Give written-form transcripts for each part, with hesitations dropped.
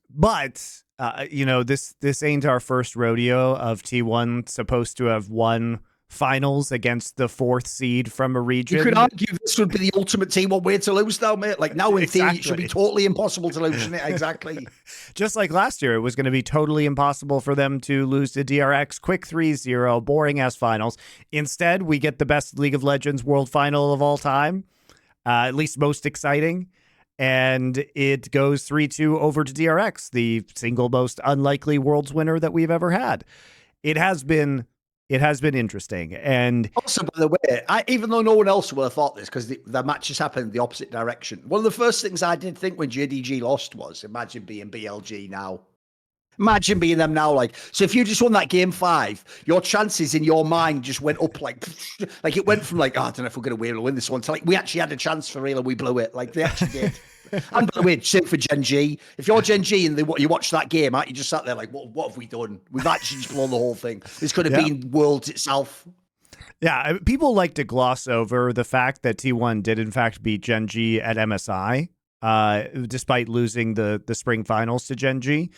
But this ain't our first rodeo of T1 supposed to have won finals against the 4th seed from a region. You could argue this would be the ultimate T1 way to lose now, mate. Like now in theory, it should be totally impossible to lose, shouldn't it? Exactly. Just like last year, it was going to be totally impossible for them to lose to DRX, quick 3-0, boring ass finals. Instead, we get the best League of Legends world final of all time, at least most exciting. And it goes 3-2 over to DRX, the single most unlikely world's winner that we've ever had. It has been interesting. And also, by the way, even though no one else would have thought this, because the matches happened in the opposite direction, one of the first things I did think when JDG lost was, imagine being BLG now. Imagine being them now. Like, so if you just won that game 5, your chances in your mind just went up like it went from like, oh, I don't know if we're going to win this one to like, we actually had a chance for real and we blew it. Like they actually did. And by the way, same for Gen G. If you're Gen G and you watch that game, you just sat there like, what have we done? We've actually just blown the whole thing. This could have been Worlds itself. Yeah, people like to gloss over the fact that T1 did in fact beat Gen G at MSI, despite losing the spring finals to Gen G.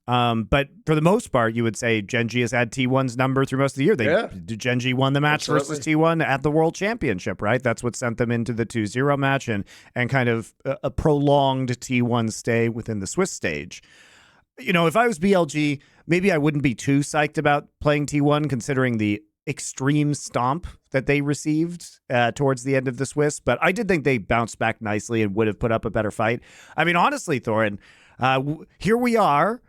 But for the most part, you would say Gen G has had T1's number through most of the year. Gen G won the match versus T1 at the World Championship, right? That's what sent them into the 2-0 match and kind of a prolonged T1 stay within the Swiss stage. If I was BLG, maybe I wouldn't be too psyched about playing T1 considering the extreme stomp that they received towards the end of the Swiss. But I did think they bounced back nicely and would have put up a better fight. I mean, honestly, Thorin, here we are.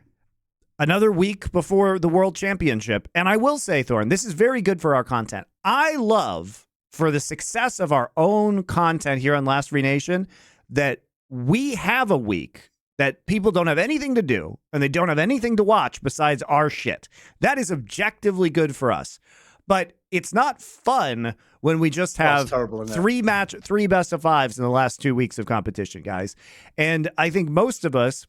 Another week before the World Championship. And I will say, Thorin, this is very good for our content. I love, for the success of our own content here on Last Free Nation, that we have a week that people don't have anything to do and they don't have anything to watch besides our shit. That is objectively good for us. But it's not fun when we just have three best of 5s in the last 2 weeks of competition, guys. And I think most of us,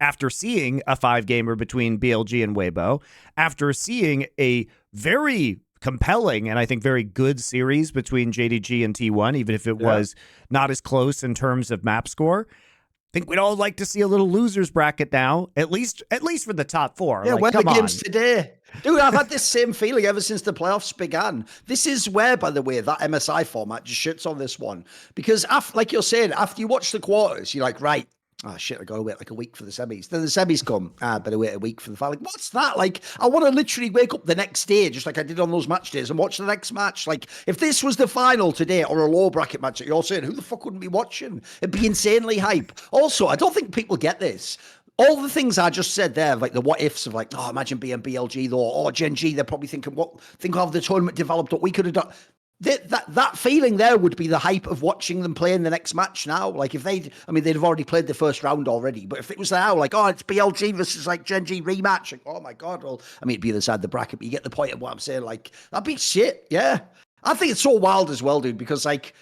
after seeing a 5-gamer between BLG and Weibo, after seeing a very compelling and I think very good series between JDG and T1, even if it was not as close in terms of map score, I think we'd all like to see a little losers bracket now, at least for the top 4. Yeah, where the games today. Dude, I've had this same feeling ever since the playoffs began. This is where, by the way, that MSI format just shits on this one. Because, like you're saying, after you watch the quarters, you're like, right, oh shit, I gotta wait like a week for the semis. Then the semis come. Better wait a week for the final. Like, what's that? Like, I want to literally wake up the next day, just like I did on those match days, and watch the next match. Like, if this was the final today or a low bracket match that you're saying, who the fuck wouldn't be watching? It'd be insanely hype. Also, I don't think people get this. All the things I just said there, like the what ifs of like, oh, imagine being BLG though, or Gen G, they're probably thinking, think of the tournament developed, what we could have done. That feeling there would be the hype of watching them play in the next match now. Like if they'd have already played the first round already, but if it was now, like, oh, it's BLG versus like Gen G rematch, like, oh my God, well, I mean, it'd be the other side of the bracket, but you get the point of what I'm saying. Like, that'd be shit, yeah. I think it's so wild as well, dude, because like,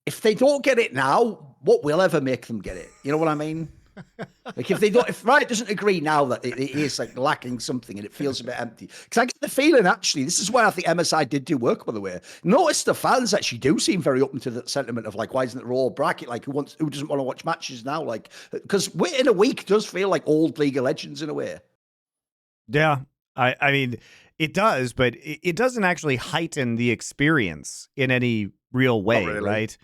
if they don't get it now, what will ever make them get it? You know what I mean? Like if Riot doesn't agree now that it is like lacking something and it feels a bit empty, because I get the feeling actually this is why I think MSI did do work, by the way. Notice the fans actually do seem very open to the sentiment of like, why isn't it raw bracket? Like who doesn't want to watch matches now? Like, because waiting a week does feel like old League of Legends in a way. Yeah, I mean it does, but it doesn't actually heighten the experience in any real way, right?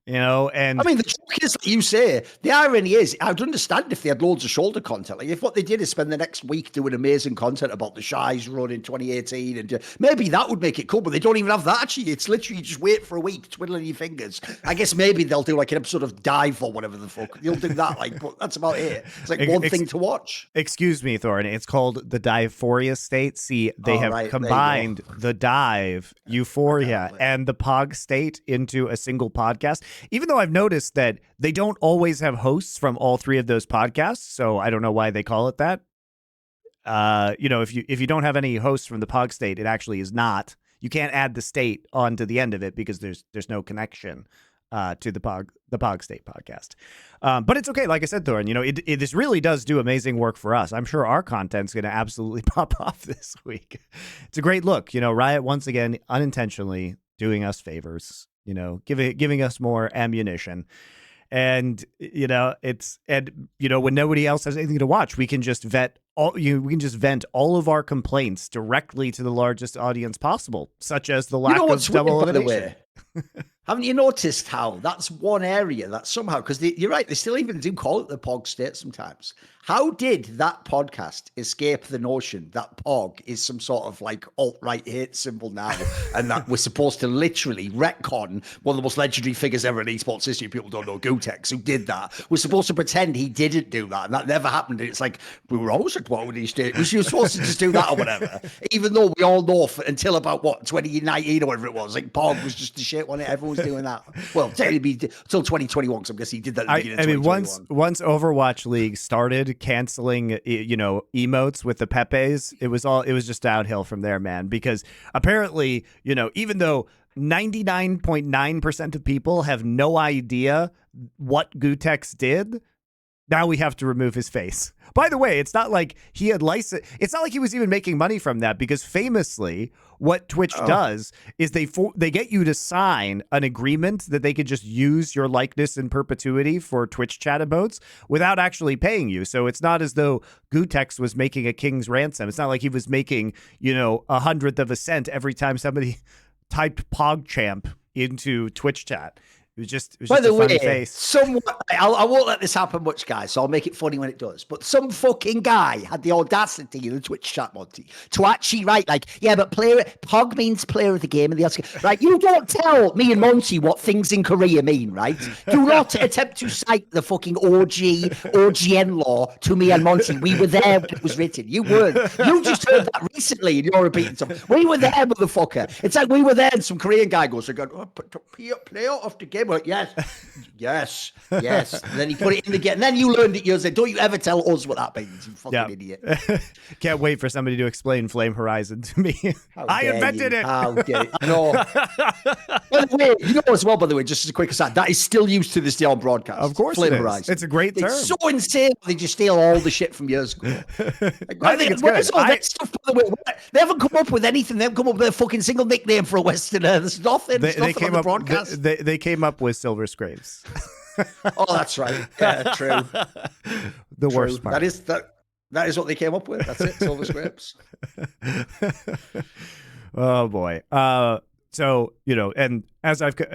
And I mean, the joke is, like you say, the irony is, I'd understand if they had loads of shoulder content. Like, if what they did is spend the next week doing amazing content about the Shies run in 2018, and maybe that would make it cool, but they don't even have that, actually. It's literally just wait for a week, twiddling your fingers. I guess maybe they'll do like an episode of Dive or whatever the fuck. You'll do that, like, but that's about it. It's like one thing to watch. Excuse me, Thorin. It's called the Dive-phoria state. See, they have combined the Dive, Euphoria, and the Pog state into a single podcast. Even though I've noticed that they don't always have hosts from all 3 of those podcasts, so I don't know why they call it that. If you don't have any hosts from the Pog state, it actually is not. You can't add the state onto the end of it because there's no connection to the Pog state podcast. But it's okay. Like I said, Thorin, this really does do amazing work for us. I'm sure our content's going to absolutely pop off this week. It's a great look. Riot once again unintentionally doing us favors. Giving us more ammunition. And when nobody else has anything to watch, we can just vent all of our complaints directly to the largest audience possible, such as the lack of double elimination. Haven't you noticed how that's one area that somehow, because you're right, they still even do call it the POG state sometimes. How did that podcast escape the notion that POG is some sort of like alt-right hate symbol now, and that we're supposed to literally retcon one of the most legendary figures ever in esports history? People don't know Gutex, who did that. We're supposed to pretend he didn't do that, and that never happened. And it's like, we were always at what would he do? Was you supposed to just do that or whatever? Even though we all know until about 2019 or whatever it was, like POG was just the shit one. Everyone was doing that. Well, technically until 2021, because I'm guessing he did that at the beginning of 2021. Once Overwatch League started canceling, emotes with the Pepes, it was just downhill from there, man. Because apparently, even though 99.9% of people have no idea what Gutex did, now we have to remove his face. By the way, it's not like he had license. It's not like he was even making money from that, because famously, what Twitch does is they get you to sign an agreement that they could just use your likeness in perpetuity for Twitch chat emotes without actually paying you. So it's not as though Gutex was making a king's ransom. It's not like he was making, 1/100th of a cent every time somebody typed PogChamp into Twitch chat. It was just By the a funny way, face. I won't let this happen much, guys, so I'll make it funny when it does. But some fucking guy had the audacity in the Twitch chat, Monty, to actually write like, yeah, but POG means player of the game and the LCS. Right? You don't tell me and Monty what things in Korea mean, right? Do not attempt to cite the fucking OGN law to me and Monty. We were there when it was written. You weren't. You just heard that recently and you're repeating something. We were there, motherfucker. It's like we were there and some Korean guy goes, player of the game. We're like, yes. And then he put it in the game. And then you learned it. You said, don't you ever tell us what that means, you fucking idiot. Can't wait for somebody to explain Flame Horizon to me. I invented it. How dare you? No. By the way, as well, by the way, just as a quick aside, that is still used to this day on broadcast. Of course Flame it is. Horizon. It's a great term. It's so insane. They just steal all the shit from years ago. I think it's good. All that stuff, by the way, they haven't come up with anything. They haven't come up with a fucking single nickname for a Westerner. There's nothing. They came up broadcast. They came up with Silver Scrapes. Oh, that's right. Yeah, true. The worst part. That is what they came up with. That's it. Silver Scrapes. Oh boy. So, and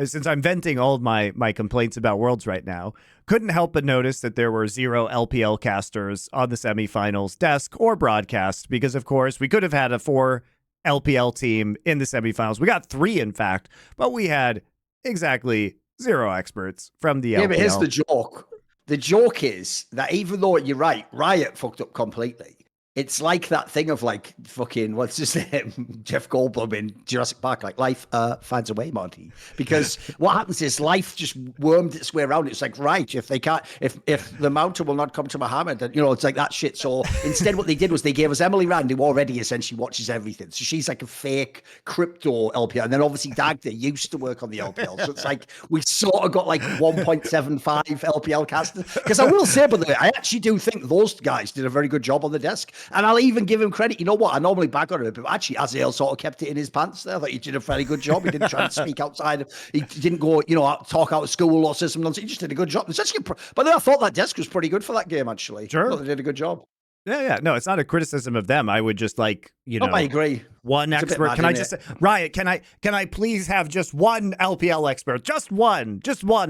since I'm venting all of my complaints about Worlds right now, couldn't help but notice that there were 0 LPL casters on the semifinals desk or broadcast, because of course we could have had a 4 LPL team in the semifinals. We got 3, in fact, but we had exactly 0 experts from the LPL. Yeah, but here's the joke. The joke is that even though you're right, Riot fucked up completely. It's like that thing of like fucking, what's his name? Jeff Goldblum in Jurassic Park, like life finds a way, Monty. Because what happens is life just wormed its way around. It's like, right, if they can't, if the mountain will not come to Muhammad, then, it's like that shit. So instead what they did was they gave us Emily Rand, who already essentially watches everything. So she's like a fake crypto LPL. And then obviously Dagda used to work on the LPL. So it's like, we sort of got like 1.75 LPL casters. Because I will say, by the way, I actually do think those guys did a very good job on the desk. And I'll even give him credit. You know what? I normally back on him, but actually, Azael sort of kept it in his pants there. I thought he did a very good job. He didn't try to speak outside. He didn't go, talk out of school or say some nonsense. He just did a good job. But then I thought that desk was pretty good for that game, actually. Sure. I thought they did a good job. Yeah. No, it's not a criticism of them. I would just like, I agree. One expert. Mad, can I just say, Riot, can I please have just one LPL expert? Just one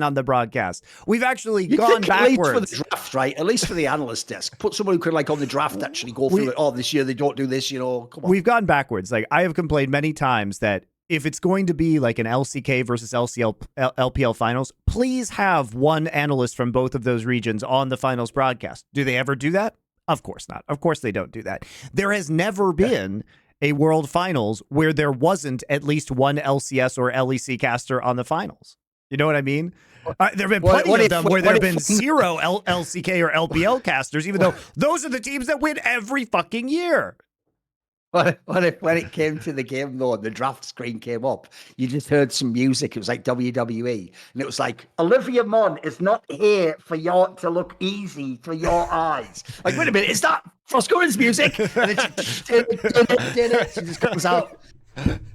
on the broadcast. We've actually gone backwards. At least for the draft, right? At least for the analyst desk. Put someone who could on the draft actually go through it. Oh, this year they don't do this, come on. We've gone backwards. Like, I have complained many times that if it's going to be like an LCK versus LPL finals, please have one analyst from both of those regions on the finals broadcast. Do they ever do that? Of course not. Of course they don't do that. There has never been a World Finals where there wasn't at least one LCS or LEC caster on the finals. You know what I mean? There have been plenty of them where there have been 0 LCK or LPL casters, even though those are the teams that win every fucking year. What if when it came to the game, though, and the draft screen came up, you just heard some music. It was like WWE. And it was like, Olivia Munn is not here for you to look easy to your eyes. Like, wait a minute, is that Frostgoran's music? And then she just comes out.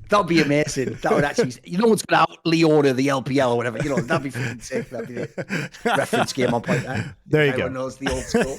That would be amazing. That would actually, no one's going to out Leona the LPL or whatever. That'd be fucking sick. That'd be the reference game on point there. There you Everyone go. knows the old school.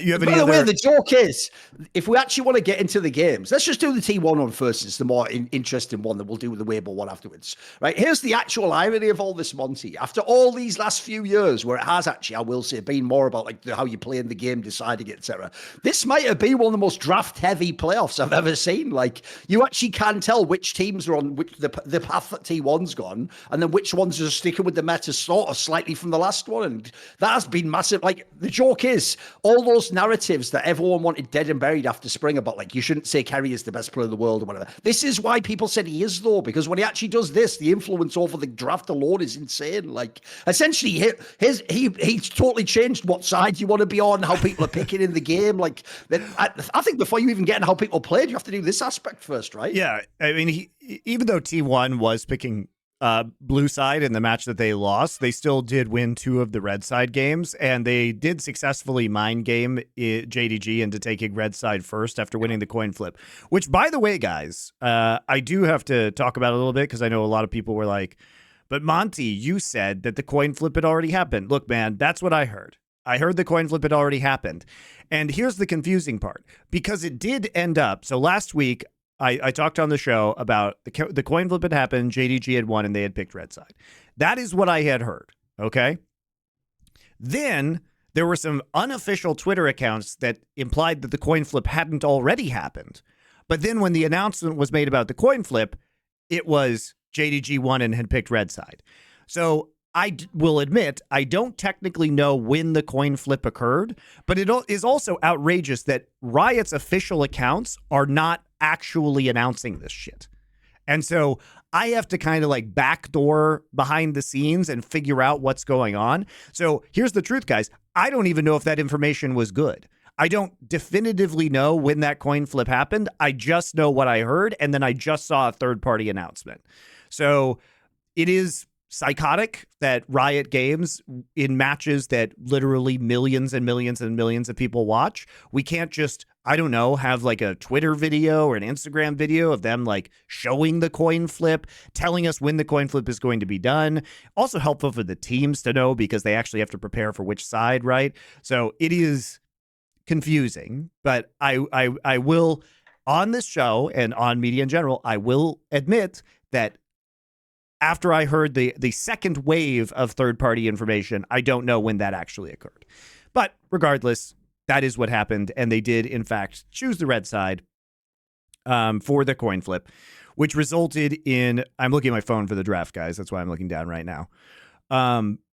You have By the way, the joke is, if we actually want to get into the games, let's just do the T1 one first. It's the more interesting one that we'll do with the Weibo one afterwards. Right? Here's the actual irony of all this, Monty. After all these last few years, where it has actually, I will say, been more about like how you play in the game, deciding it, etc. This might have been one of the most draft-heavy playoffs I've ever seen. Like, you actually can tell which teams are on which the path that T1's gone, and then which ones are sticking with the meta sort of slightly from the last one. And that has been massive. Like, the joke is, all those narratives that everyone wanted dead and buried after spring about, like, you shouldn't say Kerry is the best player in the world or whatever. This is why people said he is, though, because when he actually does this, the influence over the draft alone is insane. Like, essentially, he's totally changed what side you want to be on, how people are picking in the game. Like, I think before you even get in how people played, you have to do this aspect first, right? Yeah, I mean, even though T1 was picking blue side in the match that they lost, they still did win 2 of the red side games, and they did successfully mind game JDG into taking red side first after winning the coin flip, which, by the way, guys, I do have to talk about a little bit because I know a lot of people were like, but Monty, you said that the coin flip had already happened. Look, man, that's what I heard. I heard the coin flip had already happened. And here's the confusing part, because it did end up. So last week, I talked on the show about the coin flip had happened, JDG had won, and they had picked red side. That is what I had heard, okay? Then there were some unofficial Twitter accounts that implied that the coin flip hadn't already happened. But then when the announcement was made about the coin flip, it was JDG won and had picked red side. So I will admit, I don't technically know when the coin flip occurred, but it is also outrageous that Riot's official accounts are not actually announcing this shit. And so I have to kind of like backdoor behind the scenes and figure out what's going on. So here's the truth, guys. I don't even know if that information was good. I don't definitively know when that coin flip happened. I just know what I heard, and then I just saw a third-party announcement. So it is psychotic that Riot Games, in matches that literally millions and millions and millions of people watch, we can't just, I don't know, have like a Twitter video or an Instagram video of them like showing the coin flip, telling us when the coin flip is going to be done. Also helpful for the teams to know because they actually have to prepare for which side, right? So it is confusing, but I will, on this show and on media in general, I will admit that after I heard the second wave of third-party information, I don't know when that actually occurred. But regardless, that is what happened, and they did, in fact, choose the red side for the coin flip, which resulted in, I'm looking at my phone for the draft, guys. That's why I'm looking down right now.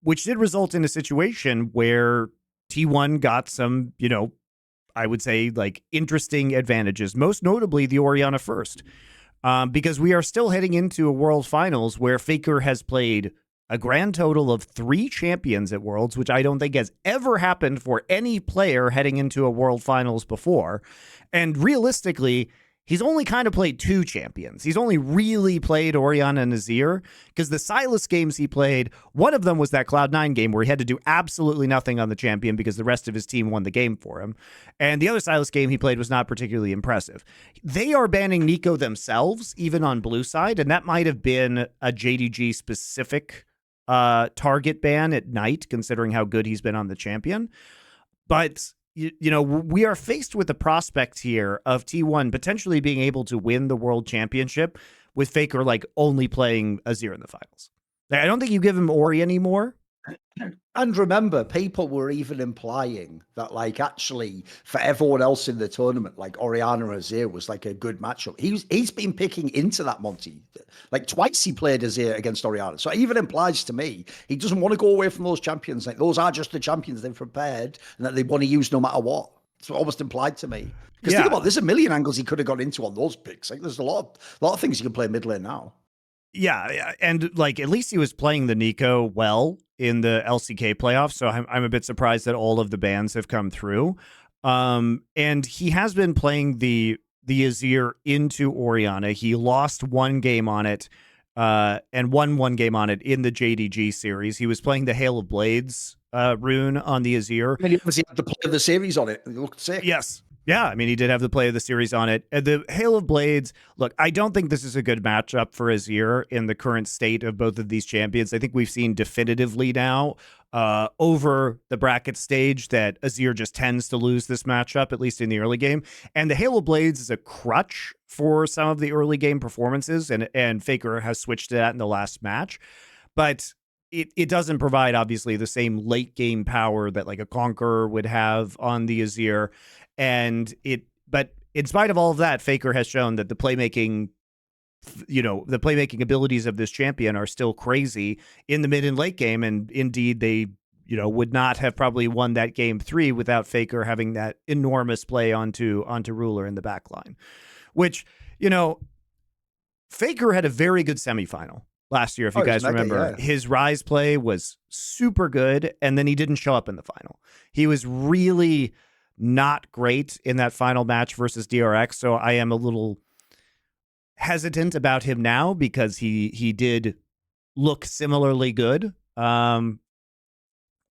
Which did result in a situation where T1 got some, I would say, like, interesting advantages, most notably the Orianna first. Because we are still heading into a World Finals where Faker has played a grand total of 3 champions at Worlds, which I don't think has ever happened for any player heading into a World Finals before. And realistically, he's only kind of played 2 champions. He's only really played Orianna and Azir, because the Sylas games he played, one of them was that Cloud9 game where he had to do absolutely nothing on the champion because the rest of his team won the game for him. And the other Sylas game he played was not particularly impressive. They are banning Nico themselves, even on blue side, and that might have been a JDG specific target ban at night, considering how good he's been on the champion. But we are faced with the prospect here of T1 potentially being able to win the world championship with Faker like only playing Azir in the finals. I don't think you give him Ori anymore. And remember, people were even implying that, like, actually, for everyone else in the tournament, like Orianna Azir was like a good matchup. He's been picking into that, Monty. Like, twice he played Azir against Orianna. So it even implies to me he doesn't want to go away from those champions. Like, those are just the champions they've prepared and that they want to use no matter what. It's almost implied to me. Because think about it, there's a million angles he could have got into on those picks. Like, there's a lot of things you can play mid lane now. Yeah, and like at least he was playing the Nico well in the LCK playoffs, so I'm a bit surprised that all of the bans have come through. And he has been playing the Azir into Orianna. He lost 1 game on it, and won 1 game on it in the JDG series. He was playing the Hail of Blades rune on the Azir. I mean, he obviously had to play the series on it. It looked sick. Yes. Yeah, I mean, he did have the play of the series on it. The Hail of Blades, look, I don't think this is a good matchup for Azir in the current state of both of these champions. I think we've seen definitively now over the bracket stage that Azir just tends to lose this matchup, at least in the early game. And the Hail of Blades is a crutch for some of the early game performances, and Faker has switched to that in the last match. But it doesn't provide, obviously, the same late game power that like a Conqueror would have on the Azir. But in spite of all of that, Faker has shown that the playmaking abilities of this champion are still crazy in the mid and late game. And indeed, they, would not have probably won that game 3 without Faker having that enormous play onto Ruler in the back line, which, Faker had a very good semifinal last year. If you guys remember, his Rise play was super good. And then he didn't show up in the final. He was really not great in that final match versus DRX. So I am a little hesitant about him now because he did look similarly good.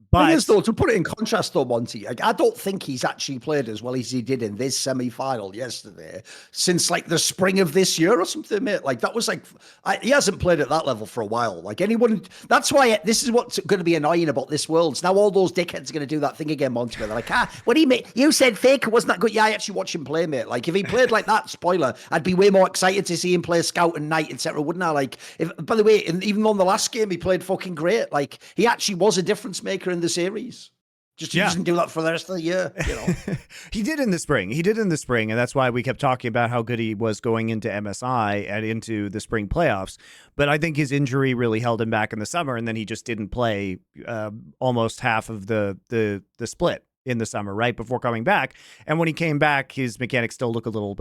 But thing is, though, to put it in contrast, though, Monty, like, I don't think he's actually played as well as he did in this semi-final yesterday since like the spring of this year or something, mate. Like that was like he hasn't played at that level for a while. Like anyone, that's why this is what's going to be annoying about this Worlds. Now all those dickheads are going to do that thing again, Monty. Where they're like, what do you mean? You said Faker wasn't that good. Yeah, I actually watched him play, mate. Like if he played like that, spoiler, I'd be way more excited to see him play Scout and Knight, etc. Wouldn't I? Like, by the way, even on the last game, he played fucking great. Like he actually was a difference maker in the series. Just he doesn't do that for the rest of the year, He did in the spring. And that's why we kept talking about how good he was going into MSI and into the spring playoffs. But I think his injury really held him back in the summer, and then he just didn't play almost half of the split in the summer, right before coming back. And when he came back, his mechanics still looked a little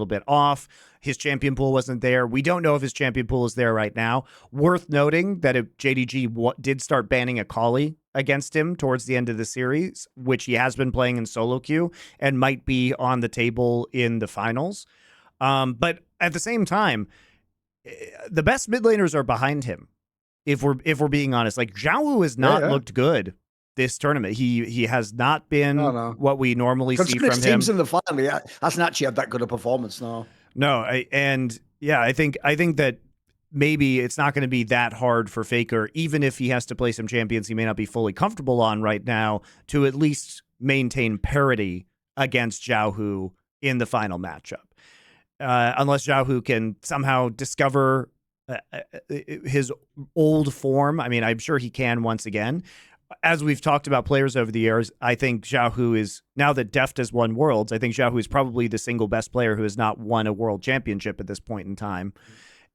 bit off. His champion pool wasn't there. We don't know if his champion pool is there right now. Worth noting that if JDG did start banning Akali against him towards the end of the series, which he has been playing in solo queue and might be on the table in the finals. But at the same time, the best mid laners are behind him. If we're being honest, like Zhao Wu has not looked good this tournament. He has not been what we normally see from him. Teams in the final, hasn't actually had that good a performance. No, I think that maybe it's not going to be that hard for Faker, even if he has to play some champions he may not be fully comfortable on right now, to at least maintain parity against Zhao Hu in the final matchup. Unless Zhao Hu can somehow discover his old form. I mean, I'm sure he can once again. As we've talked about players over the years, I think Zhao Hu is, now that Deft has won Worlds, I think Zhao Hu is probably the single best player who has not won a world championship at this point in time.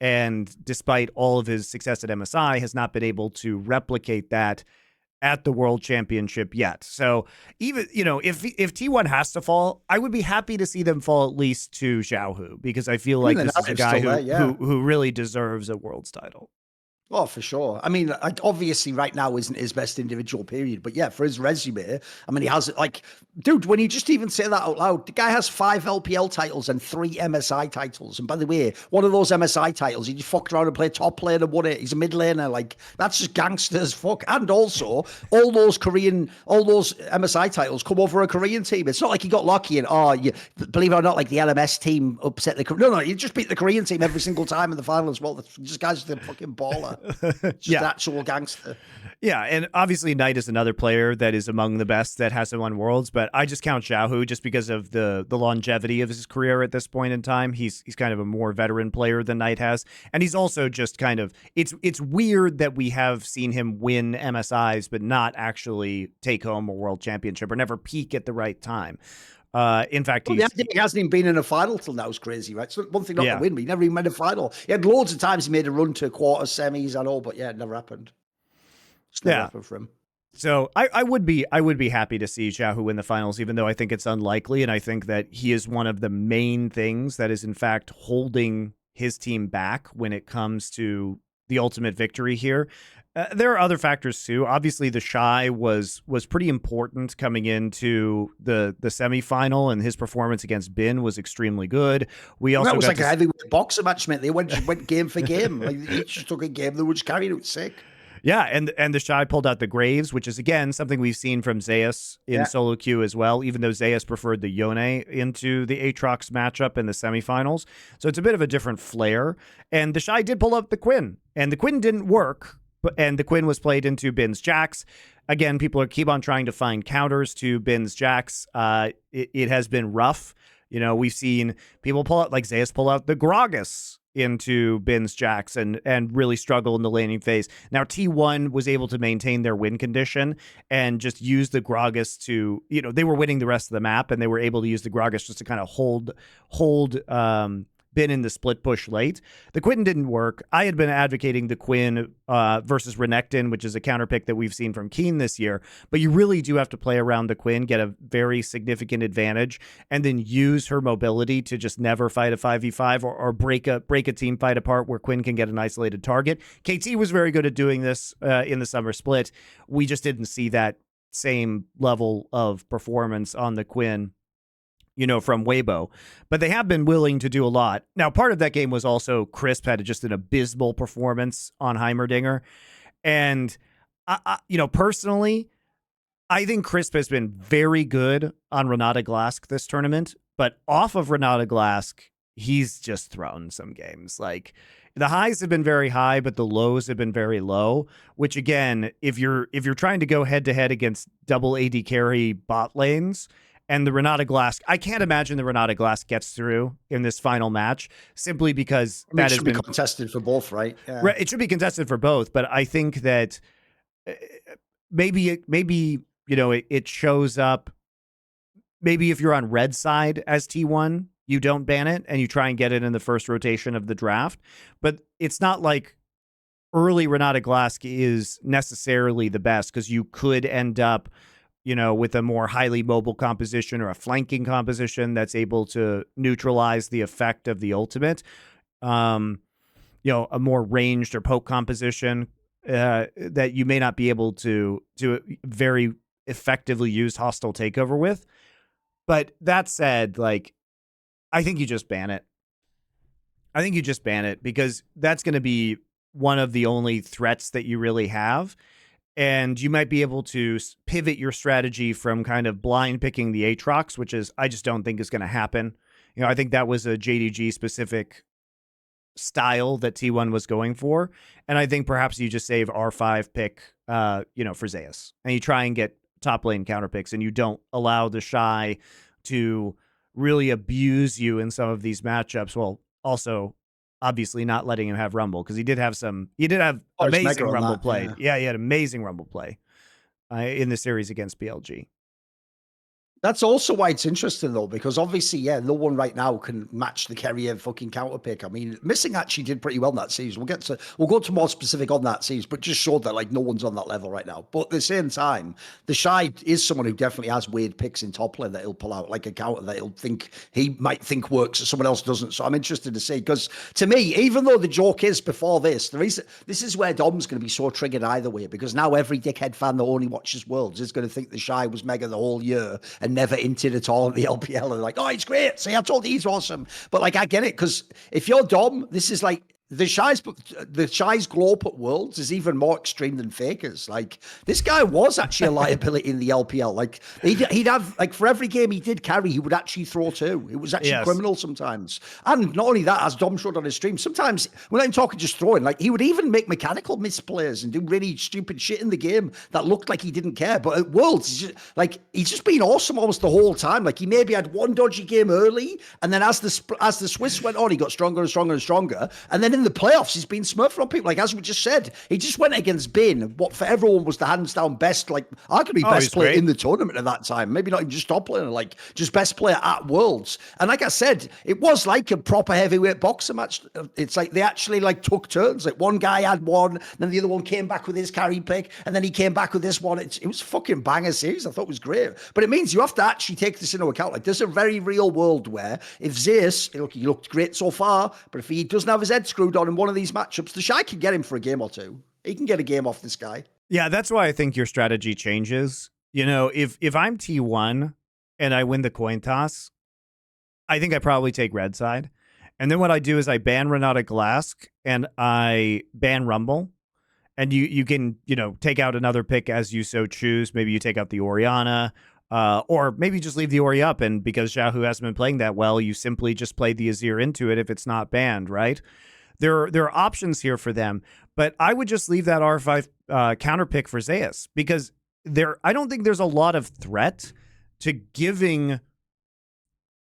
And despite all of his success at MSI, has not been able to replicate that at the world championship yet. So even, if T1 has to fall, I would be happy to see them fall at least to Zhao Hu, because I feel like this is a guy who really deserves a world's title. Oh, for sure. I mean, obviously right now isn't his best individual period, but yeah, for his resume, I mean, he has, like, dude, when you just even say that out loud, the guy has 5 LPL titles and 3 MSI titles. And by the way, one of those MSI titles, he just fucked around and played top lane and won it. He's a mid laner. Like, that's just gangster as fuck. And also, all those MSI titles come over a Korean team. It's not like he got lucky and, believe it or not, like the LMS team upset the, no, you just beat the Korean team every single time in the final as well. This guy's just a fucking baller. Just actual gangster. Yeah, and obviously Knight is another player that is among the best that hasn't won Worlds, but I just count Zhao Hu just because of the longevity of his career at this point in time. He's kind of a more veteran player than Knight has, and he's also just kind of, it's weird that we have seen him win MSIs but not actually take home a world championship or never peak at the right time. In fact, he hasn't even been in a final till now. Is crazy, right? So one thing not to win, but he never even made a final. He had loads of times he made a run to quarter semis and all, but it never happened. It's never happened for him. So I would be happy to see Zhao Hu win the finals, even though I think it's unlikely, and I think that he is one of the main things that is in fact holding his team back when it comes to the ultimate victory here. There are other factors too. Obviously, the Shy was pretty important coming into the semifinal, and his performance against Bin was extremely good. We also that was like a heavyweight boxer match, mate. They went game for game. Like each took a game, they were just carrying it sick. Yeah, and the Shy pulled out the Graves, which is, again, something we've seen from Zeus in solo queue as well, even though Zeus preferred the Yone into the Aatrox matchup in the semifinals. So it's a bit of a different flair. And the Shy did pull out the Quinn, and the Quinn didn't work, and the Quinn was played into Bin's Jax. Again, people keep on trying to find counters to Bin's Jax. It has been rough. You know, we've seen people pull out, like Zeus pull out the Gragas into Bin's Jax and really struggle in the laning phase. Now, T1 was able to maintain their win condition and just use the Gragas to, you know, they were winning the rest of the map, and they were able to use the Gragas just to kind of hold Bin in the split push late. The Quinn didn't work. I had been advocating the Quinn versus Renekton, which is a counter pick that we've seen from Keen this year, but you really do have to play around the Quinn, get a very significant advantage, and then use her mobility to just never fight a 5v5 or break a team fight apart where Quinn can get an isolated target. KT was very good at doing this in the summer split. We just didn't see that same level of performance on the Quinn, you know, from Weibo, but they have been willing to do a lot. Now, part of that game was also Crisp had just an abysmal performance on Heimerdinger. And, you know, personally, I think Crisp has been very good on Renata Glask this tournament, but off of Renata Glask, he's just thrown some games. Like, the highs have been very high, but the lows have been very low, which, again, if you're trying to go head to head against double AD carry bot lanes, and the Renata Glask, I can't imagine the Renata Glask gets through in this final match, simply because that should be contested for both, right? Yeah. Right, it should be contested for both, but I think that maybe you know, it shows up. Maybe if you're on red side as T1, you don't ban it and you try and get it in the first rotation of the draft. But it's not like early Renata Glask is necessarily the best, because you could end up, you know, with a more highly mobile composition or a flanking composition that's able to neutralize the effect of the ultimate. You know, a more ranged or poke composition that you may not be able to very effectively use hostile takeover with. But that said, like, I think you just ban it. I think you just ban it, because that's going to be one of the only threats that you really have. And you might be able to pivot your strategy from kind of blind picking the Aatrox, which is, I just don't think is going to happen. You know, I think that was a JDG specific style that T1 was going for. And I think perhaps you just save R5 pick, you know, for Zeus, and you try and get top lane counter picks, and you don't allow the Shy to really abuse you in some of these matchups. Well, also, obviously not letting him have Rumble, because he did have amazing Rumble play. Yeah, he had amazing Rumble play in the series against BLG. That's also why it's interesting, though, because obviously, yeah, no one right now can match the Keria fucking counter pick. I mean, Missing actually did pretty well in that series. We'll go to more specific on that series, but just showed that, like, no one's on that level right now. But at the same time, the Shy is someone who definitely has weird picks in top lane that he'll pull out, like a counter that he might think works that someone else doesn't. So I'm interested to see, because to me, even though the joke is before this is where Dom's going to be so triggered either way, because now every dickhead fan that only watches Worlds is going to think the Shy was mega the whole year and never inted at all in the LPL, and like, oh, it's great. See, I told you he's awesome. But like, I get it, because if you're Dom, this is like, the Shy's glow up at Worlds is even more extreme than Faker's. Like, this guy was actually a liability in the LPL. Like, he'd have, like, for every game he did carry, he would actually throw two. It was actually criminal sometimes. And not only that, as Dom showed on his stream, sometimes, we're not even talking just throwing, like, he would even make mechanical misplays and do really stupid shit in the game that looked like he didn't care. But at Worlds, he's just been awesome almost the whole time. Like, he maybe had one dodgy game early, and then as the Swiss went on, he got stronger and stronger and stronger. And then in the playoffs, he's been smurfed on people. Like, as we just said, he just went against Bin, what for everyone was the hands down best, like, arguably best player in the tournament at that time. Maybe not even just top player, like, just best player at Worlds. And like I said, it was like a proper heavyweight boxer match. It's like they actually, like, took turns. Like, one guy had one, then the other one came back with his carry pick, and then he came back with this one. It was fucking banger series. I thought it was great. But it means you have to actually take this into account. Like, there's a very real world where if Zeus, look, he looked great so far, but if he doesn't have his head screwed on in one of these matchups, the Shy can get him for a game or two. He can get a game off this guy. Yeah, that's why I think your strategy changes. You know, if I'm T1 and I win the coin toss, I think I probably take red side. And then what I do is I ban Renata Glask and I ban Rumble. And you can, take out another pick as you so choose. Maybe you take out the Orianna, or maybe just leave the Ori up. And because Xiaohu hasn't been playing that well, you simply just play the Azir into it if it's not banned, right? There are options here for them, but I would just leave that R5 counter pick for Zeus, because I don't think there's a lot of threat to giving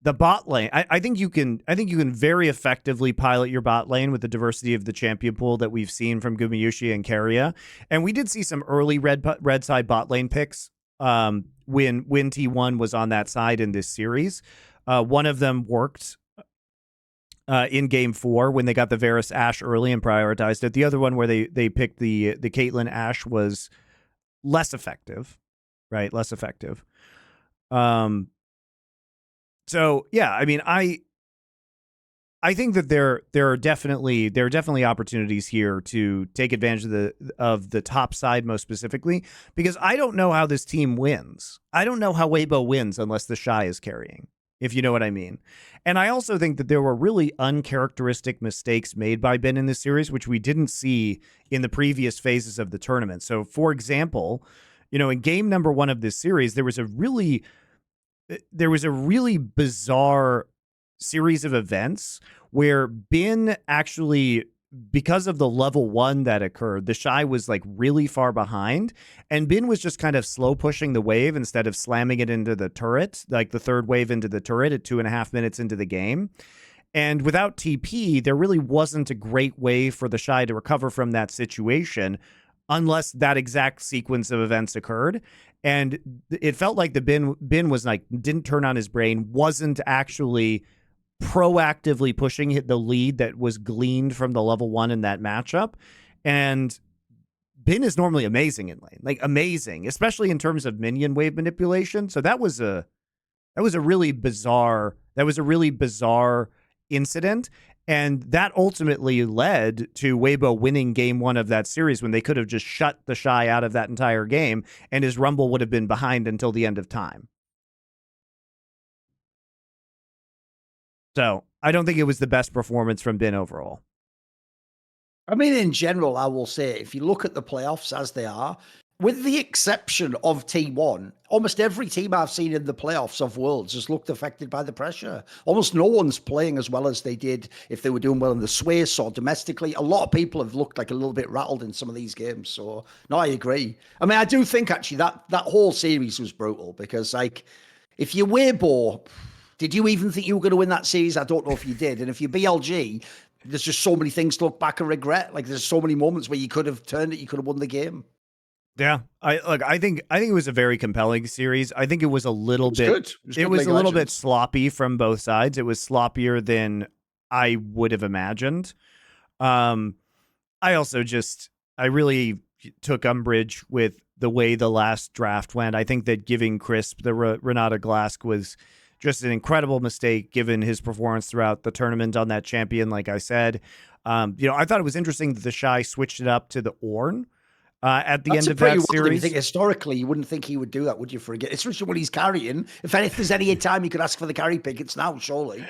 the bot lane. I think you can very effectively pilot your bot lane with the diversity of the champion pool that we've seen from Gumayusi and Keria. And we did see some early red side bot lane picks when T1 was on that side in this series. One of them worked in game 4 when they got the Varus Ashe early and prioritized it. The other one where they picked the Caitlyn Ashe was less effective, right? Less effective. So yeah, I mean, I think that there are definitely opportunities here to take advantage of the top side most specifically, because I don't know how this team wins. I don't know how Weibo wins unless the Shy is carrying, if you know what I mean. And I also think that there were really uncharacteristic mistakes made by Ben in this series, which we didn't see in the previous phases of the tournament. So for example, in game number 1 of this series, there was a really bizarre series of events where Bin actually, because of the level 1 that occurred, the Shy was like really far behind, and Bin was just kind of slow pushing the wave instead of slamming it into the turret, like the third wave into the turret at 2.5 minutes into the game. And without TP, there really wasn't a great way for the Shy to recover from that situation unless that exact sequence of events occurred. And it felt like the Bin was like, didn't turn on his brain, wasn't actually proactively pushing the lead that was gleaned from the level 1 in that matchup. And Bin is normally amazing in lane, like amazing, especially in terms of minion wave manipulation. So that was a really bizarre incident. And that ultimately led to Weibo winning game 1 of that series, when they could have just shut the Shy out of that entire game, and his Rumble would have been behind until the end of time. So I don't think it was the best performance from Bin overall. I mean, in general, I will say, if you look at the playoffs as they are, with the exception of T1, almost every team I've seen in the playoffs of Worlds has looked affected by the pressure. Almost no one's playing as well as they did if they were doing well in the Swiss or domestically. A lot of people have looked like a little bit rattled in some of these games. So, no, I agree. I mean, I do think actually that whole series was brutal, because, like, if you're Weibo, did you even think you were going to win that series? I don't know if you did. And if you're BLG, there's just so many things to look back and regret. Like, there's so many moments where you could have turned it, you could have won the game. Yeah, I think it was a very compelling series. I think it was a little bit it was a little bit sloppy from both sides. It was sloppier than I would have imagined. I really took umbrage with the way the last draft went. I think that giving Crisp the Renata Glask was just an incredible mistake, given his performance throughout the tournament on that champion. Like I said, I thought it was interesting that the Shy switched it up to the Ornn at the end of that series. Think historically, you wouldn't think he would do that, would you? Forget, especially when he's carrying. If there's any time you could ask for the carry pick, it's now, surely.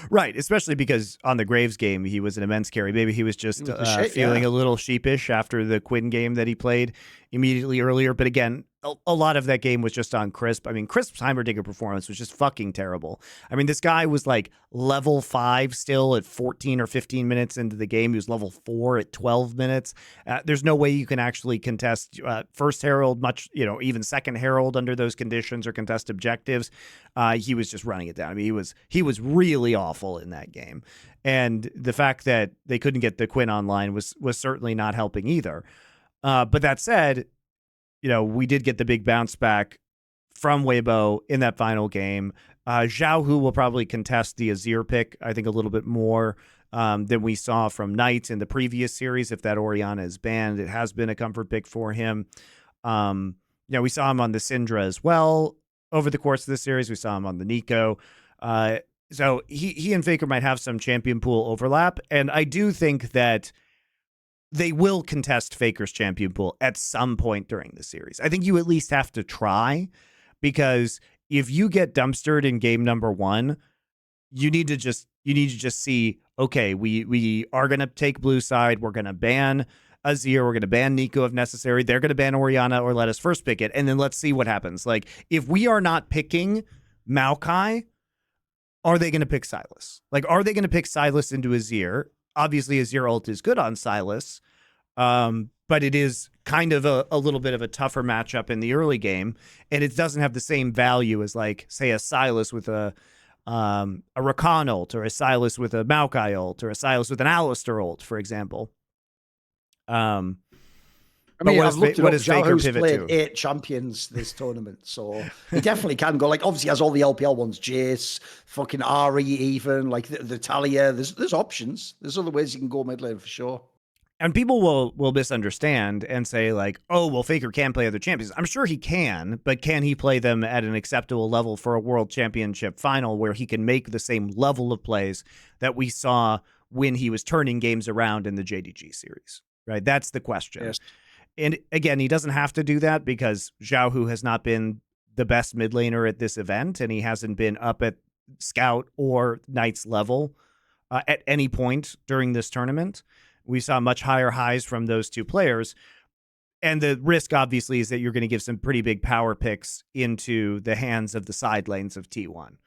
Right, especially because on the Graves game, he was an immense carry. Maybe he was just feeling a little sheepish after the Quinn game that he played immediately earlier. But again, a lot of that game was just on Crisp. I mean, Crisp's Heimerdinger performance was just fucking terrible. I mean, this guy was like level 5 still at 14 or 15 minutes into the game. He was level 4 at 12 minutes. There's no way you can actually contest first Herald, even second Herald under those conditions, or contest objectives. He was just running it down. I mean, he was really awful in that game. And the fact that they couldn't get the Quinn online was certainly not helping either. But that said, we did get the big bounce back from Weibo in that final game. Xiaohu will probably contest the Azir pick, I think, a little bit more than we saw from Knight in the previous series. If that Orianna is banned, it has been a comfort pick for him. We saw him on the Syndra as well over the course of the series. We saw him on the Nico. So he and Faker might have some champion pool overlap. And I do think that they will contest Faker's champion pool at some point during the series. I think you at least have to try, because if you get dumpstered in game number 1, you need to just see, okay, we are going to take blue side. We're going to ban Azir. We're going to ban Nico if necessary. They're going to ban Orianna or let us first pick it. And then let's see what happens. Like, if we are not picking Maokai, are they going to pick Sylas? Like, are they going to pick Sylas into Azir? Obviously, Azir ult is good on Sylas, but it is kind of a little bit of a tougher matchup in the early game, and it doesn't have the same value as, like, say, a Sylas with a Rakan ult, or a Sylas with a Maokai ult, or a Sylas with an Alistar ult, for example. I mean, I've looked at Faker who's pivot played to? 8 champions this tournament, so he definitely can go. Like, obviously, he has all the LPL ones, Jace, fucking Ari, even like the Talia. There's options. There's other ways you can go mid lane for sure. And people will misunderstand and say, like, oh, well, Faker can play other champions. I'm sure he can, but can he play them at an acceptable level for a world championship final where he can make the same level of plays that we saw when he was turning games around in the JDG series, right? That's the question. Yes. And again, he doesn't have to do that because Xiao Hu has not been the best mid laner at this event, and he hasn't been up at Scout or Knight's level at any point during this tournament. We saw much higher highs from those two players. And the risk, obviously, is that you're going to give some pretty big power picks into the hands of the side lanes of T1.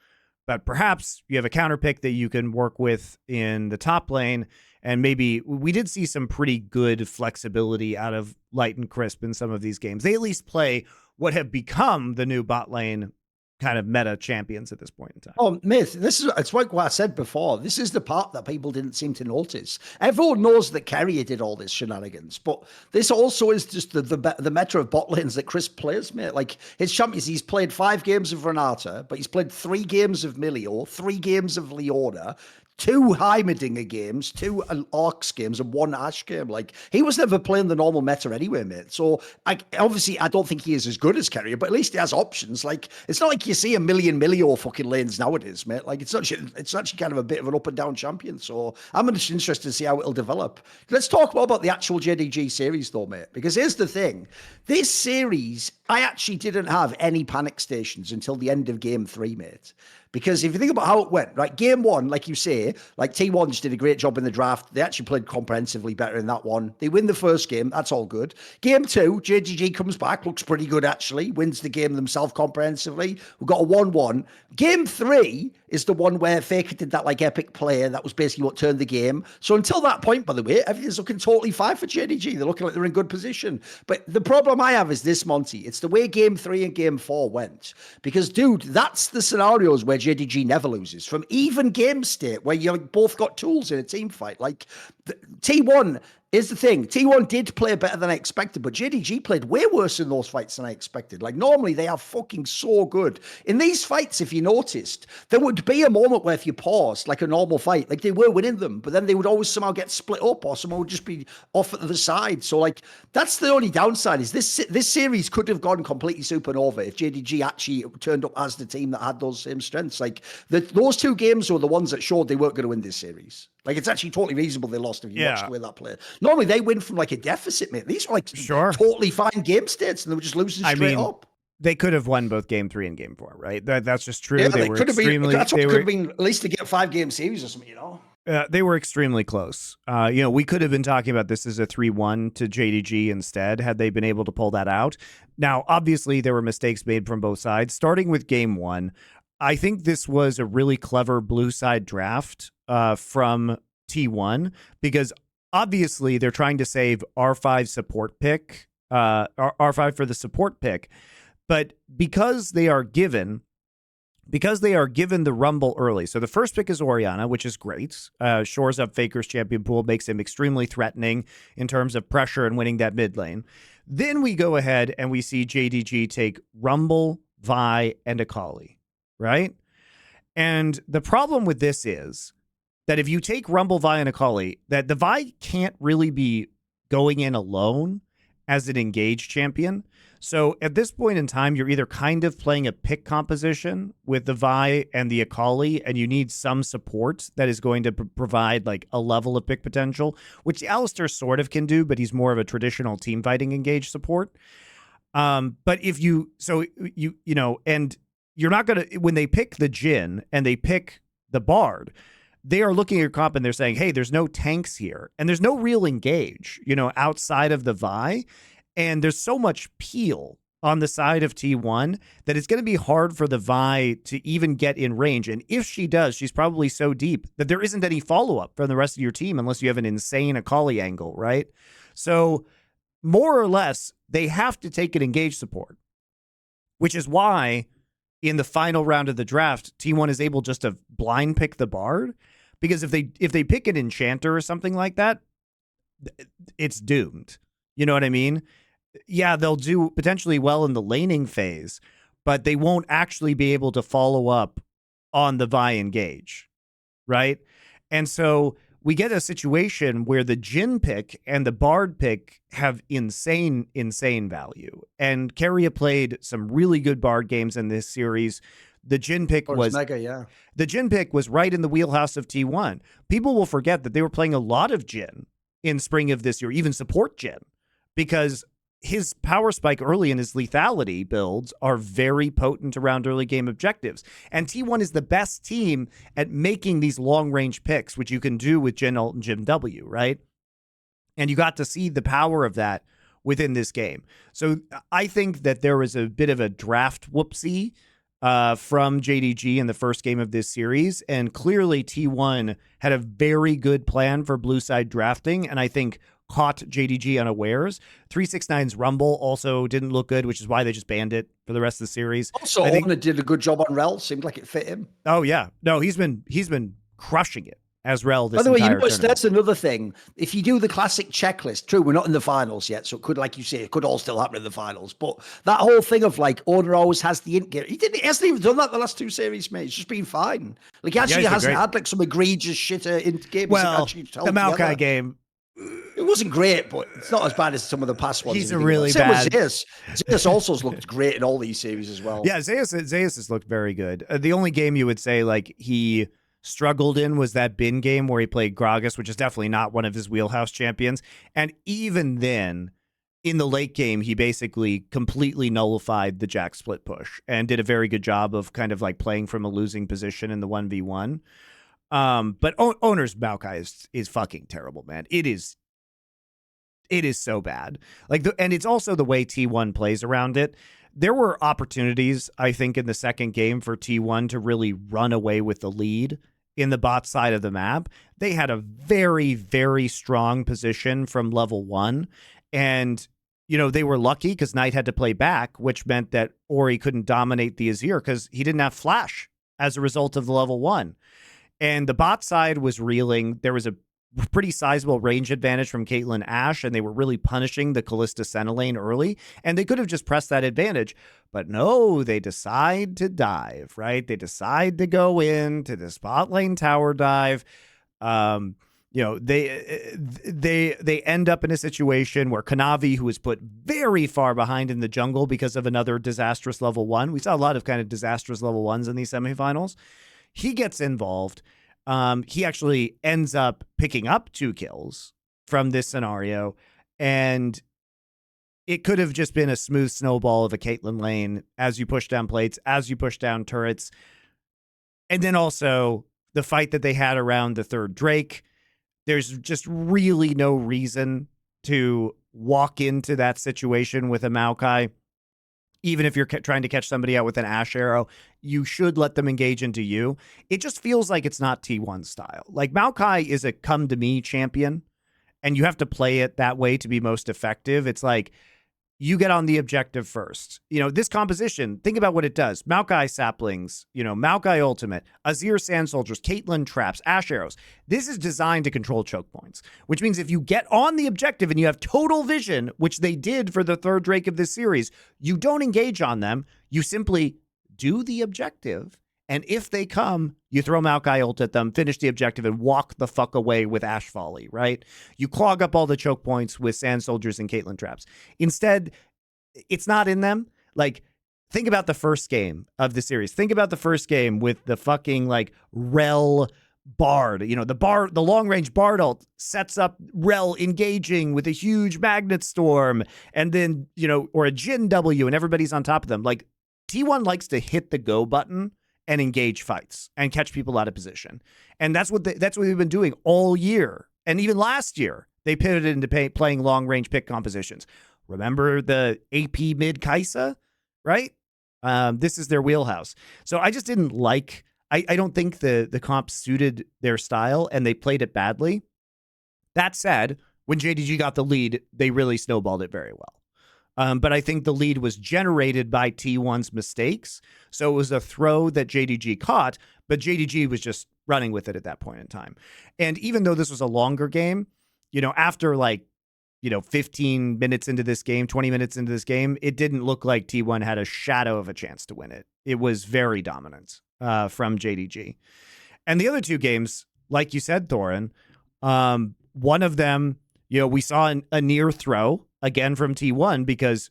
But perhaps you have a counter pick that you can work with in the top lane. And maybe we did see some pretty good flexibility out of Light and Crisp in some of these games. They at least play what have become the new bot lane kind of meta champions at this point in time. Oh, Myth, it's like what I said before. This is the part that people didn't seem to notice. Everyone knows that Kerry did all this shenanigans, but this also is just the meta of bot lanes that Chris plays, mate. Like, his champions, he's played 5 games of Renata, but he's played 3 games of Milio, 3 games of Leona, 2 Heimerdinger games, 2 Orcs games, and 1 Ashe game. Like, he was never playing the normal meta anyway, mate. So, obviously, I don't think he is as good as Carrier, but at least he has options. Like, it's not like you see a million Milio fucking lanes nowadays, mate. Like, it's actually kind of a bit of an up and down champion. So, I'm just interested to see how it'll develop. Let's talk more about the actual JDG series, though, mate. Because here's the thing. This series, I actually didn't have any panic stations until the end of game 3, mate. Because if you think about how it went, right, game 1, like you say, like T1 just did a great job in the draft. They actually played comprehensively better in that one. They win the first game. That's all good. Game 2, JDG comes back, looks pretty good, actually. Wins the game themselves comprehensively. We've got a 1-1. Game 3 is the one where Faker did that, like, epic play. That was basically what turned the game. So until that point, by the way, everything's looking totally fine for JDG. They're looking like they're in good position. But the problem I have is this, Monty. It's the way game 3 and game 4 went. Because, dude, that's the scenarios where JDG never loses. From even game state, where you both got tools in a team fight. Like, T1 is the thing. T1 did play better than I expected, but JDG played way worse in those fights than I expected. Like, normally they are fucking so good. In these fights, if you noticed, there would be a moment where if you paused, like a normal fight, like they were winning them, but then they would always somehow get split up or someone would just be off at the side. So, like, that's the only downside is this series could have gone completely supernova if JDG actually turned up as the team that had those same strengths. Like, those 2 games were the ones that showed they weren't going to win this series. Like, it's actually totally reasonable they lost if you watch the way that played. Normally, they win from, like, a deficit, mate. These are, like, totally fine game states, and they were just losing straight up. They could have won both game 3 and game 4, right? That's just true. Yeah, they were could have been. That's what could have been at least to get a 5-game series or something, you know? They were extremely close. We could have been talking about this as a 3-1 to JDG instead, had they been able to pull that out. Now, obviously, there were mistakes made from both sides. Starting with game 1, I think this was a really clever blue side draft from T1, because obviously they're trying to save R5 support pick, R5 for the support pick, but because they are given the Rumble early. So the first pick is Orianna, which is great. Shores up Faker's champion pool, makes him extremely threatening in terms of pressure and winning that mid lane. Then we go ahead and we see JDG take Rumble, Vi, and Akali, right? And the problem with this is that if you take Rumble, Vi, and Akali, that the Vi can't really be going in alone as an engaged champion. So at this point in time, you're either kind of playing a pick composition with the Vi and the Akali, and you need some support that is going to provide like a level of pick potential, which the Alistar sort of can do, but he's more of a traditional team fighting engaged support. But if you, so you know, and you're not going to, when they pick the Jhin and they pick the Bard, they are looking at your comp and they're saying, hey, there's no tanks here. And there's no real engage, outside of the Vi. And there's so much peel on the side of T1 that it's going to be hard for the Vi to even get in range. And if she does, she's probably so deep that there isn't any follow-up from the rest of your team unless you have an insane Akali angle, right? So more or less, they have to take an engage support, which is why in the final round of the draft, T1 is able just to blind pick the Bard, because if they pick an Enchanter or something like that, it's doomed. You know what I mean? Yeah, they'll do potentially well in the laning phase, but they won't actually be able to follow up on the Vi engage, right? And so we get a situation where the Jhin pick and the Bard pick have insane value. And Keria played some really good Bard games in this series. The Jhin pick was mega, yeah. The Jhin pick was right in the wheelhouse of T1. People will forget that they were playing a lot of Jhin in spring of this year, even support Jhin, because his power spike early in his lethality builds are very potent around early game objectives. And T1 is the best team at making these long range picks, which you can do with Jhin ult and Jhin W, right? And you got to see the power of that within this game. So I think that there was a bit of a draft whoopsie from JDG in the first game of this series. And clearly T1 had a very good plan for blue side drafting. And I think caught JDG unawares. 369's Rumble also didn't look good, which is why they just banned it for the rest of the series. Also, Orna did a good job on Rel. Seemed like it fit him. Oh yeah, no, he's been crushing it as Rel this By the way, entire tournament. That's another thing. If you do the classic checklist, true, we're not in the finals yet, so it could, like you say, it could all still happen in the finals. But that whole thing of like Orna always has the int gear. He hasn't even done that the last two series, mate. It's just been fine. Like he actually hasn't had like some egregious shitter int games. Well, the Maokai game. It wasn't great, but it's not as bad as some of the past ones. He's a really bad. Zeus also looked great in all these series as well. Yeah, Zeus has looked very good. The only game you would say like he struggled in was that Bin game where he played Gragas, which is definitely not one of his wheelhouse champions. And even then, in the late game, he basically completely nullified the Jack split push and did a very good job of kind of like playing from a losing position in the 1v1. But Owner's Maokai is fucking terrible, man. It is so bad. And it's also the way T1 plays around it. There were opportunities, I think, in the second game for T1 to really run away with the lead in the bot side of the map. They had a very, very strong position from level 1. And, they were lucky because Knight had to play back, which meant that Ori couldn't dominate the Azir because he didn't have flash as a result of the level 1. And the bot side was reeling. There was a pretty sizable range advantage from Caitlyn Ashe, and they were really punishing the Kalista Senna lane early, and they could have just pressed that advantage. But no, they decide to dive, right? They decide to go into the spot lane tower dive. They end up in a situation where Kanavi, who was put very far behind in the jungle because of another disastrous level 1. We saw a lot of kind of disastrous level 1s in these semifinals. He gets involved. He actually ends up picking up 2 kills from this scenario, and it could have just been a smooth snowball of a Caitlyn lane as you push down plates, as you push down turrets. And then also the fight that they had around the third Drake. There's just really no reason to walk into that situation with a Maokai. Even if you're trying to catch somebody out with an Ashe arrow, you should let them engage into you. It just feels like it's not T1 style. Like Maokai is a come to me champion, and you have to play it that way to be most effective. It's like you get on the objective first. This composition, think about what it does. Maokai saplings, Maokai ultimate, Azir sand soldiers, Caitlyn traps, Ashe arrows. This is designed to control choke points, which means if you get on the objective and you have total vision, which they did for the third Drake of this series, you don't engage on them. You simply do the objective. And if they come, you throw Maokai ult at them, finish the objective, and walk the fuck away with Ashe Volley, right? You clog up all the choke points with Sand Soldiers and Caitlyn traps. Instead, it's not in them. Like, think about the first game of the series. Think about the first game with the fucking, like, Rel Bard. The long-range Bard ult sets up Rel engaging with a huge Magnet Storm, and then, or a Jhin W, and everybody's on top of them. Like, T1 likes to hit the go button and engage fights and catch people out of position. And that's what we've been doing all year. And even last year, they pivoted into playing long-range pick compositions. Remember the AP mid Kai'Sa, right? This is their wheelhouse. So I just didn't like... I don't think the comp suited their style, and they played it badly. That said, when JDG got the lead, they really snowballed it very well. But I think the lead was generated by T1's mistakes. So it was a throw that JDG caught, but JDG was just running with it at that point in time. And even though this was a longer game, after 15 minutes into this game, 20 minutes into this game, it didn't look like T1 had a shadow of a chance to win it. It was very dominant from JDG. And the other two games, like you said, Thorin, one of them, we saw a near throw again from T1 because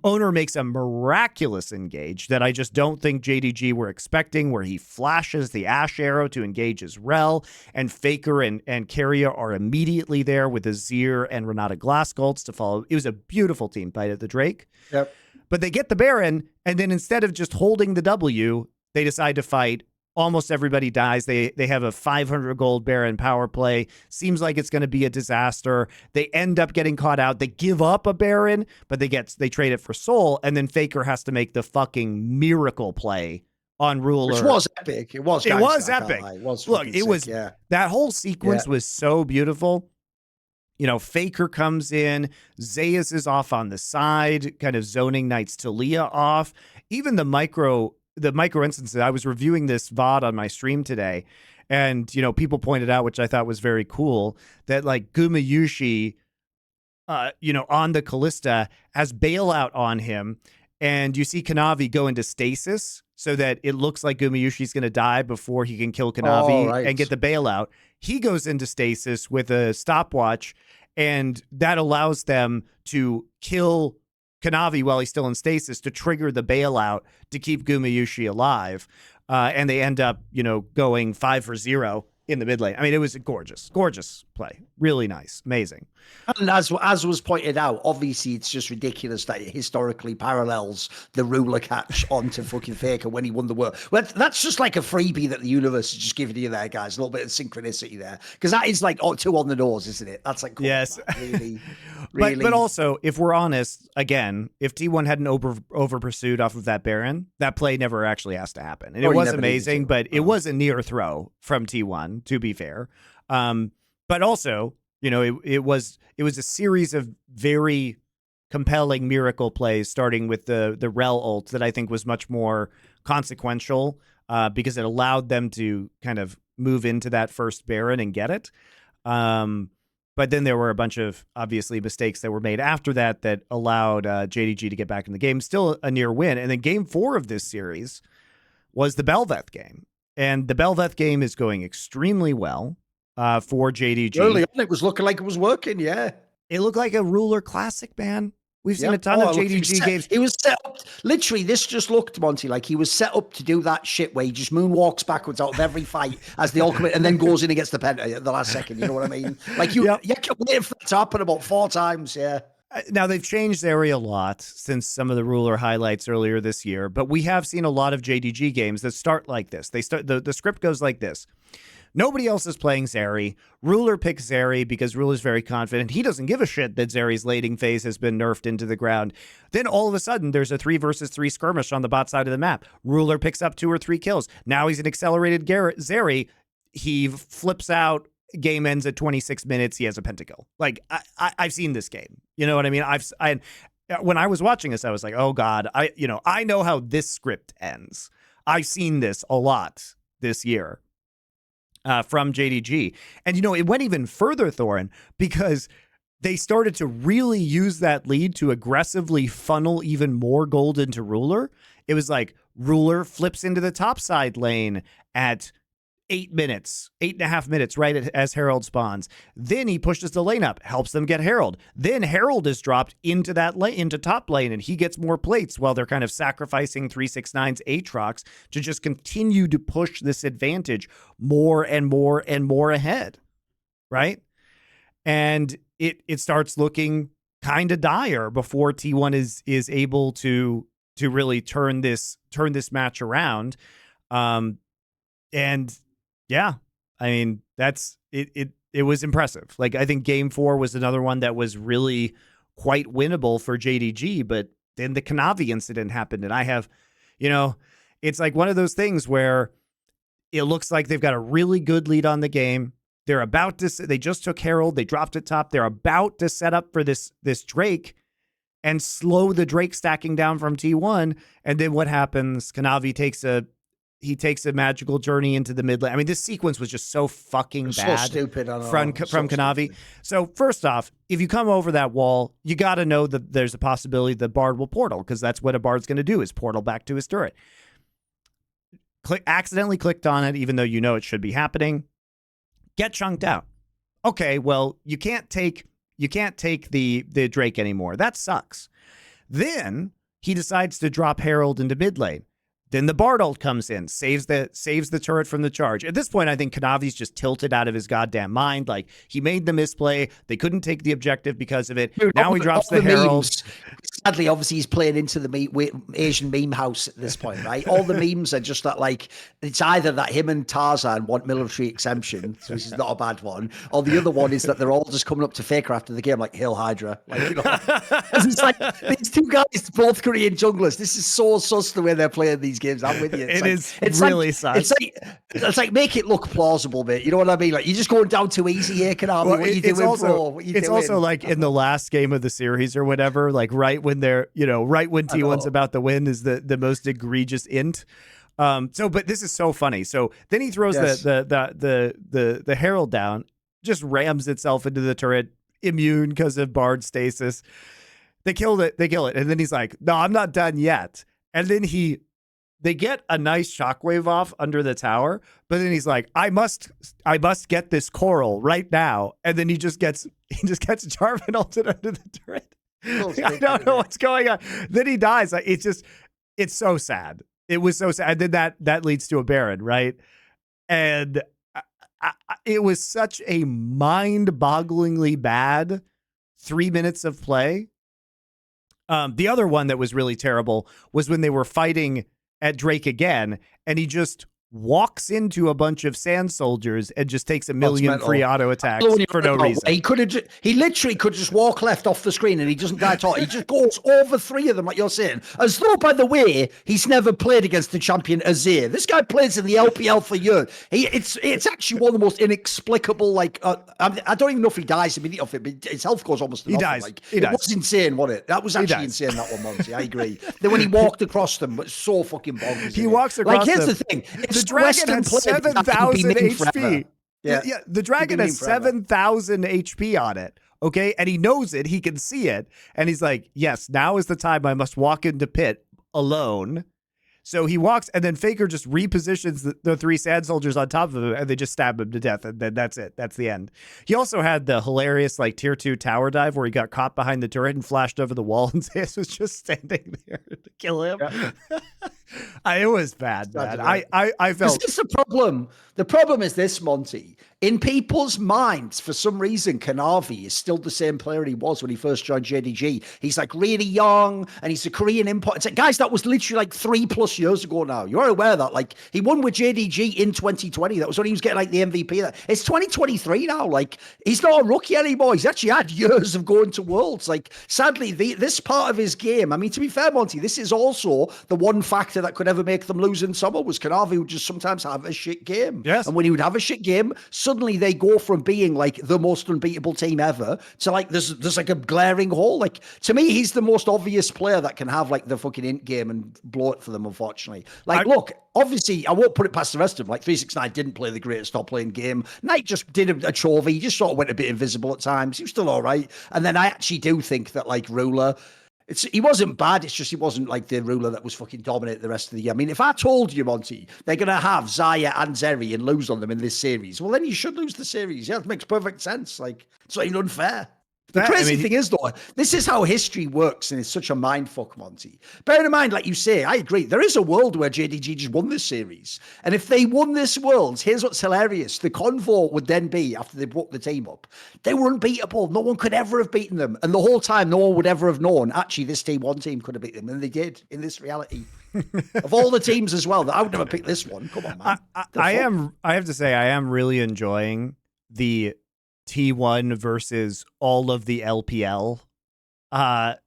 owner makes a miraculous engage that I just don't think JDG were expecting, where he flashes the Ash arrow to engage his Rel, and Faker and Keria are immediately there with Azir and Renata Glassgolds to follow. It was a beautiful team fight at the Drake. Yep. But they get the Baron, and then instead of just holding the W, they decide to fight. Almost everybody dies. They have a 500 gold Baron power play. Seems like it's going to be a disaster. They end up getting caught out. They give up a Baron, but they trade it for Soul, and then Faker has to make the fucking miracle play on Ruler. Which was epic. It was epic. It was Look, it was sick, that whole sequence was so beautiful. Faker comes in, Zayas is off on the side, kind of zoning Knights Talia off. Even the micro instances, I was reviewing this VOD on my stream today, and, people pointed out, which I thought was very cool, that Gumayushi, on the Callista has bailout on him, and you see Kanavi go into stasis so that it looks like Gumayushi's going to die before he can kill Kanavi and get the bailout. He goes into stasis with a stopwatch, and that allows them to kill Kanavi while he's still in stasis to trigger the bailout to keep Gumayushi alive. And they end up, going 5-for-0 in the mid lane. I mean, it was a gorgeous play. Really nice. Amazing. And as was pointed out, obviously it's just ridiculous that it historically parallels the ruler catch onto fucking Faker when he won the world. Well, that's just like a freebie that the universe is just giving you there, guys. A little bit of synchronicity there. Because that is two on the nose, isn't it? That's cool, yes. Man. Really. But also, if we're honest, again, if T1 hadn't over pursued off of that Baron, that play never actually has to happen. And it was amazing, but it was a near throw from T1, to be fair. But also, it was a series of very compelling miracle plays, starting with the Rel ult that I think was much more consequential because it allowed them to kind of move into that first Baron and get it. But then there were a bunch of, obviously, mistakes that were made after that allowed JDG to get back in the game. Still a near win. And then game 4 of this series was the Bel'Veth game. And the Bel'Veth game is going extremely well for JDG. Early on, it was looking like it was working, yeah. It looked like a ruler classic, man. We've seen a ton of JDG games. He was set up. Literally, this just looked, Monty, like he was set up to do that shit where he just moonwalks backwards out of every fight as the ultimate and then goes in and gets the penta at the last second. You know what I mean? Like, you can wait for that to happen about 4 times, yeah. Now, they've changed Zeri a lot since some of the ruler highlights earlier this year, but we have seen a lot of JDG games that start like this. They start the script goes like this. Nobody else is playing Zeri. Ruler picks Zeri because Ruler's very confident. He doesn't give a shit that Zeri's lading phase has been nerfed into the ground. Then all of a sudden, there's a 3-versus-3 skirmish on the bot side of the map. Ruler picks up 2 or 3 kills. Now he's an accelerated Zeri. He flips out. Game ends at 26 minutes. He has a pentakill. Like, I've seen this game. You know what I mean? When I was watching this, I was like, oh God, I know how this script ends. I've seen this a lot this year. From JDG. And, it went even further, Thorin, because they started to really use that lead to aggressively funnel even more gold into Ruler. It was like Ruler flips into the top side lane at 8.5 minutes, right as Herald spawns. Then he pushes the lane up, helps them get Herald. Then Herald is dropped into that lane, into top lane, and he gets more plates while they're kind of sacrificing 369's Aatrox to just continue to push this advantage more and more and more ahead, right? And it starts looking kind of dire before T1 is able to really turn this match around. And yeah, I mean, that's it. It was impressive. Like, I think game 4 was another one that was really quite winnable for JDG, but then the Kanavi incident happened. And I have, it's like one of those things where it looks like they've got a really good lead on the game. They're about to, they just took Herald. They dropped it top. They're about to set up for this Drake and slow the Drake stacking down from T1. And then what happens? Kanavi takes a magical journey into the mid lane. I mean, this sequence was just so fucking bad. So stupid. From Kanavi. So first off, if you come over that wall, you got to know that there's a possibility the Bard will portal, because that's what a Bard's going to do, is portal back to his turret. Accidentally clicked on it, even though you know it should be happening. Get chunked out. Okay, well, you can't take the Drake anymore. That sucks. Then he decides to drop Herald into mid lane. Then the Bard ult comes in, saves the turret from the charge. At this point, I think Kanavi's just tilted out of his goddamn mind. Like, he made the misplay. They couldn't take the objective because of it. Dude, now he drops the Herald. Memes. Sadly, obviously, he's playing into the Asian meme house at this point, right? All the memes are just that, like, it's either that him and Tarzan want military exemption, so this is not a bad one, or the other one is that they're all just coming up to Faker after the game, like, Hail Hydra. Like, it's like, these two guys, both Korean junglers, this is so sus the way they're playing these games. I'm with you. It's really sus. It's like make it look plausible, mate. You know what I mean? Like, you're just going down too easy here, Kanavi. What are you doing, bro? It's also like in the last game of the series or whatever, like right when they're, right when T1's about to win is the most egregious int. But this is so funny. So then he throws the Herald down, just rams itself into the turret, immune because of Bard stasis. They kill it. And then he's like, no, I'm not done yet. And then they get a nice shockwave off under the tower, but then he's like, I must get this coral right now. And then he just gets Jarvan ulted under the turret. I don't know what's going on. Then he dies. Like, it's so sad. It was so sad. And then that leads to a Baron, right? And it was such a mind-bogglingly bad 3 minutes of play. The other one that was really terrible was when they were fighting at Drake again, and he just walks into a bunch of sand soldiers and just takes a million free auto attacks for no reason. He literally could just walk left off the screen and he doesn't die at all. He just goes over 3 of them, like you're saying, as though, by the way, he's never played against the champion Azir. This guy plays in the LPL for years. It's actually one of the most inexplicable, like, I don't even know if he dies immediately off it, but his health goes almost to nothing. Like, it was insane, wasn't it? That was actually insane, that one, Monty. I agree. Then when he walked across them, but so fucking bonkers. He walks across them. Like, here's the thing. The dragon had 7,000 HP. Yeah, the dragon has 7,000 HP on it. Okay, and he knows it. He can see it, and he's like, "Yes, now is the time. I must walk into pit alone." So he walks, and then Faker just repositions the 3 sand soldiers on top of him, and they just stab him to death, and then that's it. That's the end. He also had the hilarious, like, tier 2 tower dive where he got caught behind the turret and flashed over the wall, and Zeus was just standing there to kill him. Yeah. It was bad, man. I felt... This is the problem. The problem is this, Monty. In people's minds, for some reason, Kanavi is still the same player he was when he first joined JDG. He's like really young, and he's a Korean import. It's like, guys, that was literally like 3+ years ago now. You're aware of that? Like, he won with JDG in 2020. That was when he was getting like the MVP. It's 2023 now. Like, he's not a rookie anymore. He's actually had years of going to Worlds. Like, sadly, this part of his game, I mean, to be fair, Monty, this is also the one factor that could ever make them lose in summer, was Kanavi would just sometimes have a shit game. Yes. And when he would have a shit game, suddenly they go from being like the most unbeatable team ever to like there's like a glaring hole. Like, to me, he's the most obvious player that can have like the fucking int game and blow it for them, unfortunately. Like, look, obviously, I won't put it past the rest of them. Like, 369 didn't play the greatest top lane game. Knight just did a chove. He just sort of went a bit invisible at times. He was still all right. And then I actually do think that, like, Ruler, he wasn't bad. It's just he wasn't like the Ruler that was fucking dominate the rest of the year. I mean, if I told you, Monty, they're going to have Xayah and Zeri and lose on them in this series, well, then you should lose the series. Yeah, it makes perfect sense. Like, it's not even unfair. The crazy thing is, though, this is how history works, and it's such a mindfuck, Monty. Bear in mind, like you say, I agree, there is a world where JDG just won this series. And if they won this world, here's what's hilarious. The convo would then be, after they broke the team up, they were unbeatable. No one could ever have beaten them. And the whole time, no one would ever have known, actually, this T1 team could have beaten them. And they did, in this reality. Of all the teams as well, I would never pick this one. Come on, man. I have to say, I am really enjoying the T1 versus all of the LPL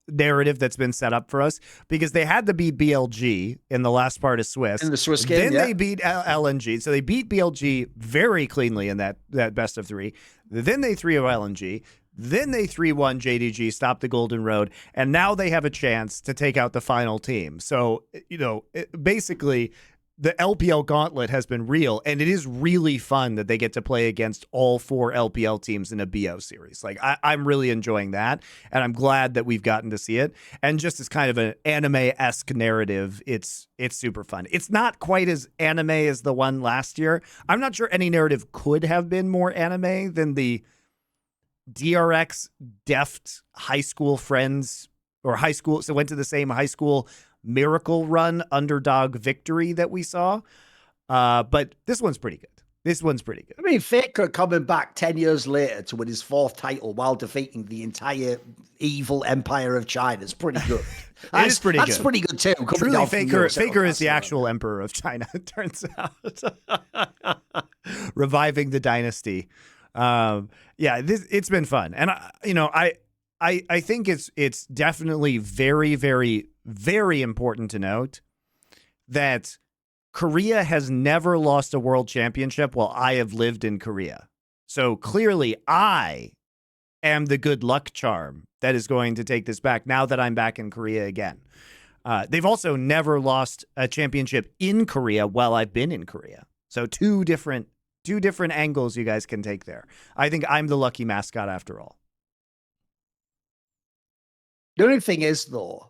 narrative that's been set up for us, because they had to beat BLG in the last part of Swiss. In the Swiss game, then they beat LNG. So they beat BLG very cleanly in that best of 3. Then they 3-0 LNG. Then they 3-1 JDG, stopped the Golden Road, and now they have a chance to take out the final team. So, basically, the LPL gauntlet has been real, and it is really fun that they get to play against all 4 LPL teams in a BO series. Like, I'm really enjoying that, and I'm glad that we've gotten to see it. And just as kind of an anime-esque narrative, it's super fun. It's not quite as anime as the one last year. I'm not sure any narrative could have been more anime than the DRX Deft high school friends, or high school, so went to the same high school miracle run underdog victory that we saw. But this one's pretty good. I mean, Faker coming back 10 years later to win his 4th title while defeating the entire evil empire of China is pretty good. That's pretty good too. Truly, Faker is the actual emperor of China, it turns out. Reviving the dynasty. It's been fun. And I think it's definitely very, very, very important to note that Korea has never lost a world championship while I have lived in Korea. So clearly I am the good luck charm that is going to take this back now that I'm back in Korea again. They've also never lost a championship in Korea while I've been in Korea. So two different angles you guys can take there. I think I'm the lucky mascot after all. The only thing is, though,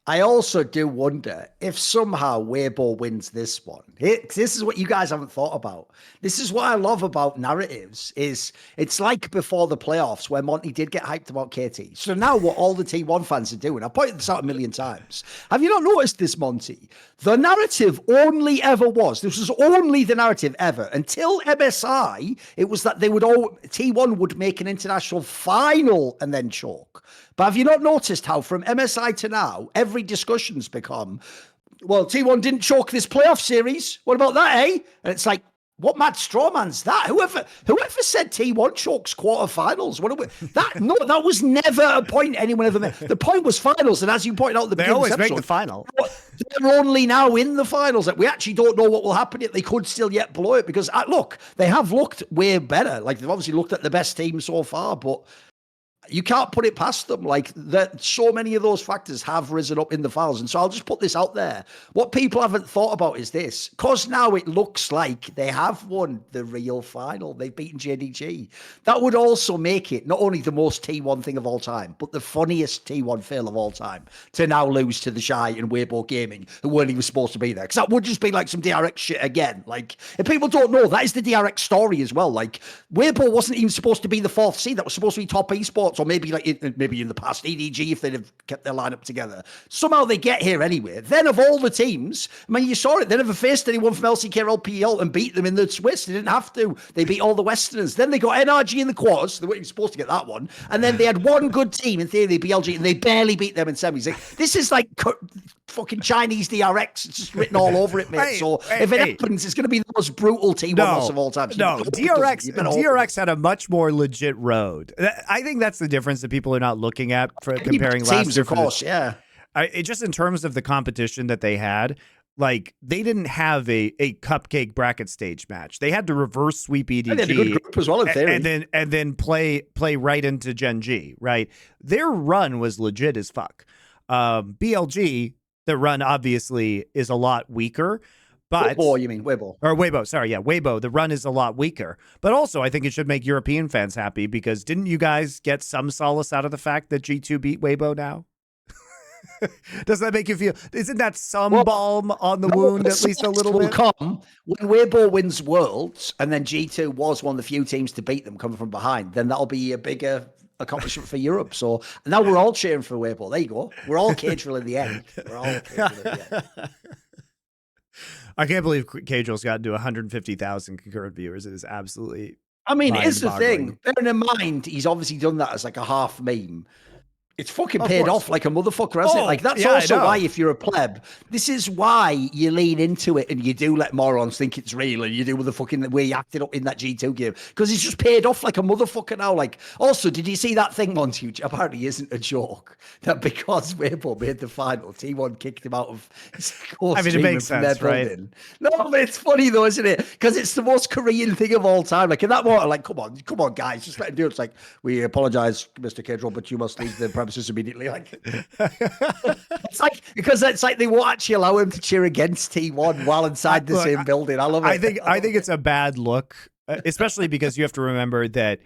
I also do wonder if somehow Weibo wins this one. This is what you guys haven't thought about. This is what I love about narratives, is it's like before the playoffs where Monte did get hyped about KT. So now what all the T1 fans are doing, I've pointed this out a million times. Have you not noticed this, Monte? The narrative only ever was, this was only the narrative ever, until MSI, it was that T1 would make an international final and then choke. But have you not noticed how from MSI to now, every discussion's become, well, T1 didn't choke this playoff series. What about that, eh? And it's like, what mad strawman's that? Whoever said T1 chokes quarterfinals? That was never a point anyone ever made. The point was finals, and as you pointed out, they always make the final. They're only now in the finals. Like, we actually don't know what will happen yet. They could still yet blow it because look, they have looked way better. Like, they've obviously looked at the best team so far, but you can't put it past them. Like, that so many of those factors have risen up in the finals. And so I'll just put this out there. What people haven't thought about is this, because now it looks like they have won the real final. They've beaten JDG. That would also make it not only the most T1 thing of all time, but the funniest T1 fail of all time to now lose to the Shy and Weibo Gaming, who weren't even supposed to be there. Because that would just be like some DRX shit again. Like, if people don't know, that is the DRX story as well. Like, Weibo wasn't even supposed to be the 4th seed. That was supposed to be top esports, or maybe in the past EDG if they'd have kept their lineup together. Somehow they get here anyway. Then of all the teams, I mean, you saw it. They never faced anyone from LCK or LPL and beat them in the Swiss. They didn't have to. They beat all the Westerners. Then they got NRG in the quarters. They weren't even supposed to get that one. And then they had one good team in theory, BLG, and they barely beat them in semis. Like, this is like fucking Chinese DRX. It's just written all over it, mate. If it happens, it's going to be the most brutal T1 loss of all time. So DRX had a much more legit road. I think that's the difference that people are not looking at for comparing last teams, year. Of course, yeah. It just in terms of the competition that they had, like, they didn't have a cupcake bracket stage match. They had to reverse sweep EDG, and they had a good group as well in theory, and then play right into Gen G. Right, their run was legit as fuck. BLG, the run obviously is a lot weaker. But Weibo, you mean Weibo? Or Weibo, sorry, yeah, Weibo. The run is a lot weaker, but also I think it should make European fans happy because didn't you guys get some solace out of the fact that G2 beat Weibo now? Does that make you feel? Isn't that some balm on the wound at least a little bit? Come when Weibo wins Worlds, and then G2 was one of the few teams to beat them coming from behind. Then that'll be a bigger accomplishment for Europe. So now we're all cheering for Weibo. There you go. We're all Caedrel in the end. We're all Caedrel in the end. I can't believe Caedrel's gotten to 150,000 concurrent viewers. It is absolutely. I mean, here's the thing. Bearing in mind, he's obviously done that as like a half meme. It's fucking paid off like a motherfucker, hasn't it? Like, that's also why, if you're a pleb, this is why you lean into it and you do let morons think it's real, and you do with the fucking way you acted up in that G2 game, because it's just paid off like a motherfucker now. Like, also, did you see that thing, Monty, which apparently isn't a joke, that because Weibo made the final, T1 kicked him out of his core it makes sense, right? No, but it's funny though, isn't it? Because it's the most Korean thing of all time. Like, in that moment, like, come on, guys, just let him do it. It's like, we apologize, Mr. Caedrel, but you must leave the premises immediately. Like, it's like, because it's like they won't actually allow him to cheer against T1 while inside the same building. I love it. I think it's a bad look, especially because you have to remember that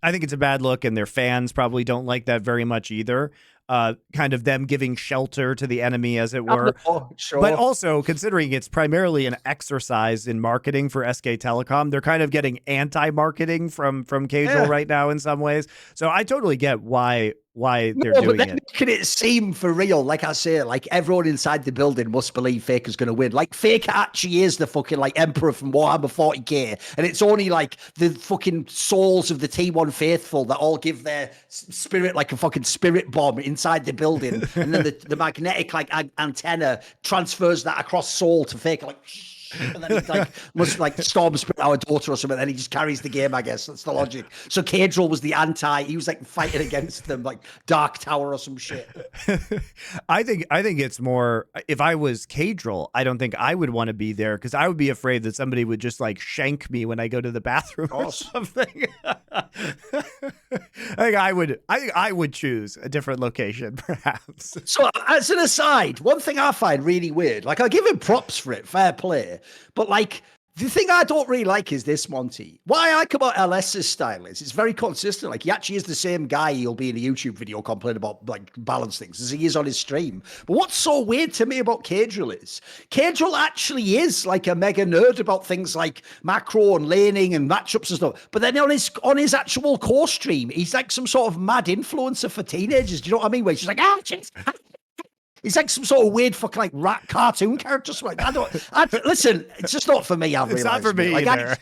I think it's a bad look, and their fans probably don't like that very much either. Kind of them giving shelter to the enemy, as it were. Sure. But also, considering it's primarily an exercise in marketing for SK Telecom, they're kind of getting anti-marketing from Caedrel right now in some ways. So I totally get why they're doing it. Can it seem for real? Like I say, like everyone inside the building must believe Faker's going to win. Like Faker actually is the fucking like emperor from Warhammer 40k, and it's only like the fucking souls of the T1 faithful that all give their spirit like a fucking spirit bomb inside the building, and then the magnetic like antenna transfers that across soul to Faker, like. And then he like must like storm spirit our daughter or something. Then he just carries the game, I guess. That's the logic. So Caedrel was the anti. He was like fighting against them, like Dark Tower or some shit. I think it's more. If I was Caedrel, I don't think I would want to be there, because I would be afraid that somebody would just like shank me when I go to the bathroom or something. I think I would choose a different location, perhaps. So as an aside, one thing I find really weird, like I give him props for it, fair play. But like the thing I don't really like is this, Monty. What I like about LS's style is it's very consistent. Like he actually is the same guy he'll be in a YouTube video complaining about like balance things as he is on his stream. But what's so weird to me about Caedrel is Caedrel actually is like a mega nerd about things like macro and laning and matchups and stuff. But then on his actual core stream, he's like some sort of mad influencer for teenagers. Do you know what I mean? Where he's just like, he's like some sort of weird fucking like rat cartoon character. Like listen, it's just not for me. It's not for me either.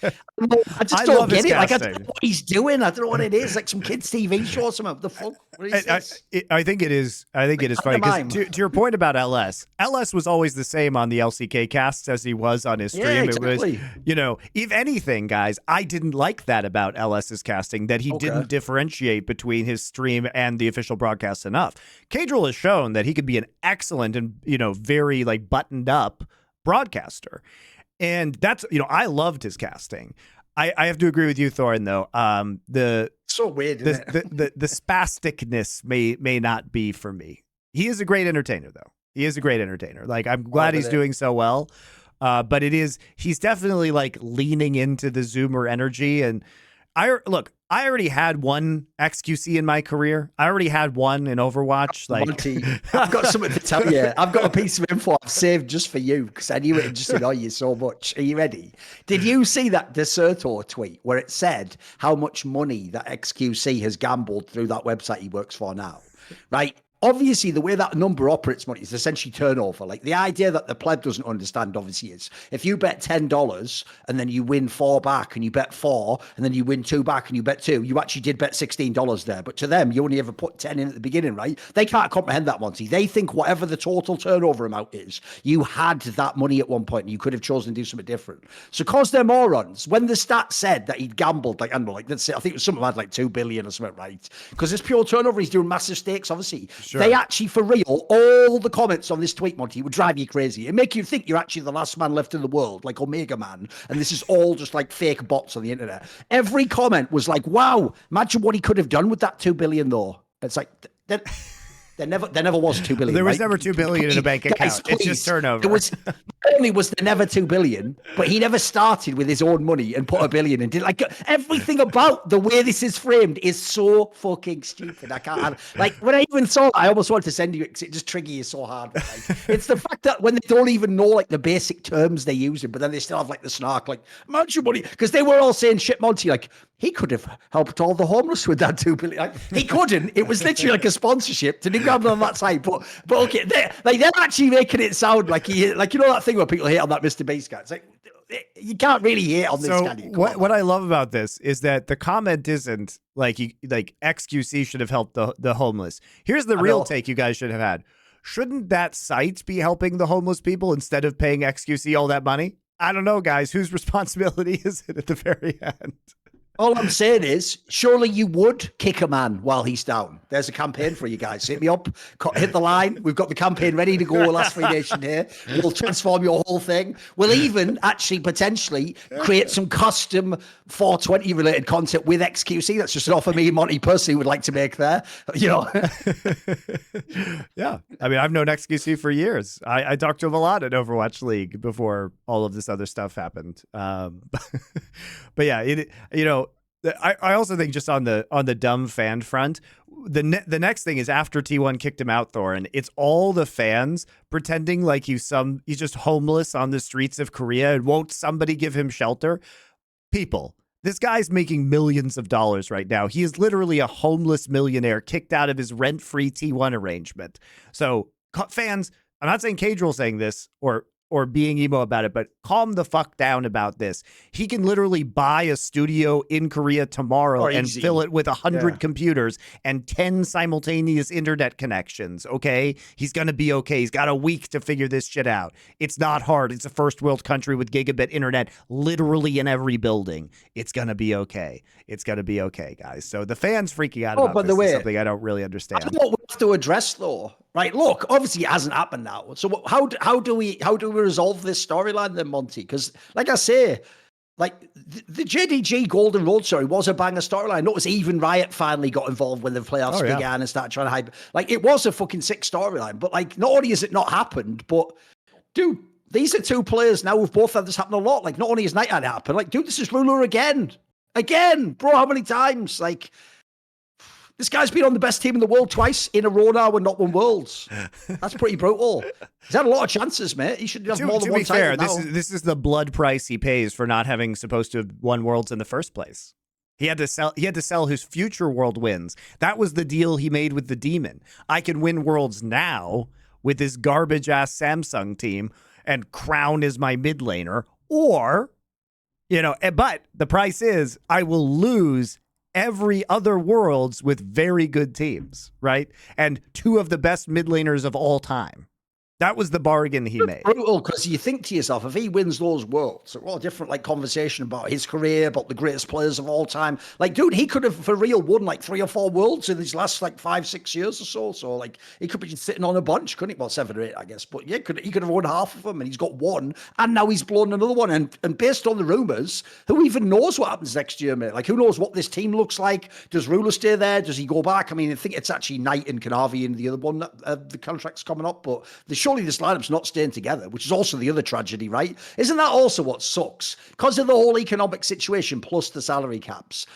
I just don't get it. Like I don't know what he's doing. I don't know what it is. Like some kids' TV show or something. The fuck? What is this? I think it is. I think it is funny because to your point about LS was always the same on the LCK casts as he was on his stream. Yeah, exactly. It was, if anything, guys, I didn't like that about LS's casting, that he didn't differentiate between his stream and the official broadcast enough. Caedrel has shown that he could be an excellent and very like buttoned up broadcaster, and that's I loved his casting. I have to agree with you, Thorin, though. So weird. The spasticness may not be for me. He is a great entertainer, though. He is a great entertainer. Like I'm glad he's doing so well, but he's definitely like leaning into the Zoomer energy. And I already had one XQC in my career. I already had one in Overwatch. Like, Monty, I've got something to tell you. I've got a piece of info I've saved just for you because I knew it would just annoy you so much. Are you ready? Did you see that Desertor tweet where it said how much money that XQC has gambled through that website he works for now? Right? Obviously, the way that number operates, money is essentially turnover. Like the idea that the pleb doesn't understand, obviously, is if you bet $10 and then you win 4 back, and you bet 4, and then you win 2 back, and you bet 2, you actually did bet $16 there. But to them, you only ever put 10 in at the beginning, right? They can't comprehend that, Monty. They think whatever the total turnover amount is, you had that money at one point, and you could have chosen to do something different. So, cause they're morons, when the stat said that he'd gambled, like I don't know, like let's say I think it was something like $2 billion or something, right? Because it's pure turnover. He's doing massive stakes, obviously. Sure. They actually, for real, all the comments on this tweet, Monty, would drive you crazy. It make you think you're actually the last man left in the world, like Omega Man, and this is all just like fake bots on the internet. Every comment was like, wow, imagine what he could have done with that $2 billion, though. It's like, there never was $2 billion. There was never $2 billion in a bank account. Guys, it's just turnover. It was not only was there never $2 billion, but he never started with his own money and put $1 billion and did like everything about the way this is framed is so fucking stupid. I can't like when I even saw it, I almost wanted to send you it because it just triggers you so hard. Like, it's the fact that when they don't even know like the basic terms they're using, but then they still have like the snark, like imagine money, because they were all saying shit, Monty, like he could have helped all the homeless with that $2 billion. Like, he couldn't. It was literally like a sponsorship to gamble on that side. But okay, they're actually making it sound like like that thing where people hate on that Mr. Beast guy. It's like you can't really hate on this, So can you? what I love about this is that the comment isn't like XQC should have helped the homeless. Here's the real take you guys should have had. Shouldn't that site be helping the homeless people instead of paying XQC all that money? I don't know, guys. Whose responsibility is it at the very end? All I'm saying is, surely you would kick a man while he's down. There's a campaign for you guys. Hit me up, hit the line. We've got the campaign ready to go. Last Free Nation here. We'll transform your whole thing. We'll even actually potentially create some custom 420 related content with XQC. That's just an offer me and Monty personally would like to make there. You know. Yeah. I mean, I've known XQC for years. I talked to him a lot at Overwatch League before all of this other stuff happened. But yeah, I also think just on the dumb fan front, the next thing is after T1 kicked him out, Thorin, it's all the fans pretending like he's just homeless on the streets of Korea and won't somebody give him shelter. People, this guy's making millions of dollars right now. He is literally a homeless millionaire kicked out of his rent-free T1 arrangement. So fans, I'm not saying Caedrel saying this or being emo about it, but calm the fuck down about this. He can literally buy a studio in Korea tomorrow and fill it with 100 computers and 10 simultaneous internet connections, okay? He's going to be okay. He's got a week to figure this shit out. It's not hard. It's a first world country with gigabit internet literally in every building. It's going to be okay. It's going to be okay, guys. So the fans freaking out about this is something I don't really understand. That's what we have to address, though. Right, look, obviously it hasn't happened now. So how do we resolve this storyline then, Monty? Because like I say, like the JDG Golden Road story was a banger storyline. Notice even Riot finally got involved when the playoffs began and started trying to hype. Like it was a fucking sick storyline. But like not only has it not happened, but dude, these are two players now who've both had this happen a lot. Like not only has Night happened, like dude, this is Ruler again, bro. How many times? Like. This guy's been on the best team in the world twice in a row now and not won Worlds. That's pretty brutal. He's had a lot of chances, mate. He should have more than one title now. This is the blood price he pays for not having supposed to have won Worlds in the first place. He had to sell his future world wins. That was the deal he made with the Demon. I can win Worlds now with this garbage ass Samsung team and Crown is my mid laner, or but the price is I will lose every other Worlds with very good teams, right? And two of the best mid laners of all time. That was the bargain he made. Brutal, because you think to yourself, if he wins those Worlds, it's a different conversation about his career, about the greatest players of all time. Like, dude, he could have for real won 3 or 4 Worlds in these last 5-6 years or so. So he could be sitting on a bunch, couldn't he? Well, 7 or 8, I guess. But yeah, he could have won half of them, and he's got one, and now he's blown another one. And based on the rumors, who even knows what happens next year, mate? Like, who knows what this team looks like? Does Ruler stay there? Does he go back? I mean, I think it's actually Knight and Kanavi and the other one that the contract's coming up, but surely this lineup's not staying together, which is also the other tragedy, right? Isn't that also what sucks? Because of the whole economic situation plus the salary caps,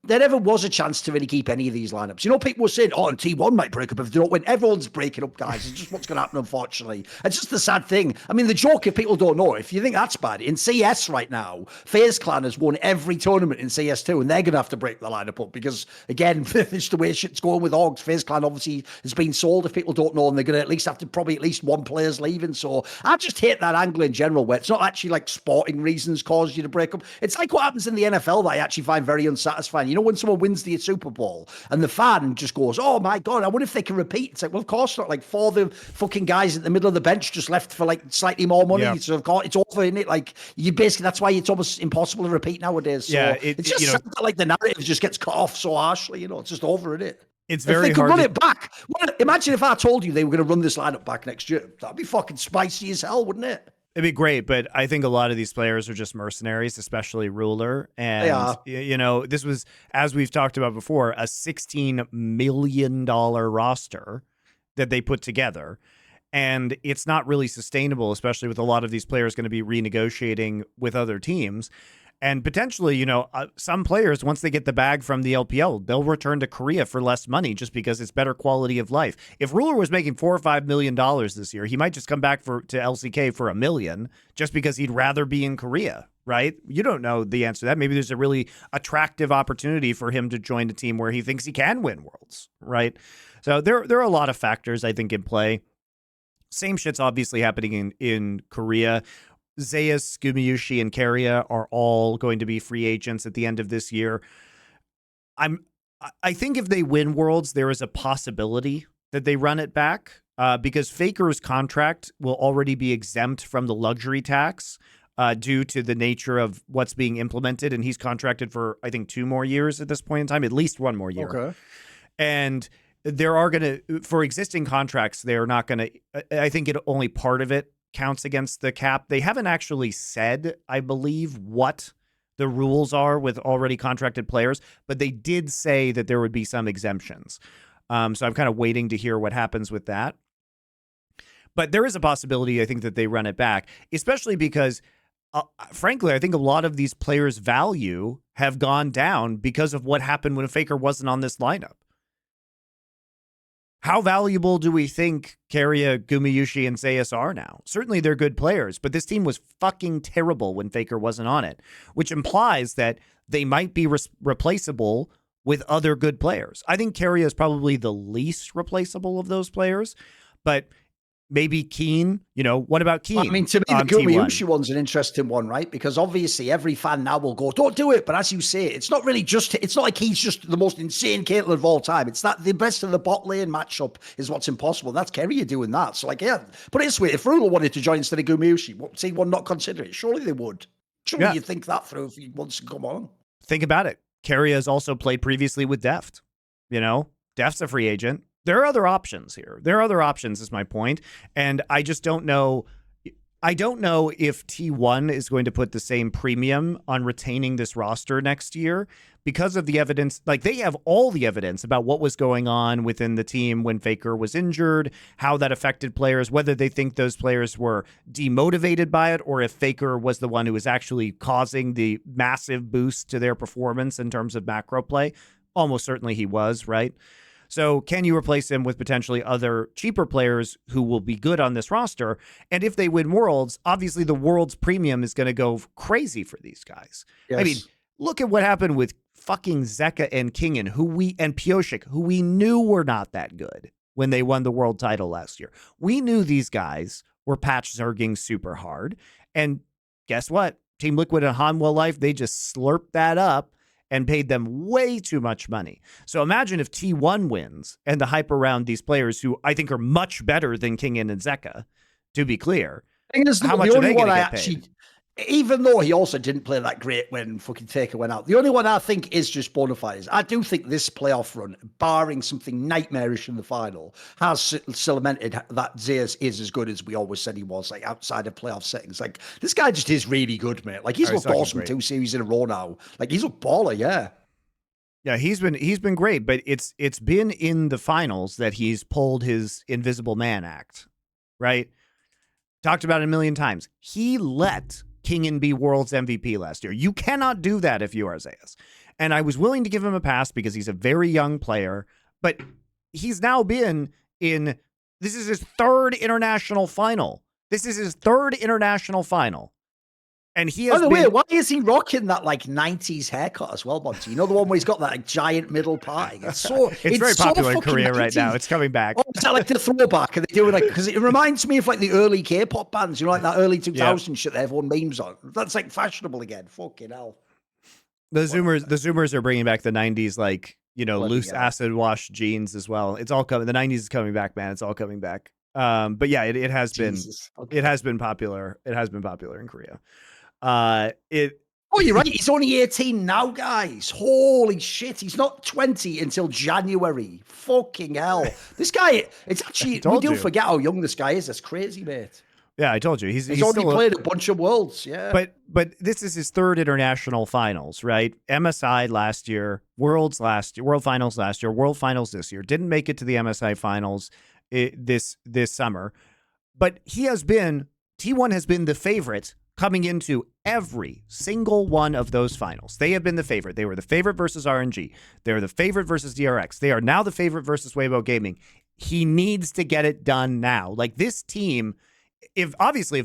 there never was a chance to really keep any of these lineups. People were saying, and T1 might break up if they don't win. Everyone's breaking up, guys. It's just what's going to happen, unfortunately. It's just the sad thing. I mean, the joke, if people don't know, if you think that's bad, in CS right now, FaZe Clan has won every tournament in CS2, and they're going to have to break the lineup up because, again, it's the way shit's going with Orgs. FaZe Clan obviously has been sold, if people don't know, and they're going to at least have to probably at least one player's leaving. So I just hate that angle in general, where it's not actually sporting reasons cause you to break up. It's like what happens in the NFL that I actually find very unsatisfying. When someone wins the Super Bowl and the fan just goes, oh my God, I wonder if they can repeat. It's like, well, of course not. 4 of the fucking guys at the middle of the bench just left for slightly more money. Yeah. So of course it's over, isn't it? You basically, that's why it's almost impossible to repeat nowadays. So yeah, it's just sad that the narrative just gets cut off so harshly, it's just over, isn't it? It's very hard. If they could run it back. Imagine if I told you they were going to run this lineup back next year. That'd be fucking spicy as hell, wouldn't it? It'd be great, but I think a lot of these players are just mercenaries, especially Ruler. And, this was, as we've talked about before, a $16 million roster that they put together. And it's not really sustainable, especially with a lot of these players going to be renegotiating with other teams. And potentially, some players, once they get the bag from the LPL, they'll return to Korea for less money just because it's better quality of life. If Ruler was making $4 or $5 million this year, he might just come back to LCK for $1 million just because he'd rather be in Korea, right? You don't know the answer to that. Maybe there's a really attractive opportunity for him to join a team where he thinks he can win Worlds, right? So there are a lot of factors, I think, in play. Same shit's obviously happening in Korea. Zeus, Gumayusi, and Keria are all going to be free agents at the end of this year. I think if they win Worlds, there is a possibility that they run it back because Faker's contract will already be exempt from the luxury tax due to the nature of what's being implemented. And he's contracted for, I think, 2 more years at this point in time, at least 1 more year. Okay. And there are going to, for existing contracts, they're not going to, I think only part of it counts against the cap. They haven't actually said, I believe, what the rules are with already contracted players, but they did say that there would be some exemptions. So I'm kind of waiting to hear what happens with that. But there is a possibility, I think, that they run it back, especially because, frankly, I think a lot of these players' value have gone down because of what happened when Faker wasn't on this lineup. How valuable do we think Keria, Gumayusi, and Zeus are now? Certainly they're good players, but this team was fucking terrible when Faker wasn't on it, which implies that they might be replaceable with other good players. I think Keria is probably the least replaceable of those players, but maybe Keen, what about Keen? I mean, to me, the Gumayusi one's an interesting one, right? Because obviously every fan now will go, don't do it. But as you say, it's not like he's just the most insane Caitlyn of all time. It's that the best of the bot lane matchup is what's impossible. That's Keria doing that. So, yeah, but it's weird. If Rula wanted to join instead of Gumayusi, would T1 not consider it? Surely they would. Surely you think that through if he wants to come on. Think about it. Keria has also played previously with Deft. Deft's a free agent. There are other options here. There are other options is my point. And I just don't know. I don't know if T1 is going to put the same premium on retaining this roster next year because of the evidence. Like, they have all the evidence about what was going on within the team when Faker was injured, how that affected players, whether they think those players were demotivated by it or if Faker was the one who was actually causing the massive boost to their performance in terms of macro play. Almost certainly he was, right? So can you replace him with potentially other cheaper players who will be good on this roster? And if they win Worlds, obviously the Worlds premium is going to go crazy for these guys. Yes. I mean, look at what happened with fucking Zeka and Kingen, and Pioshik, who we knew were not that good when they won the world title last year. We knew these guys were patch zerging super hard. And guess what? Team Liquid and Hanwha Life, they just slurped that up and paid them way too much money. So imagine if T1 wins and the hype around these players who I think are much better than Kingen and Zeka, to be clear. How much are they going to get paid? Even though he also didn't play that great when fucking Taker went out, the only one I think is just bona fides. I do think this playoff run, barring something nightmarish in the final, has cemented that Zeus is as good as we always said he was, like outside of playoff settings. Like, this guy just is really good, mate. Like, he's looked awesome 2 series in a row now. Like, he's a baller, yeah. Yeah, he's been great, but it's been in the finals that he's pulled his Invisible Man act, right? Talked about it a million times. He let Kingen be World's MVP last year. You cannot do that if you are Zeus. And I was willing to give him a pass because he's a very young player, but he's now been in, this is his 3rd international final. This is his 3rd international final. And he has way, why is he rocking that like 90s haircut as well, Monty? You know, the one where he's got that like giant middle parting. It's very popular in Korea 90s. Right now. It's coming back. Oh, is that like the throwback? And they do it like, because it reminds me of like the early K-pop bands, like that early 2000s shit that everyone memes on. That's like fashionable again. Fucking hell. The Zoomers are bringing back the 90s, like, loose acid wash jeans as well. It's all coming. The 90s is coming back, man. It's all coming back. But yeah, it has been, it has been popular. It has been popular in Korea. Oh, you're right. He's only 18 now, guys. Holy shit. He's not 20 until January. Fucking hell. This guy, it's actually, we do forget how young this guy is. That's crazy, mate. Yeah, I told you. He's only played a bunch of Worlds. Yeah. But this is his 3rd international finals, right? MSI last year, Worlds last year, World Finals last year, World Finals this year. Didn't make it to the MSI finals this summer. But T1 has been the favorite coming into every single one of those finals. They have been the favorite. They were the favorite versus RNG. They were the favorite versus DRX. They are now the favorite versus Weibo Gaming. He needs to get it done now. Like, this team, if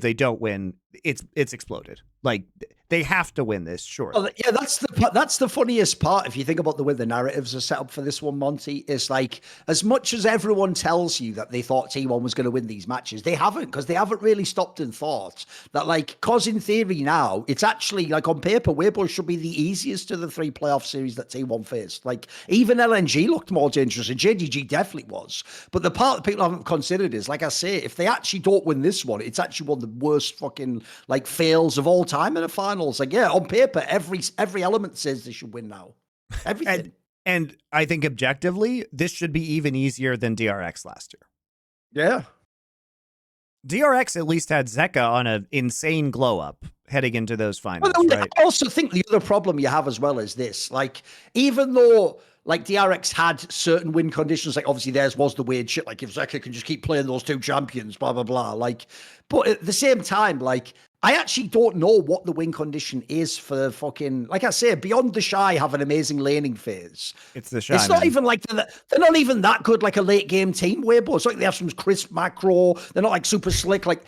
they don't win, it's exploded. Like they have to win this, sure. Well, yeah, that's the funniest part. If you think about the way the narratives are set up for this one, Monty, is like as much as everyone tells you that they thought T1 was going to win these matches, they haven't, because they haven't really stopped and thought that, like, cause in theory now it's actually like on paper Weibo should be the easiest of the 3 playoff series that T1 faced. Like even LNG looked more dangerous, and JDG definitely was. But the part that people haven't considered is, like I say, if they actually don't win this one, it's actually one of the worst fucking like fails of all time in a final. Like, yeah, on paper, every element says they should win now. Everything. And I think objectively, this should be even easier than DRX last year. Yeah. DRX at least had Zeka on an insane glow up heading into those finals, right? I also think the other problem you have as well is this. Like, even though like DRX had certain win conditions, like obviously theirs was the weird shit, like if Zeka can just keep playing those 2 champions, blah, blah, blah. Like, but at the same time, like, I actually don't know what the win condition is for fucking, like I say, beyond the Shy have an amazing laning phase. It's the Shy. It's not even like they're not even that good, like a late game team, Weibo. It's like they have some crisp macro. They're not like super slick. Like,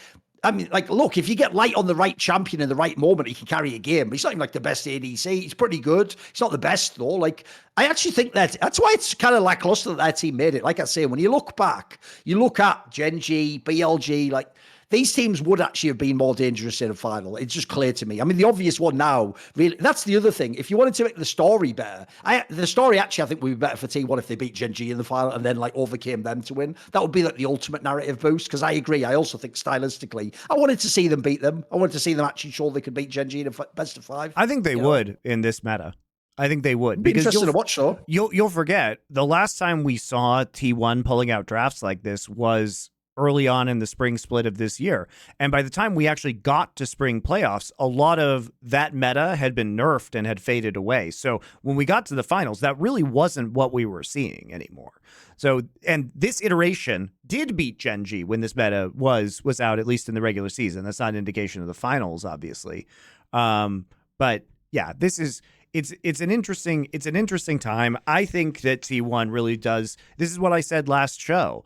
I mean, like, look, if you get light on the right champion in the right moment, he can carry a game. But he's not even like the best ADC. He's pretty good. He's not the best though. Like, I actually think that's why it's kind of lackluster that their team made it. Like I say, when you look back, you look at Gen G, BLG, like, these teams would actually have been more dangerous in a final. It's just clear to me. I mean, the obvious one now, really, that's the other thing. If you wanted to make the story better, the story actually, I think, would be better for T1 if they beat Gen G in the final and then, like, overcame them to win. That would be, like, the ultimate narrative boost, because I agree. I also think, stylistically, I wanted to see them beat them. I wanted to see them actually show they could beat Gen G in a best of 5. I think they would in this meta. I think they would. Be interesting to watch, though. You'll forget, the last time we saw T1 pulling out drafts like this was early on in the spring split of this year. And by the time we actually got to spring playoffs, a lot of that meta had been nerfed and had faded away. So when we got to the finals, that really wasn't what we were seeing anymore. So, and this iteration did beat Gen G when this meta was out, at least in the regular season. That's not an indication of the finals, obviously. But yeah, this is, it's an interesting time. I think that T1 really does. This is what I said last show.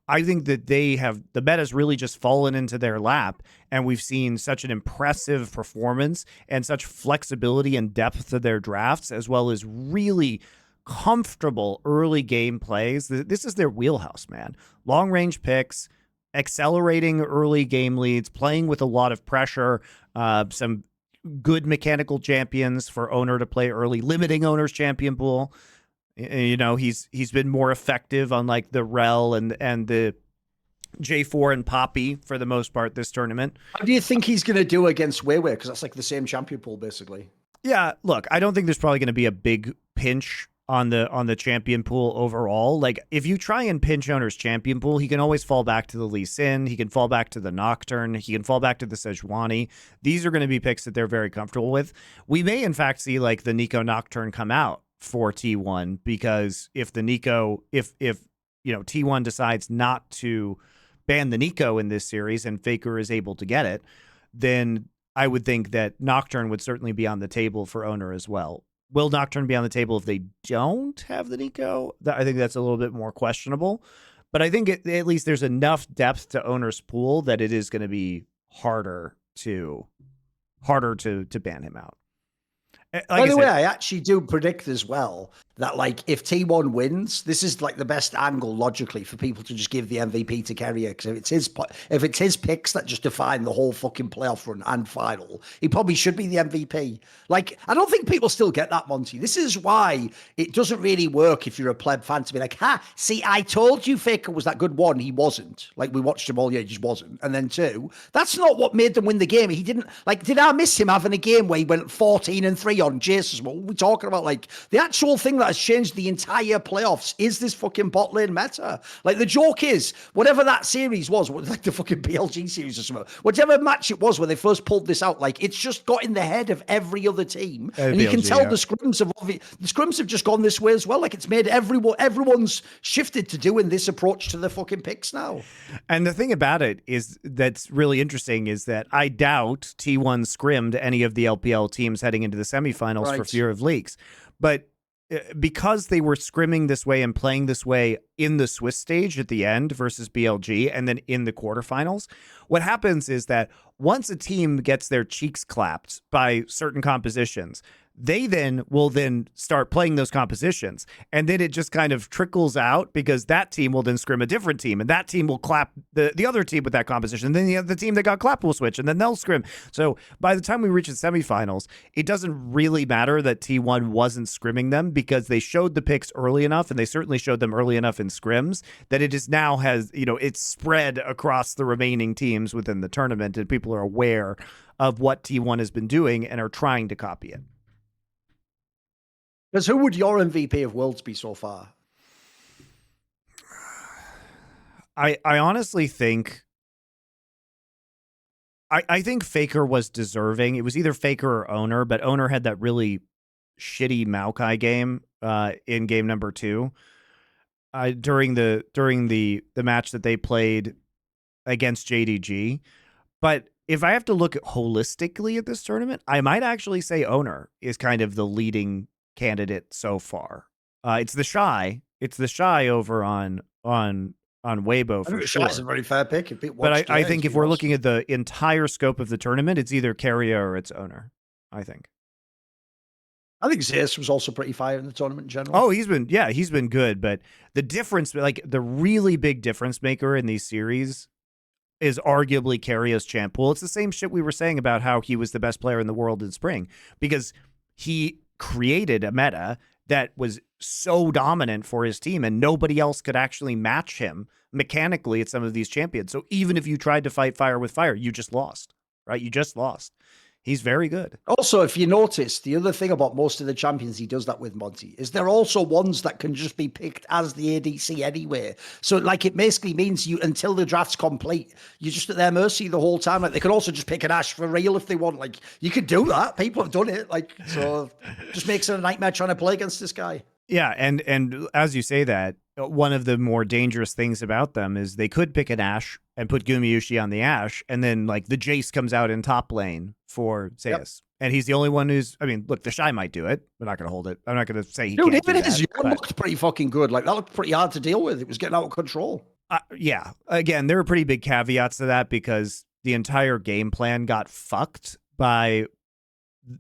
I think that the meta's really just fallen into their lap, and we've seen such an impressive performance and such flexibility and depth to their drafts, as well as really comfortable early game plays. This is their wheelhouse, man. Long range picks, accelerating early game leads, playing with a lot of pressure, some good mechanical champions for Owner to play early, limiting Owner's champion pool. You know, he's been more effective on like the Rel and the J4 and Poppy for the most part this tournament. How do you think he's going to do against Weiwei? Because that's like the same champion pool, basically. Yeah, look, I don't think there's probably going to be a big pinch on the champion pool overall. Like, if you try and pinch Owner's champion pool, he can always fall back to the Lee Sin. He can fall back to the Nocturne. He can fall back to the Sejuani. These are going to be picks that they're very comfortable with. We may, in fact, see like the Nico Nocturne come out for T1, because if you know, T1 decides not to ban the Nico in this series and Faker is able to get it, then I would think that Nocturne would certainly be on the table for Owner as well. Will Nocturne be on the table if they don't have the Nico? I think that's a little bit more questionable, but I think at least there's enough depth to Owner's pool that it is going to be harder to ban him out. Like By the way, I actually do predict as well that, like, if T1 wins, this is like the best angle logically for people to just give the MVP to Carrier, because if it's his picks that just define the whole fucking playoff run and final, he probably should be the MVP. Like, I don't think people still get that, Monty. This is why it doesn't really work if you're a pleb fan to be like, see, I told you Faker was that good. One, he wasn't. Like, we watched him all year, he just wasn't. And then 2, that's not what made them win the game. He didn't, like, did I miss him having a game where he went 14-3 on Jason? What were we talking about? Like, the actual thing that has changed the entire playoffs is this fucking bot lane meta. Like, the joke is, whatever that series was, like the fucking BLG series or something, whatever match it was where they first pulled this out, like, it's just got in the head of every other team. And BLG, you can tell the scrims have just gone this way as well. Like, it's made everyone's shifted to doing this approach to the fucking picks now. And the thing about it is that's really interesting is that I doubt T1 scrimmed any of the LPL teams heading into the semifinals for fear of leaks. But because they were scrimming this way and playing this way in the Swiss stage at the end versus BLG and then in the quarterfinals, what happens is that once a team gets their cheeks clapped by certain compositions, they then will then start playing those compositions. And then it just kind of trickles out because that team will then scrim a different team and that team will clap the other team with that composition. And then the team that got clapped will switch and then they'll scrim. So by the time we reach the semifinals, it doesn't really matter that T1 wasn't scrimming them because they showed the picks early enough and they certainly showed them early enough in scrims that it is now has, it's spread across the remaining teams within the tournament and people are aware of what T1 has been doing and are trying to copy it. Because who would your MVP of Worlds be so far? I honestly think I think Faker was deserving. It was either Faker or Owner, but Owner had that really shitty Maokai game in game number 2 during the match that they played against JDG. But if I have to look at holistically at this tournament, I might actually say Owner is kind of the leading candidate so far. It's the Shy over on Weibo for sure. Shy's a very fair pick. But I think if we're looking at the entire scope of the tournament, it's either Carrier or it's Owner, I think. I think Zeus was also pretty fire in the tournament in general. Oh, he's been good, but the difference, like the really big difference maker in these series is arguably Carrier's champ pool. It's the same shit we were saying about how he was the best player in the world in spring because he created a meta that was so dominant for his team and nobody else could actually match him mechanically at some of these champions. So even if you tried to fight fire with fire, you just lost, right? You just lost. He's very good. Also, if you notice, the other thing about most of the champions he does that with, Monty, is they're also ones that can just be picked as the ADC anyway. So, like, it basically means you, until the draft's complete, you're just at their mercy the whole time. Like, they could also just pick an Ashe for real if they want. Like, you could do that. People have done it. Like, so just makes it a nightmare trying to play against this guy. Yeah, and as you say that, one of the more dangerous things about them is they could pick an Ashe and put Gumayusi on the Ashe, and then like the Jace comes out in top lane for Zeus. Yep. And he's the only one who's, I mean, look, the Shy might do it. We're not going to hold it. I'm not going to say he can't do that. His Yon looked pretty fucking good. Like, that looked pretty hard to deal with. It was getting out of control. Yeah. Again, there were pretty big caveats to that because the entire game plan got fucked by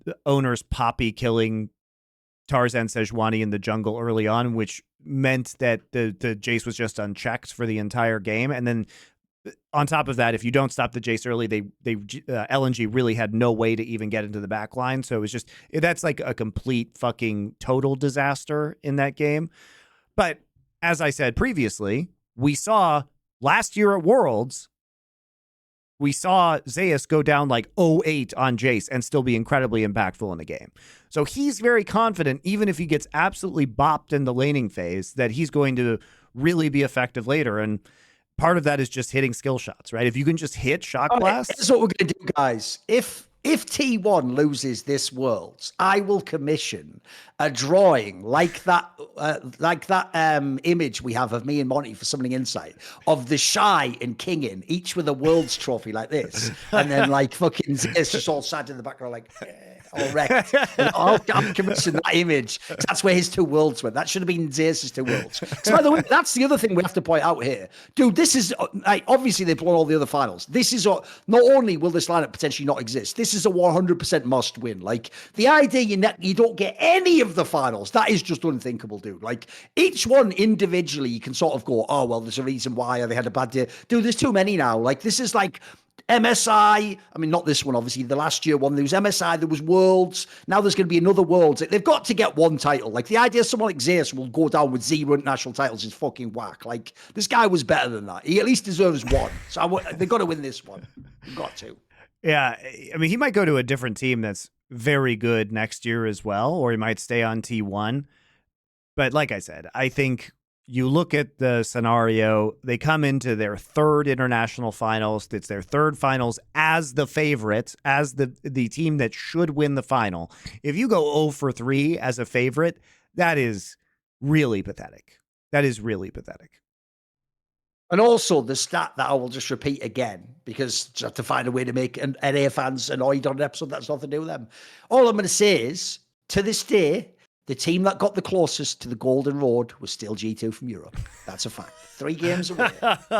the Owner's Poppy killing Tarzan Sejuani in the jungle early on, which meant that the Jace was just unchecked for the entire game. And then on top of that, if you don't stop the Jace early, LNG really had no way to even get into the back line. So it was just, that's like a complete fucking total disaster in that game. But as I said previously, we saw last year at Worlds, we saw Zeus go down like 0-8 on Jace and still be incredibly impactful in the game. So he's very confident, even if he gets absolutely bopped in the laning phase, that he's going to really be effective later. And part of that is just hitting skill shots, right? If you can just hit shot blasts. Here's what we're going to do, guys. If T1 loses this Worlds, I will commission a drawing like that image we have of me and Monty for Summoning Insight of the Shy and Kingin, each with a Worlds trophy like this, and then like fucking it's just all sad in the background, like all wrecked. I'll commission that image. That's where his 2 Worlds went. That should have been Zeus's 2 Worlds. So by the way, that's the other thing we have to point out here, dude. This is like, obviously they've won all the other finals. This is not only will this lineup potentially not exist, this is a 100% must win. Like, the idea you don't get any of the finals, that is just unthinkable, dude. Like, each one individually you can sort of go, oh well, there's a reason why, or they had a bad day. Dude, there's too many now. Like, this is like MSI, I mean, not this one, obviously, the last year one, there was MSI, there was Worlds, now there's going to be another Worlds. They've got to get one title. Like, the idea someone like Zeus will go down with 0 international titles is fucking whack. Like, this guy was better than that. He at least deserves one. So they've got to win this one. They've got to. Yeah, I mean, he might go to a different team that's very good next year as well, or he might stay on T1. But like I said, I think you look at the scenario, they come into their 3rd international finals. It's their 3rd finals as the favorite, as the team that should win the final. If you go 0 for 3 as a favorite, that is really pathetic. That is really pathetic. And also the stat that I will just repeat again, because just have to find a way to make NA fans annoyed on an episode that's nothing to do with them. All I'm going to say is, to this day, The team that got the closest to the Golden Road was still G2 from Europe. That's a fact. 3 games away.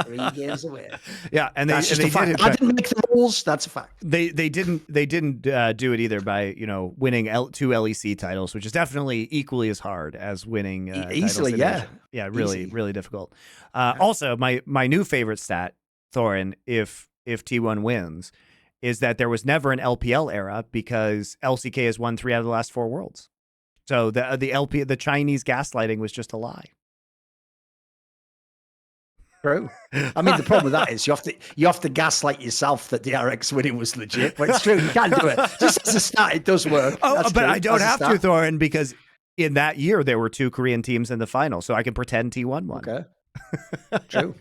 3 games away. Yeah, and that's just a fact. Did I didn't make the rules. That's a fact. They didn't do it either by winning 2 LEC titles, which is definitely equally as hard as winning easily. Yeah, really difficult. Also, my new favorite stat, Thorin, if T1 wins, is that there was never an LPL era because LCK has won 3 out of the last 4 worlds. So the Chinese gaslighting was just a lie. True. I mean, the problem with that is you have to gaslight yourself that DRX winning was legit. But it's true, you can't do it. Just as a stat, it does work. Oh, That's but true. I don't have to, Thorin, because in that year there were 2 Korean teams in the final, so I can pretend T1 won. Okay. True.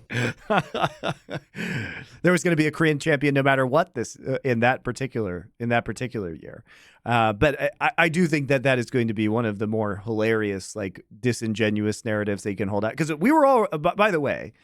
There was going to be a Korean champion no matter what this in that particular year. But I do think that is going to be one of the more hilarious, like, disingenuous narratives they can hold out. Because we were all, by the way,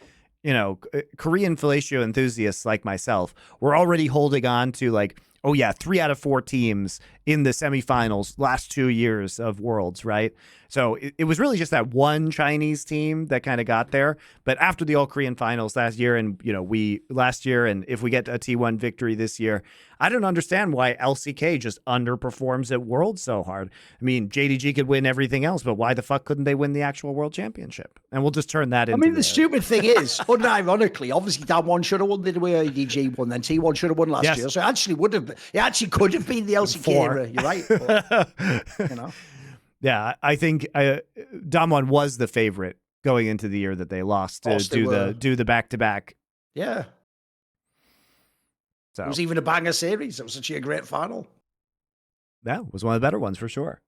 Korean fellatio enthusiasts like myself were already holding on to, like, oh yeah, 3 out of 4 teams in the semifinals last 2 years of Worlds, right? So it was really just that one Chinese team that kind of got there. But after the All-Korean finals last year, and and if we get a T1 victory this year, I don't understand why LCK just underperforms at Worlds so hard. I mean, JDG could win everything else, but why the fuck couldn't they win the actual World Championship? And we'll just turn that into... I mean, the stupid thing is, unironically, obviously T1 should have won the way JDG won, then T1 should have won last year. So it actually could have been the LCK era. You're right. But, Yeah, I think Damwon was the favorite going into the year that they lost to do the back-to-back. Yeah. So it was even a banger series. It was such a great final. Yeah, it was one of the better ones for sure.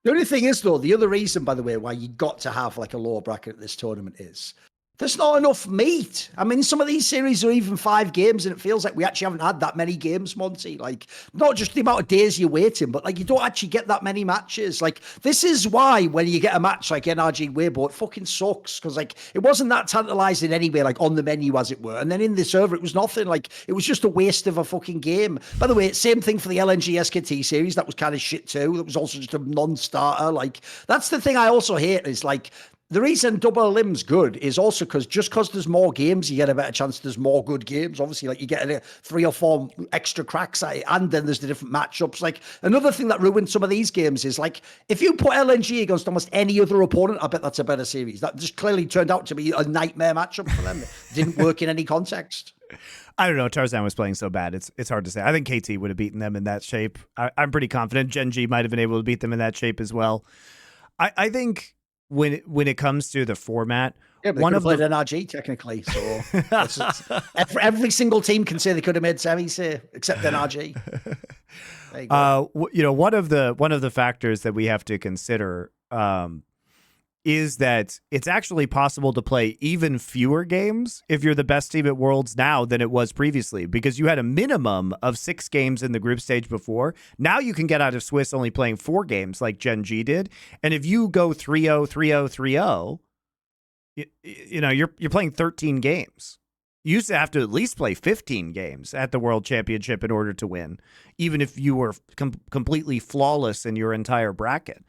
The only thing is, though, the other reason, by the way, why you got to have like a lower bracket at this tournament is there's not enough meat. I mean, some of these series are even 5 games, and it feels like we actually haven't had that many games, Monty. Like, not just the amount of days you're waiting, but like you don't actually get that many matches. Like, this is why when you get a match like NRG Weibo, it fucking sucks, because like it wasn't that tantalizing anyway, like on the menu, as it were. And then in the server, it was nothing. Like, it was just a waste of a fucking game. By the way, same thing for the LNG SKT series. That was kind of shit too. That was also just a non-starter. Like, that's the thing I also hate is like, the reason Double Lim's good is also because there's more games, you get a better chance there's more good games. Obviously, like you get 3 or 4 extra cracks at it, and then there's the different matchups. Like, another thing that ruined some of these games is like, if you put LNG against almost any other opponent, I bet that's a better series. That just clearly turned out to be a nightmare matchup for them. It didn't work in any context. I don't know. Tarzan was playing so bad. It's hard to say. I think KT would have beaten them in that shape. I'm pretty confident Gen G might have been able to beat them in that shape as well. I think when it comes to the format, one of played NRG technically, so every single team can say they could have made semis here except NRG. One of the factors that we have to consider is that it's actually possible to play even fewer games if you're the best team at Worlds now than it was previously, because you had a minimum of 6 games in the group stage before. Now you can get out of Swiss only playing 4 games like Gen G did. And if you go 3-0, 3-0, 3-0, you're playing 13 games. You used to have to at least play 15 games at the World Championship in order to win, even if you were completely flawless in your entire bracket.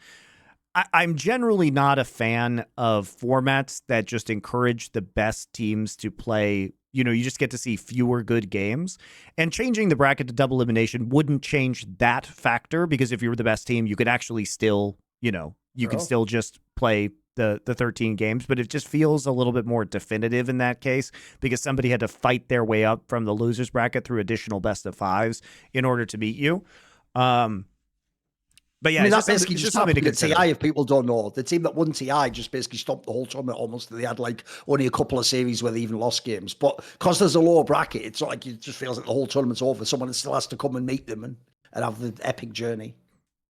I'm generally not a fan of formats that just encourage the best teams to play. You just get to see fewer good games, and changing the bracket to double elimination wouldn't change that factor, because if you were the best team, you could actually still, you can still just play the 13 games, but it just feels a little bit more definitive in that case, because somebody had to fight their way up from the losers bracket through additional best of 5s in order to beat you. But yeah, I mean, that basically just happened at TI, if people don't know. The team that won TI just basically stopped the whole tournament almost. They had like only a couple of series where they even lost games. But because there's a lower bracket, it's not like it just feels like the whole tournament's over. Someone still has to come and meet them and have the epic journey.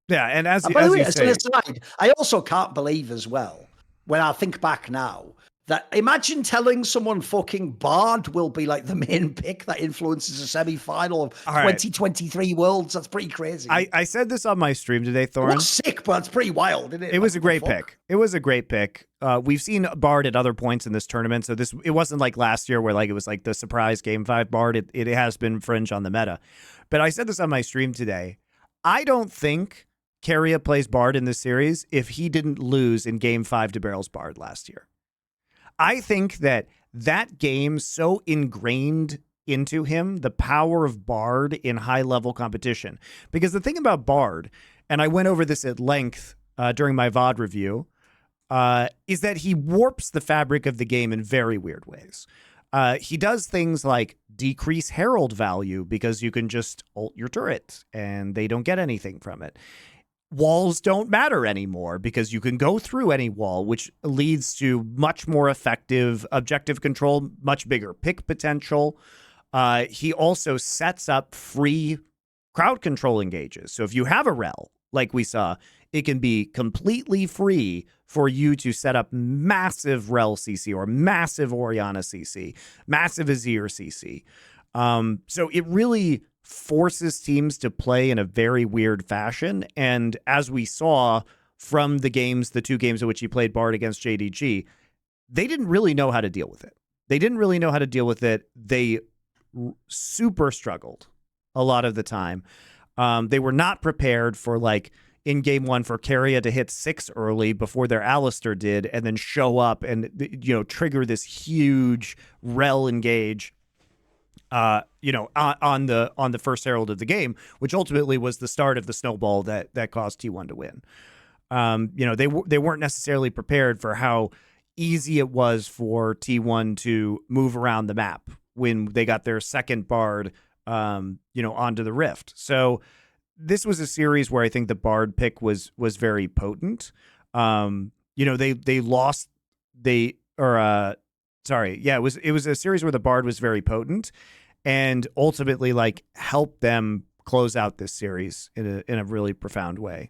Yeah, and as by the way, you say, aside, I also can't believe as well, when I think back now, that imagine telling someone fucking Bard will be like the main pick that influences a semi-final of 2023 Worlds. That's pretty crazy. I said this on my stream today, Thorin. It was sick, but it's pretty wild, isn't it? It was a great pick. It was a great pick. We've seen Bard at other points in this tournament, so it wasn't like last year where like it was like the surprise Game 5 Bard. It has been fringe on the meta. But I said this on my stream today. I don't think Keria plays Bard in this series if he didn't lose in Game 5 to Barrel's Bard last year. I think that game so ingrained into him the power of Bard in high-level competition. Because the thing about Bard, and I went over this at length during my VOD review, is that he warps the fabric of the game in very weird ways. He does things like decrease herald value because you can just ult your turret and they don't get anything from it. Walls don't matter anymore because you can go through any wall, which leads to much more effective objective control, much bigger pick potential. He also sets up free crowd control engages. So if you have a rel, like we saw, it can be completely free for you to set up massive rel CC or massive Orianna CC, massive Azir CC. So it really forces teams to play in a very weird fashion. And as we saw from the two games in which he played Bard against JDG, they didn't really know how to deal with it. They super struggled a lot of the time. They were not prepared for, like, in game 1 for Keria to hit 6 early before their Alistair did and then show up and, trigger this huge rel engage on the first herald of the game, which ultimately was the start of the snowball that caused T1 to win. They weren't necessarily prepared for how easy it was for T1 to move around the map when they got their second Bard, onto the Rift. So this was a series where I think the Bard pick was very potent. It was a series where the Bard was very potent and ultimately, like, helped them close out this series in a really profound way.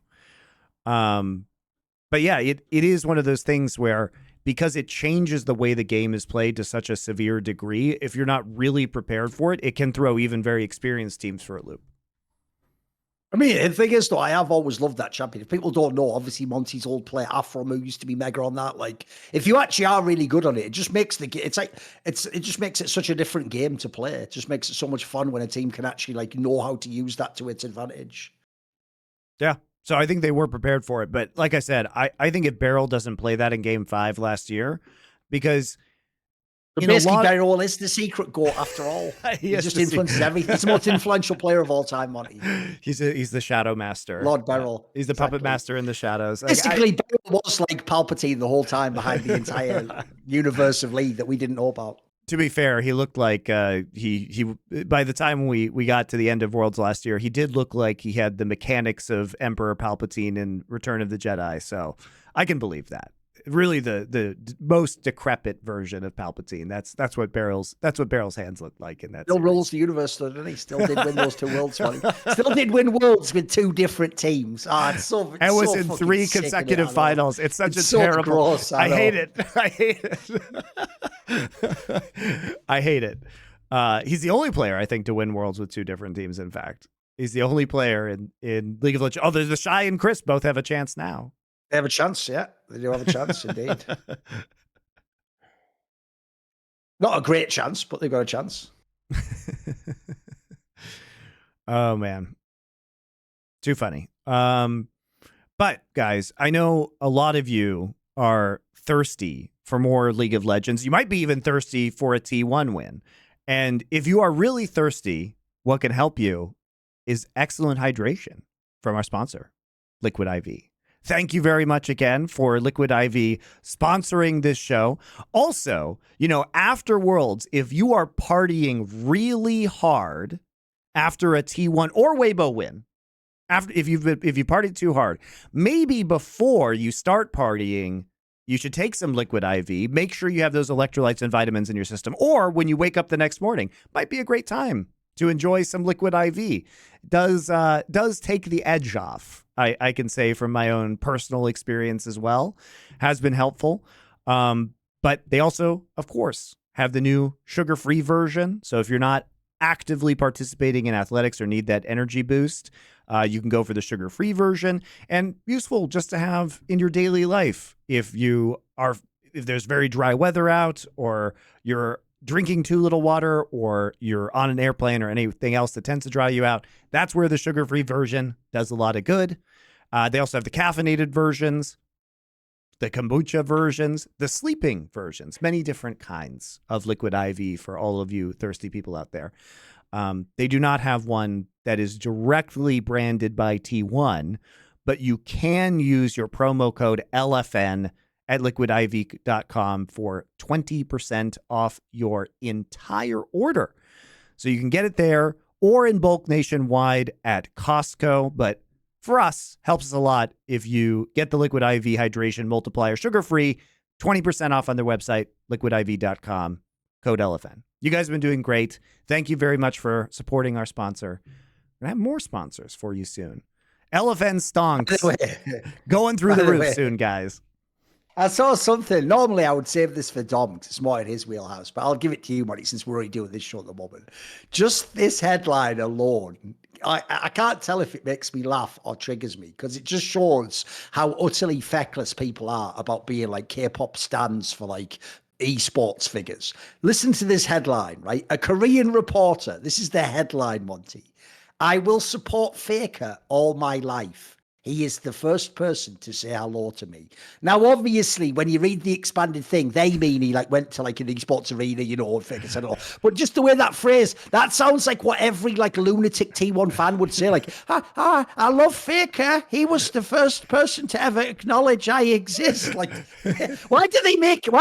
But yeah, it is one of those things where, because it changes the way the game is played to such a severe degree, if you're not really prepared for it, it can throw even very experienced teams for a loop. I mean, the thing is, though, I have always loved that champion. If people don't know, obviously Monty's old player Afrom, who used to be mega on that. Like, if you actually are really good on it, it just makes it just makes it such a different game to play. It just makes it so much fun when a team can actually, like, know how to use that to its advantage. Yeah. So I think they were prepared for it. But like I said, I think if Beryl doesn't play that in game 5 last year, because basically Beryl is the secret GOAT after all. He just influences everything. He's the most influential player of all time, Monty. He's the shadow master. Lord Beryl. He's the puppet master in the shadows. Basically, Beryl was like Palpatine the whole time behind the entire universe of League that we didn't know about. To be fair, he looked like he by the time we got to the end of Worlds last year, he did look like he had the mechanics of Emperor Palpatine in Return of the Jedi. So I can believe that. Really, the most decrepit version of Palpatine. That's what Beryl's hands look like in that. Still rules the universe, though, didn't he? Still did win those 2 worlds. Still did win worlds with 2 different teams. It's so. And was in 3 consecutive finals. It's such a terrible. Gross, I hate it. I hate it. He's the only player, I think, to win worlds with 2 different teams. In fact, he's the only player in League of Legends. Oh, the Shy and Chris both have a chance now. They have a chance, yeah. They do have a chance, indeed. Not a great chance, but they've got a chance. Oh, man. Too funny. But, guys, I know a lot of you are thirsty for more League of Legends. You might be even thirsty for a T1 win. And if you are really thirsty, what can help you is excellent hydration from our sponsor, Liquid IV. Thank you very much again for Liquid IV sponsoring this show. Also, after Worlds, if you are partying really hard after a T1 or Weibo win, if you partied too hard, maybe before you start partying, you should take some Liquid IV. Make sure you have those electrolytes and vitamins in your system. Or when you wake up the next morning, might be a great time to enjoy some Liquid IV. Does take the edge off. I can say from my own personal experience as well, has been helpful. But they also, of course, have the new sugar-free version. So if you're not actively participating in athletics or need that energy boost, you can go for the sugar-free version, and useful just to have in your daily life. If there's very dry weather out, or you're drinking too little water, or you're on an airplane or anything else that tends to dry you out, that's where the sugar-free version does a lot of good. They also have the caffeinated versions, the kombucha versions, the sleeping versions, many different kinds of liquid IV for all of you thirsty people out there. They do not have one that is directly branded by T1, but you can use your promo code LFN at liquidiv.com for 20% off your entire order. So you can get it there or in bulk nationwide at Costco, but for us, helps us a lot if you get the Liquid IV Hydration Multiplier sugar-free, 20% off on their website, liquidiv.com, code LFN. You guys have been doing great. Thank you very much for supporting our sponsor. We're going to have more sponsors for you soon. LFN Stonks going through the roof soon, guys. I saw something. Normally, I would save this for Dom because it's more in his wheelhouse, but I'll give it to you, Monty, since we're already doing this show at the moment. Just this headline alone, I can't tell if it makes me laugh or triggers me because it just shows how utterly feckless people are about being like K-pop stans for like esports figures. Listen to this headline, right? A Korean reporter, this is the headline, Monty. I will support Faker all my life. He is the first person to say hello to me. Now, obviously, when you read the expanded thing, they mean he like went to like an esports arena, you know, and Faker said hello. But just the way that phrase, that sounds like what every like lunatic T1 fan would say. Like, I love Faker. He was the first person to ever acknowledge I exist. Like, why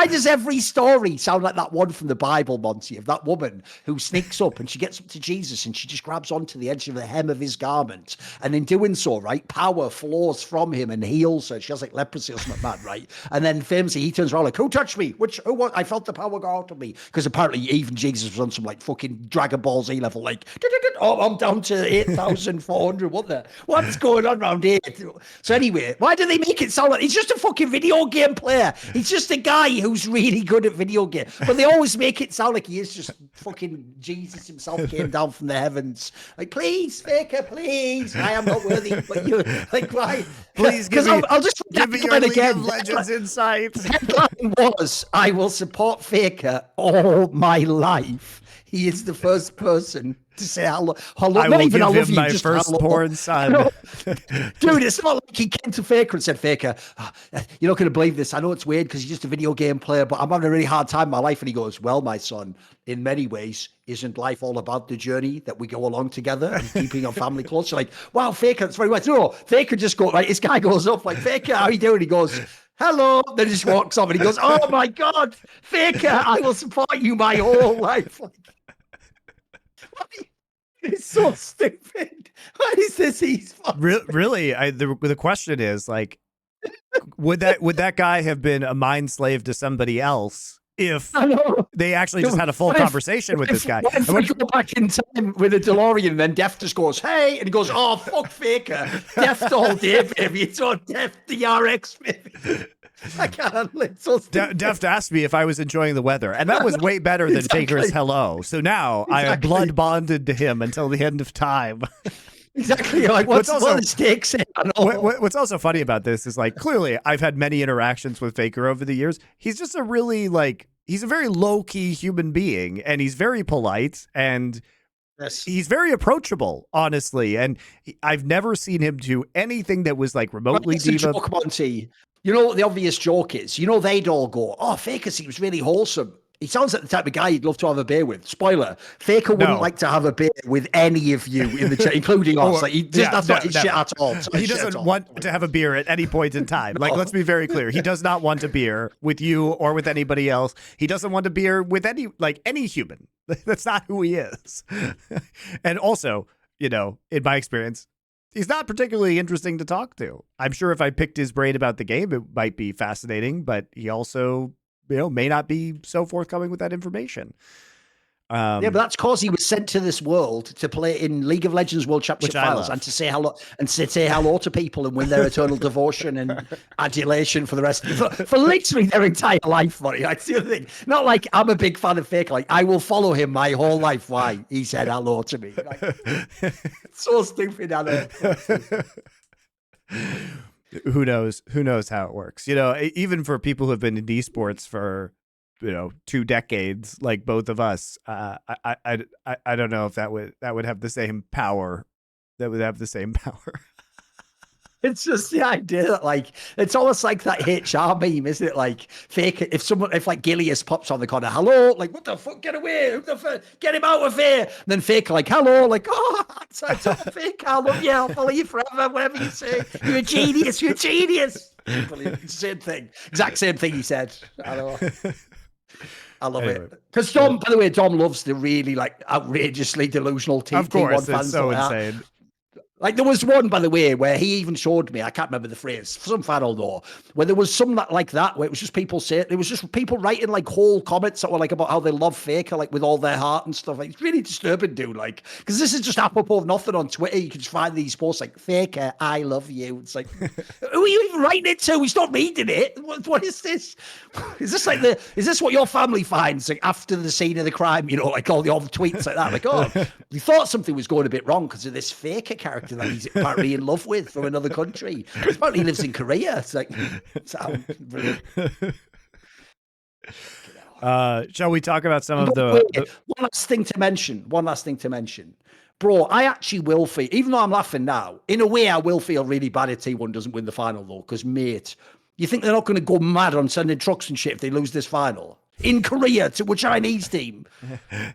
does every story sound like that one from the Bible, Monty, of that woman who sneaks up and she gets up to Jesus and she just grabs onto the edge of the hem of his garment. And in doing so, right, power flows from him and heals her. She has like leprosy or something bad, right? And then famously he turns around like, who touched me? Who I felt the power go out of me. Because apparently even Jesus was on some like fucking Dragon Ball Z level, like, oh, I'm down to 8,400. What's going on around here? So anyway, why do they make it sound like he's just a fucking video game player? He's just a guy who's really good at video games. But they always make it sound like he is just fucking Jesus himself came down from the heavens. Like, please, Faker, please. I am not worthy, but you like, why? Please give me, I'll just give me your League of Legends insight. The headline was, I will support Faker all my life. He is the first person to say hello. I will give him my firstborn son. Dude, it's not like he came to Faker and said, Faker, you're not going to believe this. I know it's weird because he's just a video game player, but I'm having a really hard time in my life. And he goes, well, my son, in many ways, isn't life all about the journey that we go along together and keeping our family close? You're like, wow, Faker, that's very much. No, Faker just goes, like, this guy goes up like, Faker, how are you doing? He goes, hello. Then he just walks off and he goes, oh my God, Faker, I will support you my whole life. Like, it's so stupid. What is this? Really, the question is like, would that guy have been a mind slave to somebody else if they actually just had a full conversation with this guy? If we go back in time with a DeLorean, and then Def just goes, hey, and he goes, oh, fuck Faker. Deft all day, baby. It's on Deft DRX, baby. I can't live so Deft asked me if I was enjoying the weather, and that was way better than Faker's hello. So now I am blood bonded to him until the end of time. Exactly. Like, what are the stakes? What's also funny about this is, like, clearly I've had many interactions with Faker over the years. He's just a really, like, he's a very low-key human being, and he's very polite, and he's very approachable, honestly. And I've never seen him do anything that was, like, remotely diva. Joke, Monty. You know what the obvious joke is? You know, they'd all go, oh, Faker seems really wholesome. He sounds like the type of guy you'd love to have a beer with. Spoiler, Faker wouldn't like to have a beer with any of you in the chat, including us. Like, that's not his shit at all. He doesn't want to have a beer at any point in time. Like, let's be very clear. He does not want a beer with you or with anybody else. He doesn't want a beer with any human. That's not who he is. And also, you know, in my experience, he's not particularly interesting to talk to. I'm sure if I picked his brain about the game, it might be fascinating, but he also, you know, may not be so forthcoming with that information. Yeah, but that's because he was sent to this world to play in League of Legends World Championship Finals and to say hello to people and win their eternal devotion and adulation for the rest for literally their entire life, buddy. That's the other thing. Not like I'm a big fan of Faker. Like, I will follow him my whole life. Why? He said hello to me. Like, so stupid, I know. Who knows how it works? You know, even for people who have been in esports for, you know, 2 decades, like both of us, I don't know if that would have the same power. That would have the same power. It's just the idea that, like, it's almost like that HR meme, isn't it? Like, fake it. If like Gilius pops on the corner, hello, like, what the fuck, get away, who the fuck, get him out of here. And then fake, like, hello, like, oh, it's all fake, I love you, I'll follow you forever, whatever you say. You're a genius, you're a genius. Same thing, exact same thing he said. I don't know. I love it. Because Dom, by the way, Dom loves the really, like, outrageously delusional T1 of course, fans. it's so insane. Like, there was one, by the way, where he even showed me, I can't remember the phrase, some final though, where there was some like that, where it was just people saying, it was just people writing like whole comments that were like about how they love Faker, like with all their heart and stuff. Like, it's really disturbing, dude. Like, because this is just apropos of nothing on Twitter. You can just find these posts like, Faker, I love you. It's like, who are you even writing it to? He's not reading it. What is this? Is this what your family finds like after the scene of the crime? You know, like all the old tweets like that. Like, oh, we thought something was going a bit wrong because of this Faker character that he's apparently in love with from another country. Apparently he lives in Korea. It's like, brilliant. Shall we talk about some of the one last thing to mention. Bro, I actually will feel, even though I'm laughing now, in a way I will feel really bad if T1 doesn't win the final though, because mate, you think they're not going to go mad on sending trucks and shit if they lose this final? In Korea to a Chinese team.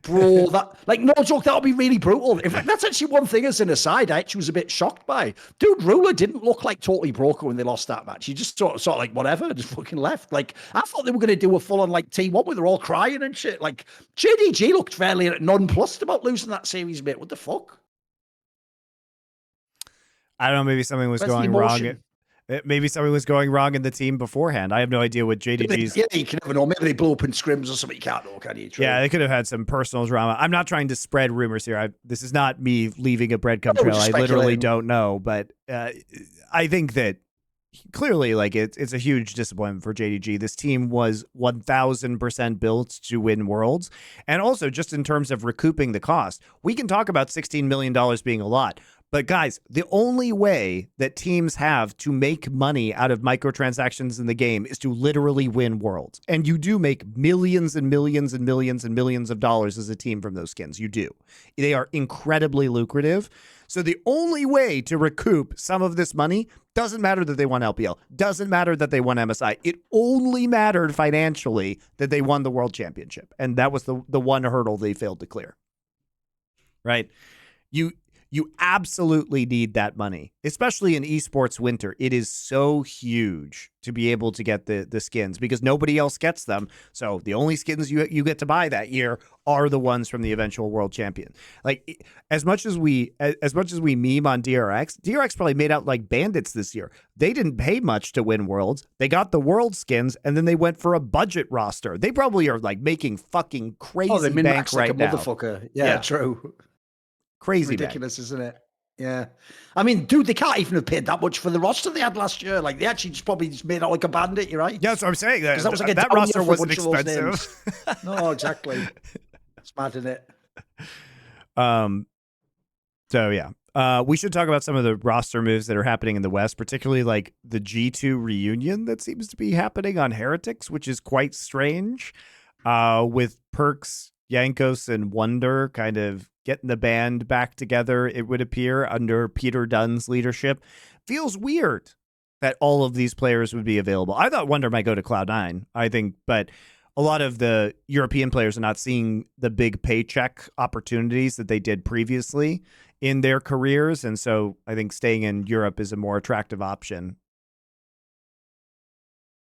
Bro, that, like, no joke, that would be really brutal. In fact, that's actually one thing as an aside I actually was a bit shocked by. Dude, Ruler didn't look like totally broken when they lost that match. He just sort of like, whatever, just fucking left. Like, I thought they were going to do a full-on, like, T1 where they're all crying and shit. Like, JDG looked fairly nonplussed about losing that series, mate. What the fuck? I don't know, maybe something was going wrong. Maybe something was going wrong in the team beforehand. I have no idea what JDG's... Yeah, you can never know. Maybe they blew up in scrims or something. You can't know, can you? True. Yeah, they could have had some personal drama. I'm not trying to spread rumors here. This is not me leaving a breadcrumb trail. I literally don't know. But I think that clearly, like, it's a huge disappointment for JDG. This team was 1,000% built to win Worlds. And also, just in terms of recouping the cost, we can talk about $16 million being a lot. But guys, the only way that teams have to make money out of microtransactions in the game is to literally win Worlds. And you do make millions and millions and millions and millions of dollars as a team from those skins. You do. They are incredibly lucrative. So the only way to recoup some of this money, doesn't matter that they won LPL, doesn't matter that they won MSI. It only mattered financially that they won the World Championship. And that was the one hurdle they failed to clear. Right? You absolutely need that money, especially in esports winter. It is so huge to be able to get the skins because nobody else gets them. So the only skins you get to buy that year are the ones from the eventual world champion. Like as much as we meme on DRX probably made out like bandits this year. They didn't pay much to win worlds. They got the world skins and then they went for a budget roster. They probably are like making fucking crazy bank right now. Motherfucker. Yeah, true. Crazy ridiculous, isn't it? Yeah. I mean, dude, they can't even have paid that much for the roster they had last year. Like, they actually just made out like a bandit, you're right? Yeah, that's what I'm saying. That was like that roster wasn't expensive. No, exactly. It's mad, isn't it? So, yeah. We should talk about some of the roster moves that are happening in the West, particularly like the G2 reunion that seems to be happening on Heretics, which is quite strange, with Perks, Yankos, and Wonder kind of getting the band back together, it would appear, under Peter Dunn's leadership. Feels weird that all of these players would be available. I thought Wonder might go to Cloud9, I think, but a lot of the European players are not seeing the big paycheck opportunities that they did previously in their careers, and so I think staying in Europe is a more attractive option.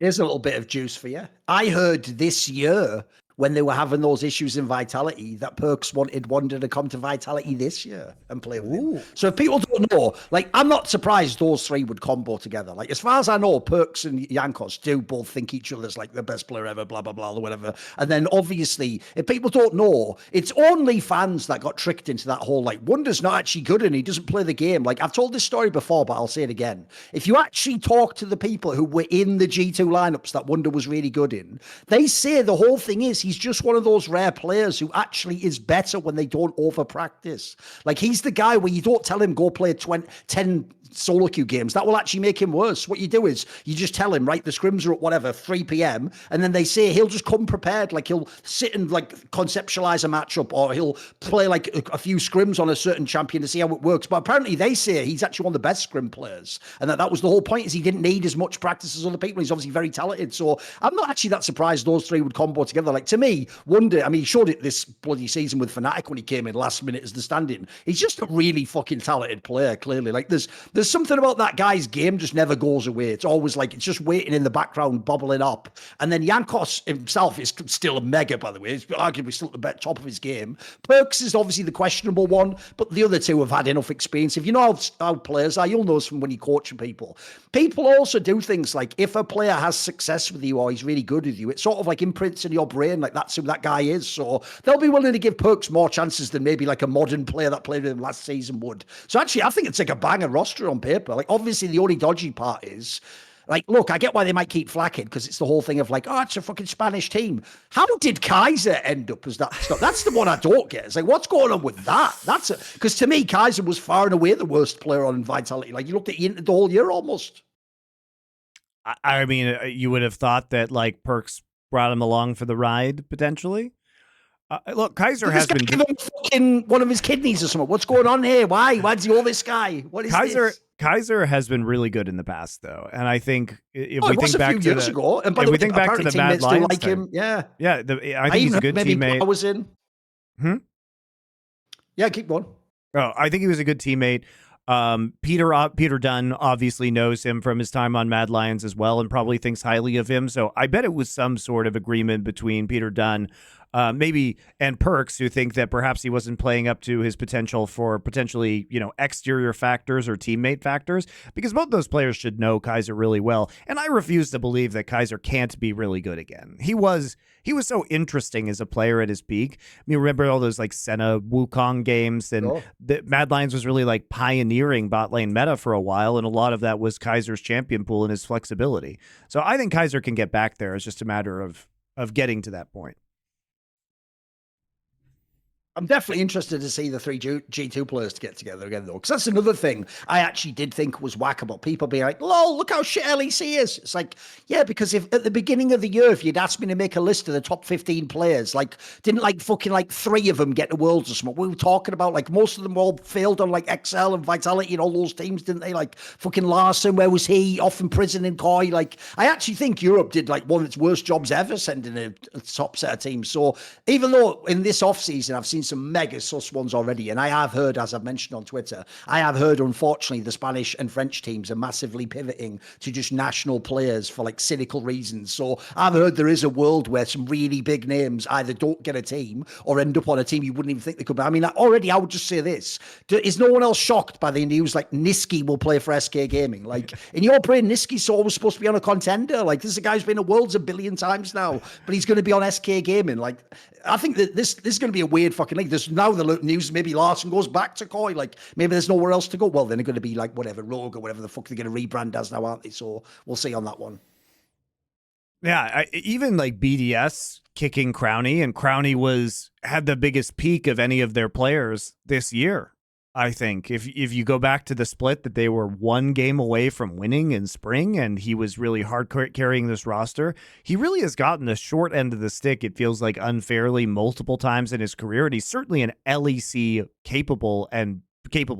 Here's a little bit of juice for you. I heard this year, when they were having those issues in Vitality, that Perks wanted Wonder to come to Vitality this year and play with him. So if people don't know, like, I'm not surprised those three would combo together. Like, as far as I know, Perks and Yankos do both think each other's like the best player ever, blah, blah, blah, or whatever. And then obviously, if people don't know, it's only fans that got tricked into that whole, like, Wonder's not actually good and he doesn't play the game. Like, I've told this story before, but I'll say it again. If you actually talk to the people who were in the G2 lineups that Wonder was really good in, they say the whole thing is he he's just one of those rare players who actually is better when they don't over practice. Like, he's the guy where you don't tell him go play 10 solo queue games. That will actually make him worse. What you do is you just tell him, right, the scrims are at whatever 3 p.m. and then they say he'll just come prepared. Like, he'll sit and like conceptualize a matchup, or he'll play like a few scrims on a certain champion to see how it works. But apparently they say he's actually one of the best scrim players, and that was the whole point, is he didn't need as much practice as other people. He's obviously very talented. So I'm not actually that surprised those three would combo together. Like, to me, wonder, I mean, he showed it this bloody season with Fnatic when he came in last minute as the stand-in. He's just a really fucking talented player, clearly. Like, there's something about that guy's game just never goes away. It's always like, it's just waiting in the background, bubbling up. And then Jankos himself is still a mega, by the way. He's arguably still at the top of his game. Perks is obviously the questionable one, but the other two have had enough experience. If you know how players are, you'll know this from when you're coaching people. People also do things like, if a player has success with you or he's really good with you, it sort of like imprints in your brain, like that's who that guy is. So they'll be willing to give Perks more chances than maybe like a modern player that played with him last season would. So actually, I think it's like a banger roster on paper. Like, obviously, the only dodgy part is, like, look, I get why they might keep flacking, because it's the whole thing of like, oh, it's a fucking Spanish team. How did Kaiser end up as that stuff? That's the one I don't get. It's like, what's going on with that? That's it. Because to me, Kaiser was far and away the worst player on Vitality. Like, you looked at Inter the whole year almost. I mean, you would have thought that like Perks brought him along for the ride potentially. Look, Kaiser has been given fucking one of his kidneys or something. What's going on here? Why does he owe this guy? What is this? Kaiser has been really good in the past, though, and I think if we think back to years ago, and by the way, think back to the Mad Lions like him, yeah, I think he's a good teammate. I was in. Yeah, keep going. Oh, I think he was a good teammate. Peter Dunn obviously knows him from his time on Mad Lions as well, and probably thinks highly of him. So I bet it was some sort of agreement between Peter Dunn, maybe, and Perks, who think that perhaps he wasn't playing up to his potential for potentially, exterior factors or teammate factors, because both those players should know Kaiser really well. And I refuse to believe that Kaiser can't be really good again. He was so interesting as a player at his peak. I mean, remember all those like Senna Wukong games, and the Mad Lions was really like pioneering bot lane meta for a while, and a lot of that was Kaiser's champion pool and his flexibility. So I think Kaiser can get back there. It's just a matter of getting to that point. I'm definitely interested to see the three G2 players to get together again, though, because that's another thing I actually did think was whack about people being like, lol, look how shit LEC is. It's like, yeah, because if at the beginning of the year, if you'd asked me to make a list of the top 15 players, like, didn't like fucking like 3 of them get to Worlds or something? We were talking about like most of them all failed on like XL and Vitality and all those teams, didn't they? Like fucking Larson, where was he? Off in prison in Koi. Like, I actually think Europe did like one of its worst jobs ever sending a top set of teams. So even though in this offseason I've seen some mega sus ones already, and I have heard, as I've mentioned on Twitter, I have heard, unfortunately, the Spanish and French teams are massively pivoting to just national players for like cynical reasons. So I've heard there is a world where some really big names either don't get a team or end up on a team you wouldn't even think they could be. I mean, already I would just say this. Is no one else shocked by the news like Niski will play for SK Gaming? Like, in your brain, Niski's always supposed to be on a contender. Like, this is a guy who's been a Worlds a billion times now, but he's going to be on SK Gaming. Like, I think that this is going to be a weird fucking league. There's now the news, maybe Larson goes back to Koi. Like, maybe there's nowhere else to go. Well, then they're going to be like, whatever, Rogue or whatever the fuck they're going to rebrand as now, aren't they? So we'll see on that one. Yeah, even like BDS kicking Crownie, and Crownie had the biggest peak of any of their players this year. I think if you go back to the split, that they were 1 game away from winning in spring, and he was really hard carrying this roster. He really has gotten the short end of the stick, it feels like, unfairly multiple times in his career, and he's certainly an LEC capable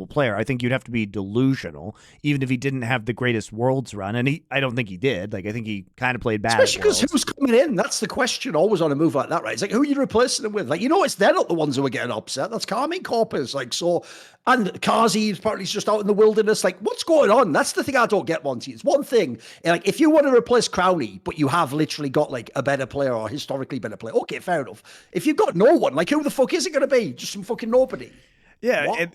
player. I think you'd have to be delusional, even if he didn't have the greatest Worlds run, and I don't think he did. Like, I think he kind of played bad. Especially because who's coming in? That's the question always on a move like that, right? It's like, who are you replacing them with? Like, it's they're not the ones who are getting upset. That's Carmine Corpus. Like, so, and Kazi apparently is just out in the wilderness. Like, what's going on? That's the thing I don't get, Monty. It's one thing, like, if you want to replace Crownie, but you have literally got like a better player or historically better player, okay, fair enough. If you've got no one, like, who the fuck is it going to be? Just some fucking nobody. Yeah.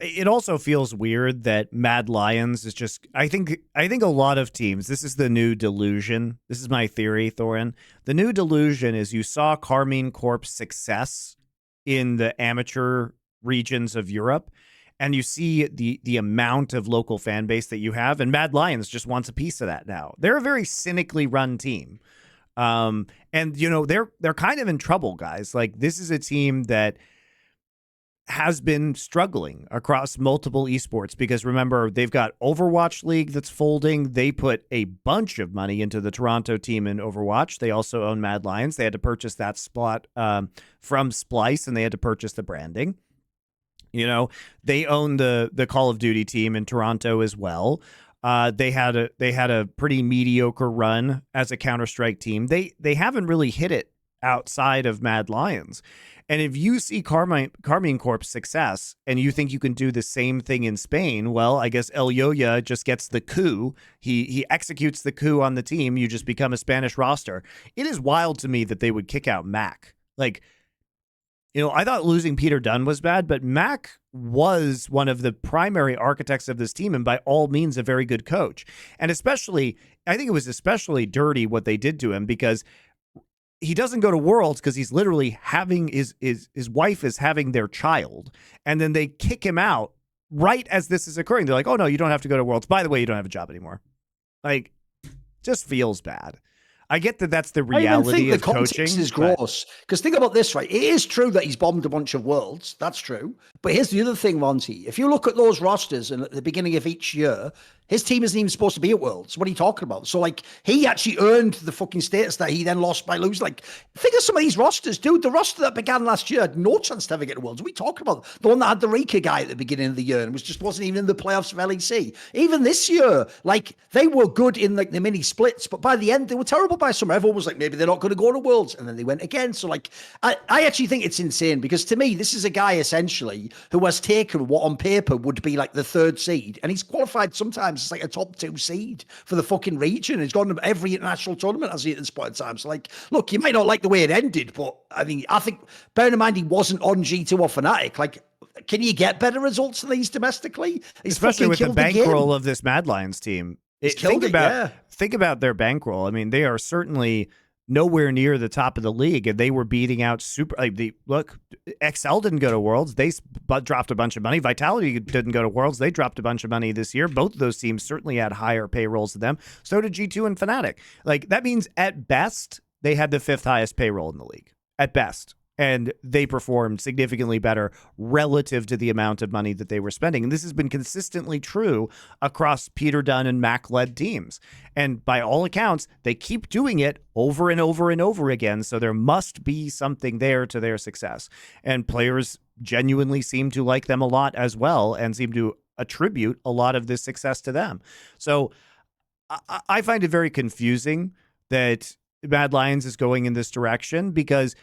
It also feels weird that Mad Lions is just, I think a lot of teams, this is the new delusion. This is my theory, Thorin. The new delusion is you saw Carmine Corp's success in the amateur regions of Europe, and you see the amount of local fan base that you have, and Mad Lions just wants a piece of that now. They're a very cynically run team. And they're kind of in trouble, guys. Like, this is a team that has been struggling across multiple esports because, remember, they've got Overwatch League that's folding. They put a bunch of money into the Toronto team in Overwatch. They also own Mad Lions. They had to purchase that spot from Splice, and they had to purchase the branding. They own the Call of Duty team in Toronto as well. They had a pretty mediocre run as a Counter-Strike team. They haven't really hit it outside of Mad Lions. And if you see Carmine Corp's success and you think you can do the same thing in Spain, well, I guess El Yoya just gets the coup. He executes the coup on the team. You just become a Spanish roster. It is wild to me that they would kick out Mac. Like, I thought losing Peter Dunn was bad, but Mac was one of the primary architects of this team and by all means a very good coach. And especially, I think it was especially dirty what they did to him because he doesn't go to Worlds because he's literally having his wife is having their child. And then they kick him out right as this is occurring. They're like, oh, no, you don't have to go to Worlds. By the way, you don't have a job anymore. Like, just feels bad. I get that that's the reality of coaching. The context is gross. Because think about this, right? It is true that he's bombed a bunch of Worlds. That's true. But here's the other thing, Monty. If you look at those rosters and at the beginning of each year, his team isn't even supposed to be at Worlds. What are you talking about? So, like, he actually earned the fucking status that he then lost by losing. Like, think of some of these rosters, dude. The roster that began last year had no chance to ever get to Worlds. What are we talking about? The one that had the Rika guy at the beginning of the year and wasn't even in the playoffs of LEC. Even this year, like, they were good in, like, the mini splits, but by the end, they were terrible by summer. Everyone was like, maybe they're not going to go to Worlds. And then they went again. So, like, I actually think it's insane because to me, this is a guy essentially who has taken what on paper would be like the third seed. And he's qualified sometimes as like a top 2 seed for the fucking region. He's gone to every international tournament as he at this point in time. So, like, look, you might not like the way it ended, but I mean, I think, bearing in mind he wasn't on G2 or Fnatic, like, can you get better results than these domestically? He's especially with the bankroll of this Mad Lions team. Think about their bankroll. I mean, they are certainly nowhere near the top of the league, and they were beating out XL didn't go to Worlds. They dropped a bunch of money. Vitality didn't go to Worlds. They dropped a bunch of money this year. Both of those teams certainly had higher payrolls than them. So did G2 and Fnatic. Like, that means at best they had the 5th highest payroll in the league. At best. And they performed significantly better relative to the amount of money that they were spending. And this has been consistently true across Peter Dunn and Mac-led teams. And by all accounts, they keep doing it over and over and over again. So there must be something there to their success. And players genuinely seem to like them a lot as well and seem to attribute a lot of this success to them. So I find it very confusing that Mad Lions is going in this direction because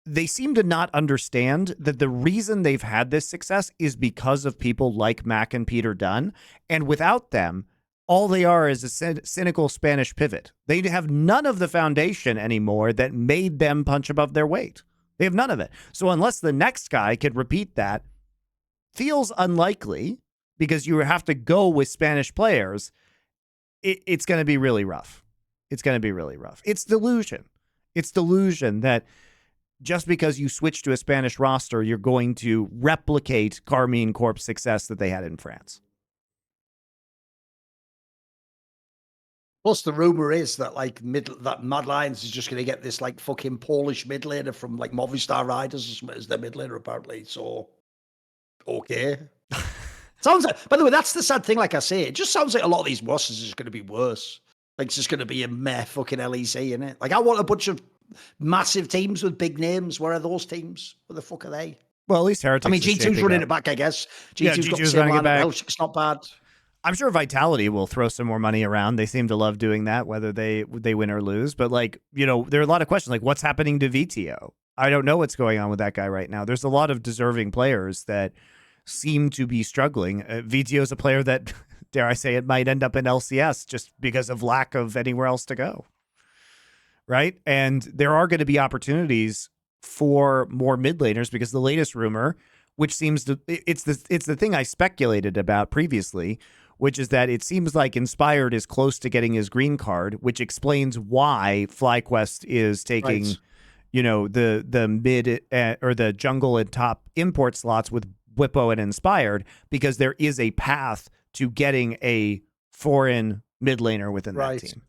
they seem to not understand that the reason they've had this success is because of people like Mac and Peter Dunn. And without them, all they are is a cynical Spanish pivot. They have none of the foundation anymore that made them punch above their weight. They have none of it. So unless the next guy can repeat that, feels unlikely because you have to go with Spanish players. It's going to be really rough. It's going to be really rough. It's delusion. It's delusion that just because you switch to a Spanish roster, you're going to replicate Carmine Corp's success that they had in France. Plus, the rumor is that that Mad Lions is just going to get this like fucking Polish mid laner from like Movistar Riders as their mid laner apparently. So, okay. Sounds like, by the way, that's the sad thing. Like I say, it just sounds like a lot of these rosters are just going to be worse. Like, it's just going to be a meh fucking LEC, innit? Like, I want a bunch of massive teams with big names. Where are those teams? Where the fuck are they? Well, at least Heretics. I mean, G2's running it back, I guess. G2's got the same lineup. It's not bad. I'm sure Vitality will throw some more money around. They seem to love doing that, whether they win or lose. But, like, there are a lot of questions, like, what's happening to VTO? I don't know what's going on with that guy right now. There's a lot of deserving players that seem to be struggling. VTO is a player that, dare I say it, might end up in LCS just because of lack of anywhere else to go. Right? And there are going to be opportunities for more mid laners because the latest rumor, which seems to, it's the thing I speculated about previously, which is that it seems like Inspired is close to getting his green card, which explains why FlyQuest is taking, the mid or the jungle and top import slots with Weibo and Inspired, because there is a path to getting a foreign mid laner within that team.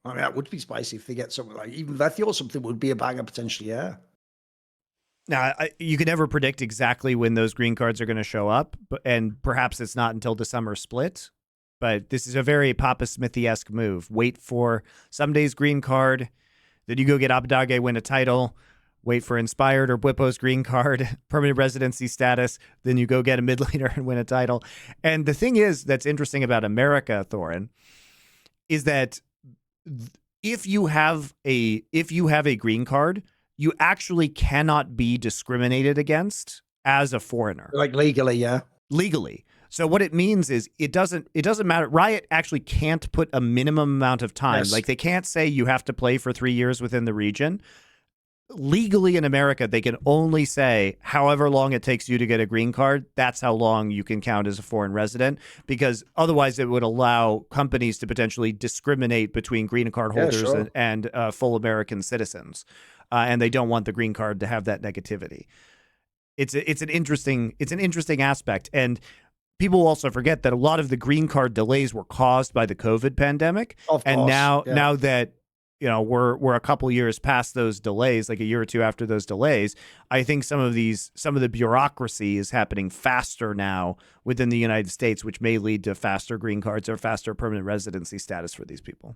I mean, that would be spicy if they get something like even Vethio or something would be a banger potentially, yeah. Now, you can never predict exactly when those green cards are going to show up, and perhaps it's not until the summer split. But this is a very Papa Smithy-esque move. Wait for Sunday's green card, then you go get Abadage, win a title, wait for Inspired or Bwipo's green card, permanent residency status, then you go get a mid laner and win a title. And the thing is that's interesting about America, Thorin, is that if you have a green card, you actually cannot be discriminated against as a foreigner. Like legally, yeah. Legally. So what it means is it doesn't matter. Riot actually can't put a minimum amount of time. Yes. Like they can't say you have to play for 3 years within the region. Legally in America, they can only say however long it takes you to get a green card, that's how long you can count as a foreign resident, because otherwise it would allow companies to potentially discriminate between green card holders and full American citizens. And they don't want the green card to have that negativity. It's an interesting aspect. And people also forget that a lot of the green card delays were caused by the COVID pandemic. Of course, and now that we're a couple years past those delays, like a year or two after those delays, I think some of the bureaucracy is happening faster now within the United States, which may lead to faster green cards or faster permanent residency status for these people.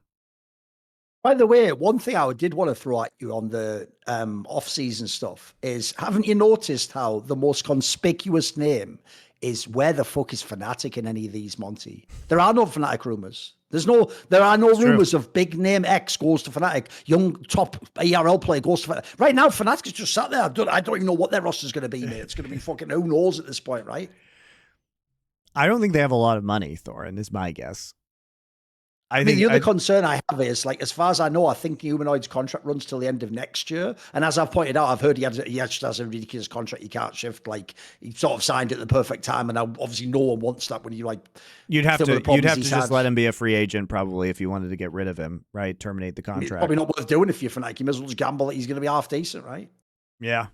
By the way, one thing I did want to throw at you on the off-season stuff is, haven't you noticed how the most conspicuous name is where the fuck is Fnatic in any of these, Monty? There are no Fnatic rumors. There are no rumors of big name X goes to Fnatic, young top ERL player goes to Fnatic. Right now, Fnatic is just sat there. I don't even know what their roster is going to be, mate. It's going to be fucking who knows at this point, right? I don't think they have a lot of money, Thorin, is my guess. I mean, the other concern I have is, like, as far as I know, I think Humanoid's contract runs till the end of next year. And as I've pointed out, I've heard he actually has a ridiculous contract. He can't shift. Like, he sort of signed at the perfect time. And now, obviously, no one wants that when you, like, you'd have to just let him be a free agent, probably, if you wanted to get rid of him, right? Terminate the contract. It's probably not worth doing if you're Fnatic. You may as well just gamble that he's going to be half decent, right? Yeah.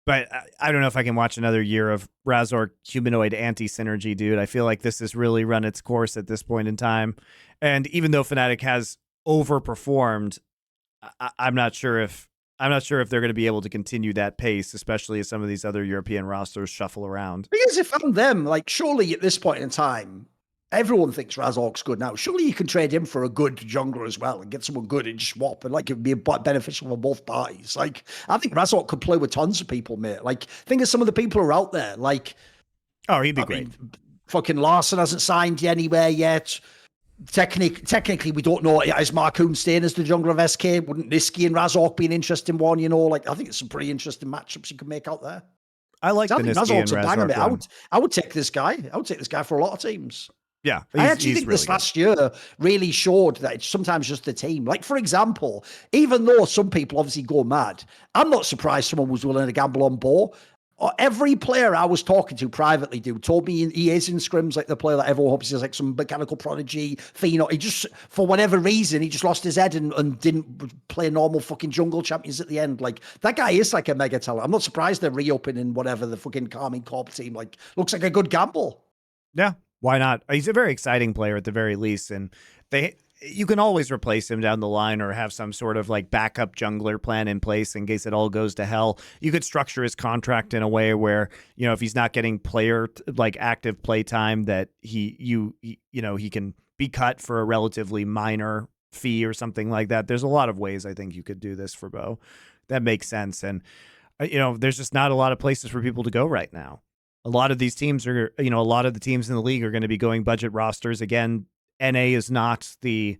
But I don't know if I can watch another year of Razork humanoid anti-synergy, dude. I feel like this has really run its course at this point in time. And even though Fnatic has overperformed, I'm not sure if they're going to be able to continue that pace, especially as some of these other European rosters shuffle around. Because if I'm them, like, surely at this point in time, everyone thinks Razork's good now. Surely you can trade him for a good jungler as well and get someone good and swap, and like it would be beneficial for both parties. Like, I think Razork could play with tons of people, mate. Like, think of some of the people who are out there. Like, he'd be great. Fucking Larson hasn't signed anywhere yet. Technically, we don't know. Is Marcoon staying as the jungler of SK? Wouldn't Niski and Razork be an interesting one? You know, like, I think it's some pretty interesting matchups you can make out there. I like the Niski and Razork. I would take this guy. I would take this guy for a lot of teams. Yeah, I actually think this last year really showed that it's sometimes just the team. Like, for example, even though some people obviously go mad, I'm not surprised someone was willing to gamble on Bo. Every player I was talking to privately, dude, told me he is in scrims like the player that everyone hopes is like some mechanical prodigy, Phenom. He just, for whatever reason, he just lost his head and didn't play normal fucking jungle champions at the end. Like, that guy is like a mega talent. I'm not surprised they're reopening whatever the fucking Carmine Corp team. Like, looks like a good gamble. Yeah. Why not? He's a very exciting player at the very least, and you can always replace him down the line or have some sort of like backup jungler plan in place in case it all goes to hell. You could structure his contract in a way where, if he's not getting active play time, that he can be cut for a relatively minor fee or something like that. There's a lot of ways I think you could do this for Bo. That makes sense, and there's just not a lot of places for people to go right now. A lot of these teams are, a lot of the teams in the league are going to be going budget rosters. Again, NA is not the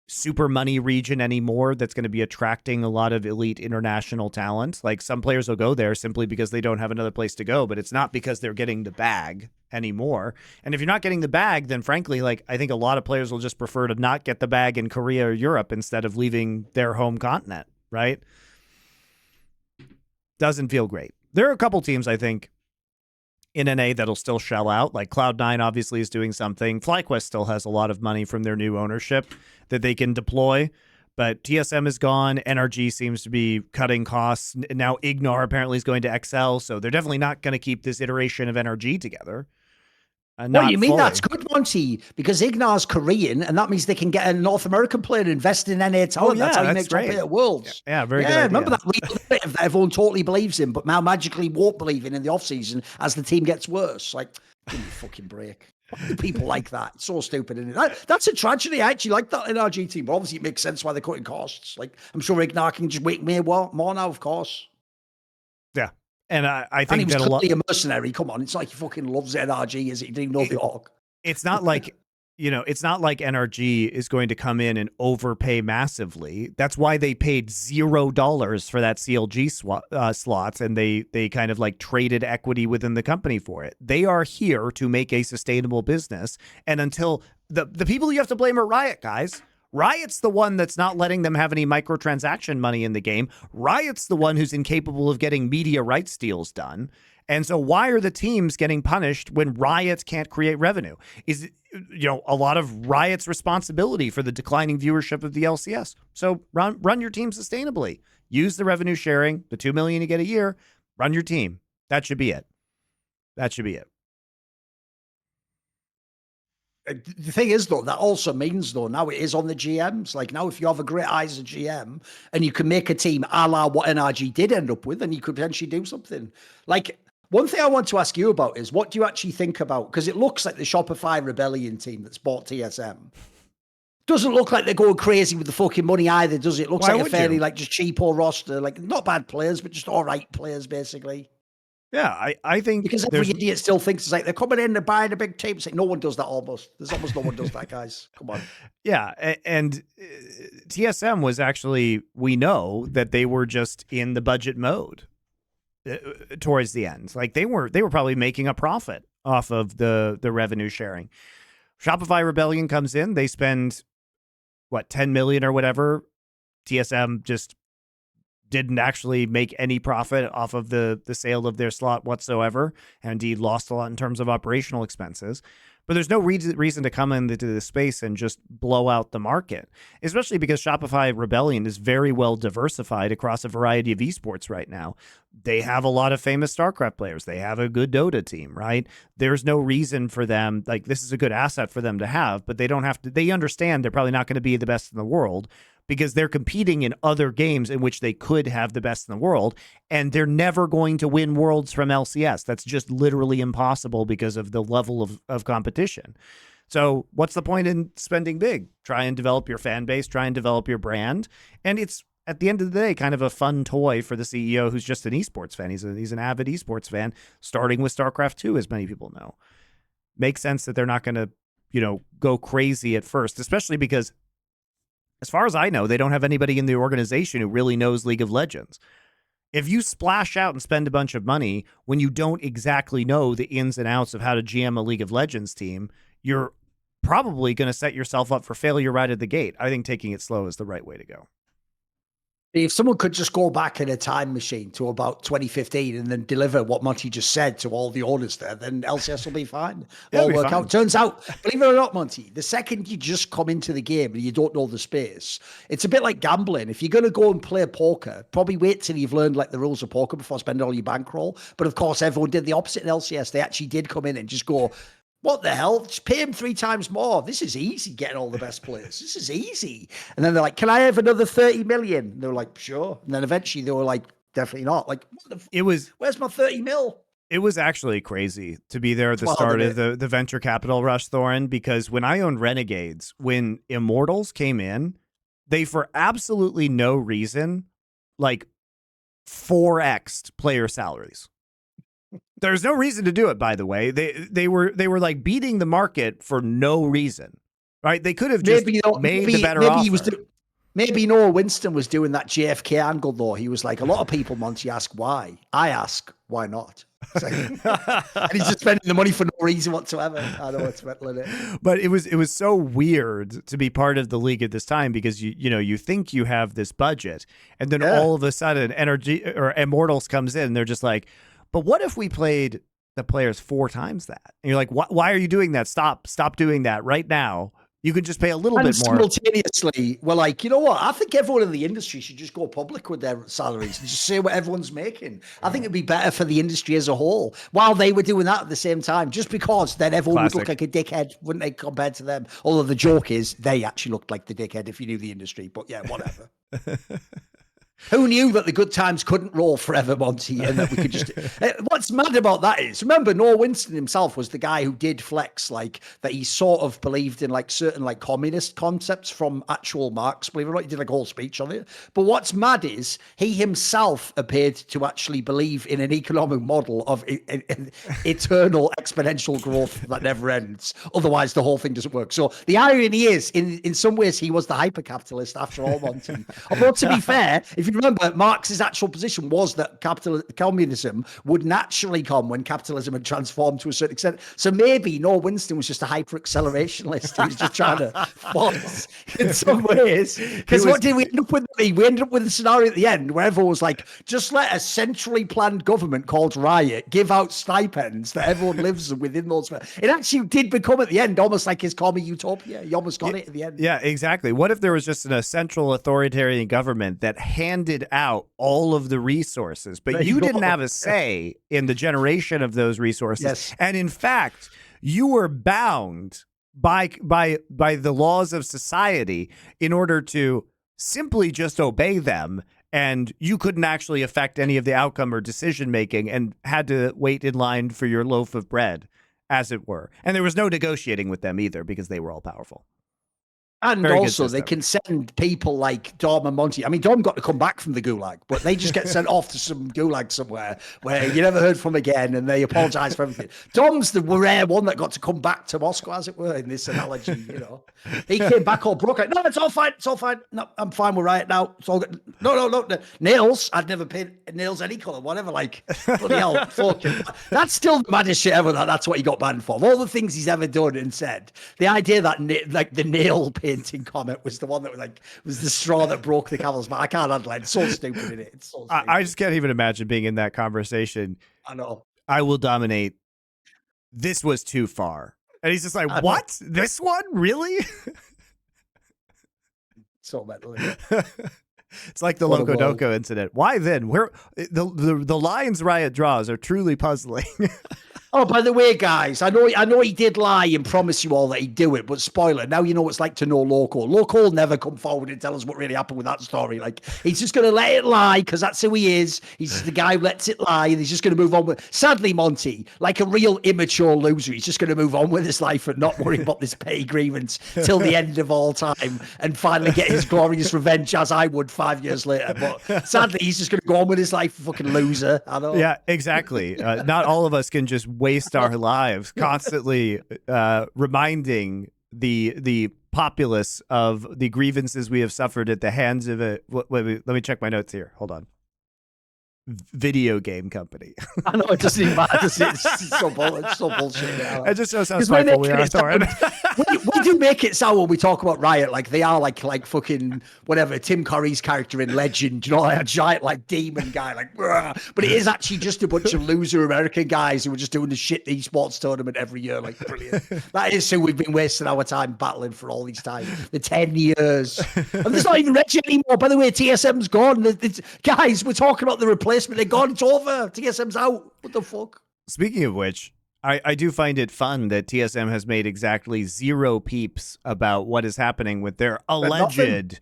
super money region anymore that's going to be attracting a lot of elite international talent. Like, some players will go there simply because they don't have another place to go, but it's not because they're getting the bag anymore. And if you're not getting the bag, then frankly, like, I think a lot of players will just prefer to not get the bag in Korea or Europe instead of leaving their home continent, right? Doesn't feel great. There are a couple teams, I think, in NA that'll still shell out. Like, Cloud9 obviously is doing something. FlyQuest still has a lot of money from their new ownership that they can deploy, but TSM is gone. NRG seems to be cutting costs. Now Ignore apparently is going to XL, so they're definitely not going to keep this iteration of NRG together. What do Not you mean fully. that's good, Monty? Because Ignar's Korean, and that means they can get a North American player and invest in NA talent. That's how you make top 8 at Worlds. Yeah, very good idea. Remember that real narrative that everyone totally believes in, but now magically won't believe in the offseason as the team gets worse. Like, give me a fucking break. Why do people like that? It's so stupid, isn't it? That's a tragedy. I actually like that NRG team, but obviously it makes sense why they're cutting costs. Like, I'm sure Ignar can just make more now, of course. Yeah. And I think and he was that clearly a mercenary. Come on, it's like he fucking loves NRG, is he? He didn't even know the org. It's not like, it's not like NRG is going to come in and overpay massively. That's why they paid $0 for that CLG slots, and they kind of like traded equity within the company for it. They are here to make a sustainable business. And until the people you have to blame are Riot, guys. Riot's the one that's not letting them have any microtransaction money in the game. Riot's the one who's incapable of getting media rights deals done. And so why are the teams getting punished when Riot can't create revenue? Is it, a lot of Riot's responsibility for the declining viewership of the LCS. So run your team sustainably. Use the revenue sharing, the $2 million you get a year, run your team. That should be it. That should be it. The thing is, though, that also means, though, now it is on the GMs. Like, now if you have a great eye as a GM and you can make a team a la what NRG did end up with, then you could potentially do something. Like, one thing I want to ask you about is, what do you actually think about, because it looks like the Shopify Rebellion team that's bought TSM. Doesn't look like they're going crazy with the fucking money either, does it? It looks like a fairly, like, just cheapo roster. Like, not bad players, but just all right players, basically. Yeah, I think because every idiot still thinks it's like they're coming in, they're buying a big team. It's like no one does that almost. There's almost no one does that, guys. Come on. Yeah, and TSM was actually, we know that they were just in the budget mode towards the end. Like they were probably making a profit off of the revenue sharing. Shopify Rebellion comes in, they spend what, 10 million or whatever. TSM just didn't actually make any profit off of the sale of their slot whatsoever, and indeed lost a lot in terms of operational expenses. But there's no reason to come into this space and just blow out the market, especially because Shopify Rebellion is very well diversified across a variety of esports right now. They have a lot of famous StarCraft players. They have a good Dota team, right? There's no reason for them, like this is a good asset for them to have, but they don't have to, they understand they're probably not going to be the best in the world, because they're competing in other games in which they could have the best in the world, and they're never going to win worlds from LCS. That's just literally impossible because of the level of competition. So what's the point in spending big? Try and develop your fan base, try and develop your brand. And it's, at the end of the day, kind of a fun toy for the CEO who's just an esports fan. He's an avid esports fan, starting with StarCraft 2, as many people know. Makes sense that they're not going to, go crazy at first, especially because, as far as I know, they don't have anybody in the organization who really knows League of Legends. If you splash out and spend a bunch of money when you don't exactly know the ins and outs of how to GM a League of Legends team, you're probably going to set yourself up for failure right at the gate. I think taking it slow is the right way to go. If someone could just go back in a time machine to about 2015 and then deliver what Monty just said to all the owners there, then LCS will be fine. All work out. Turns out, believe it or not, Monty, the second you just come into the game and you don't know the space, it's a bit like gambling. If you're going to go and play poker, probably wait till you've learned like the rules of poker before spending all your bankroll. But of course, everyone did the opposite in LCS. They actually did come in and just go, what the hell? Just pay him 3 times more. This is easy, getting all the best players. This is easy. And then they're like, can I have another 30 million? And they were like, sure. And then eventually they were like, definitely not. Like, where's my 30 mil? It was actually crazy to be there at the start of the venture capital rush, Thorin, because when I owned Renegades, when Immortals came in, they, for absolutely no reason, like 4x'd player salaries. There's no reason to do it, by the way. They were like beating the market for no reason, right? They could have just made the better offer. Maybe Noah Winston was doing that JFK angle, though. He was like, a lot of people, Monty, ask why. I ask, why not? And he's just spending the money for no reason whatsoever. I know it's mental, isn't it? But it was so weird to be part of the league at this time, because you think you have this budget, and then all of a sudden Immortals comes in and they're just like, but what if we played the players 4 times that? And you're like, why are you doing that? Stop doing that right now. You could just pay a little And bit more. simultaneously, we're like, you know what? I think everyone in the industry should just go public with their salaries and just say what everyone's making. I think it'd be better for the industry as a whole while they were doing that at the same time, just because then everyone would look like a dickhead, wouldn't they, compared to them? Although the joke is they actually looked like the dickhead if you knew the industry. But yeah, whatever. Who knew that the good times couldn't roll forever, Monty, and that we could just... What's mad about that is, remember, Noah Winston himself was the guy who did flex, like, that he sort of believed in, like, certain, like, communist concepts from actual Marx, believe it or not. He did, like, a whole speech on it. But what's mad is, he himself appeared to actually believe in an economic model of eternal exponential growth that never ends. Otherwise, the whole thing doesn't work. So the irony is, in some ways, he was the hyper-capitalist after all, Monty. Although, to be fair, if you remember, Marx's actual position was that communism would naturally come when capitalism had transformed to a certain extent. So maybe Noah Winston was just a hyper-accelerationist who was just trying to force in some ways. Because what did we end up with? We ended up with a scenario at the end where everyone was like, just let a centrally planned government called Riot give out stipends that everyone lives within those. It actually did become at the end almost like his commie utopia. He almost got it at the end. Yeah, exactly. What if there was just a central authoritarian government that handed out all of the resources, but you didn't have a say in the generation of those resources? Yes. And in fact, you were bound by the laws of society in order to simply just obey them, and you couldn't actually affect any of the outcome or decision making and had to wait in line for your loaf of bread, as it were. And there was no negotiating with them either because they were all powerful. And very also, they can send people like Dom and Monty. I mean, Dom got to come back from the gulag, but they just get sent off to some gulag somewhere where you never heard from again, and they apologize for everything. Dom's the rare one that got to come back to Moscow, as it were, in this analogy. You know, he came back all broke. Like, no, it's all fine. It's all fine. No, I'm fine with Riot now. It's all good. No. Nails. I'd never paint nails any color, whatever. Like, bloody hell, fucking. That's still the maddest shit ever. That's what he got banned for. Of all the things he's ever done and said, the idea that like the nail painting comment was the one that was the straw that broke the camel's back. I can't handle it. It's so stupid, isn't it? It's so stupid. I just can't even imagine being in that conversation. I know. I will dominate. This was too far. And he's just like, what? This one? Really? So mental. It's like the Loco Doco incident. Why then? Where the lines Riot draws are truly puzzling. Oh, by the way, guys, I know he did lie and promise you all that he'd do it, but spoiler, now you know what it's like to know Loco. Loco will never come forward and tell us what really happened with that story. Like, he's just going to let it lie because that's who he is. He's just the guy who lets it lie, and he's just going to move on with... Sadly, Monty, like a real immature loser, he's just going to move on with his life and not worry about this petty grievance till the end of all time and finally get his glorious revenge, as I would 5 years later. But sadly, he's just going to go on with his life, fucking loser. I know. Yeah, exactly. Not all of us can just waste our lives constantly reminding the populace of the grievances we have suffered at the hands of a... Wait, let me check my notes here. Hold on. Video game company. I know, it doesn't even matter. It's so bullshit. It just shows how spiteful we are, Thorin. We do make it sound when we talk about Riot like they are like fucking whatever Tim Curry's character in Legend, you know, like a giant like demon guy, like, but it is actually just a bunch of loser American guys who are just doing the shit esports tournament every year. Like, brilliant. That is who we've been wasting our time battling for all these time, the 10 years. And there's not even Reggie anymore. By the way, TSM's gone. Guys, we're talking about the replacement. They're gone. It's over. TSM's out. What the fuck? Speaking of which, I do find it fun that TSM has made exactly zero peeps about what is happening with their alleged,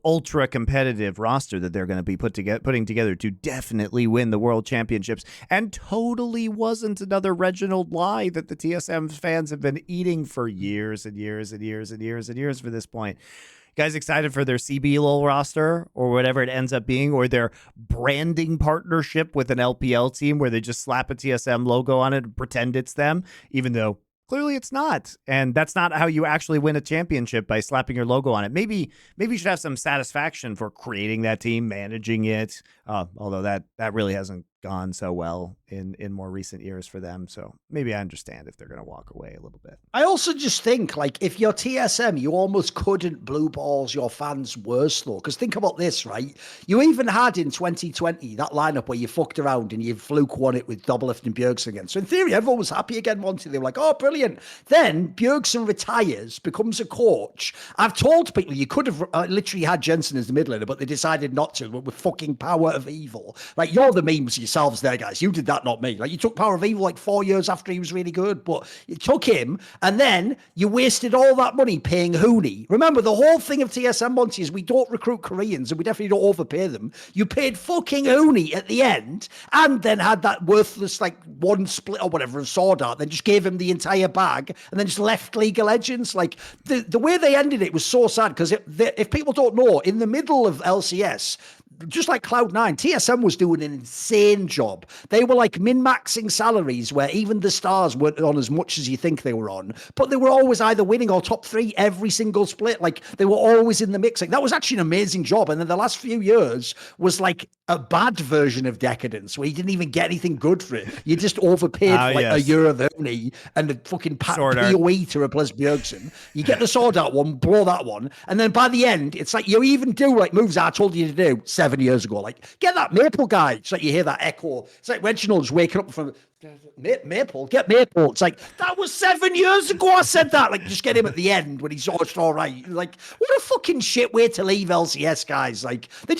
ultra competitive roster that they're going to be putting together to definitely win the world championships, and totally wasn't another Reginald lie that the TSM fans have been eating for years and years and years and years and years for this point. Guys excited for their CBLOL roster or whatever it ends up being, or their branding partnership with an LPL team where they just slap a TSM logo on it and pretend it's them, even though clearly it's not. And that's not how you actually win a championship, by slapping your logo on it. Maybe you should have some satisfaction for creating that team, managing it, although that really hasn't gone so well in more recent years for them. So maybe I understand if they're going to walk away a little bit. I also just think, like, if you're TSM, you almost couldn't blue balls your fans worse, though. Because think about this, right? You even had in 2020 that lineup where you fucked around and you fluke won it with Doublelift and Bjergsen again. So in theory, everyone was happy again, Monte. They were like, oh, brilliant. Then Bjergsen retires, becomes a coach. I've told people you could have literally had Jensen as the mid laner, but they decided not to, with fucking Power of Evil. Like, you're the memes yourselves there, guys. You did that, not me. Like, you took Power of Evil like 4 years after he was really good, but you took him, and then you wasted all that money paying Hooney. Remember, the whole thing of TSM, Monty, is we don't recruit Koreans, and we definitely don't overpay them. You paid fucking Hooney at the end, and then had that worthless, like, one split or whatever of Sword Art, then just gave him the entire bag, and then just left League of Legends. Like, the way they ended it was so sad, because if people don't know, in the middle of LCS, just like Cloud9, TSM was doing an insane job. They were like min-maxing salaries where even the stars weren't on as much as you think they were on, but they were always either winning or top 3 every single split. Like, they were always in the mix. Like, that was actually an amazing job. And then the last few years was like a bad version of decadence where you didn't even get anything good for it. You just overpaid for like a year of Oni and a fucking PoE to replace Bjergsen. You get the Sword Art one, blow that one, and then by the end, it's like you even do like moves I told you to do 7 years ago. Like, get that Maple guy. It's like you hear that echo. It's like Reginald's waking up from Maple. Get Maple. It's like, that was 7 years ago I said that. Like, just get him at the end when he's all right. Like, what a fucking shit way to leave LCS, guys. Like, they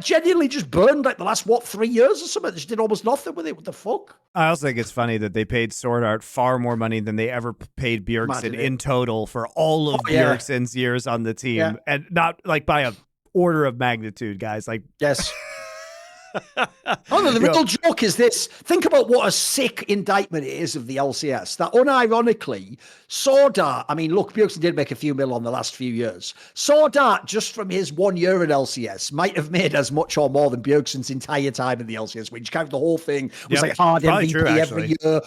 genuinely just burned like the last 3 years or something. They just did almost nothing with it. What the fuck? I also think it's funny that they paid Sword Art far more money than they ever paid Bjergsen in total for all of Bjergsen's years on the team, and not like by a order of magnitude, guys. Like, yes. Oh no, the real joke is this. Think about what a sick indictment it is of the LCS. That unironically, Sword Art, I mean, look, Bjergsen did make a few mil on the last few years. Sword Art, just from his 1 year in LCS, might have made as much or more than Bjergsen's entire time in the LCS, which kind of the whole thing was like hard MVP every year.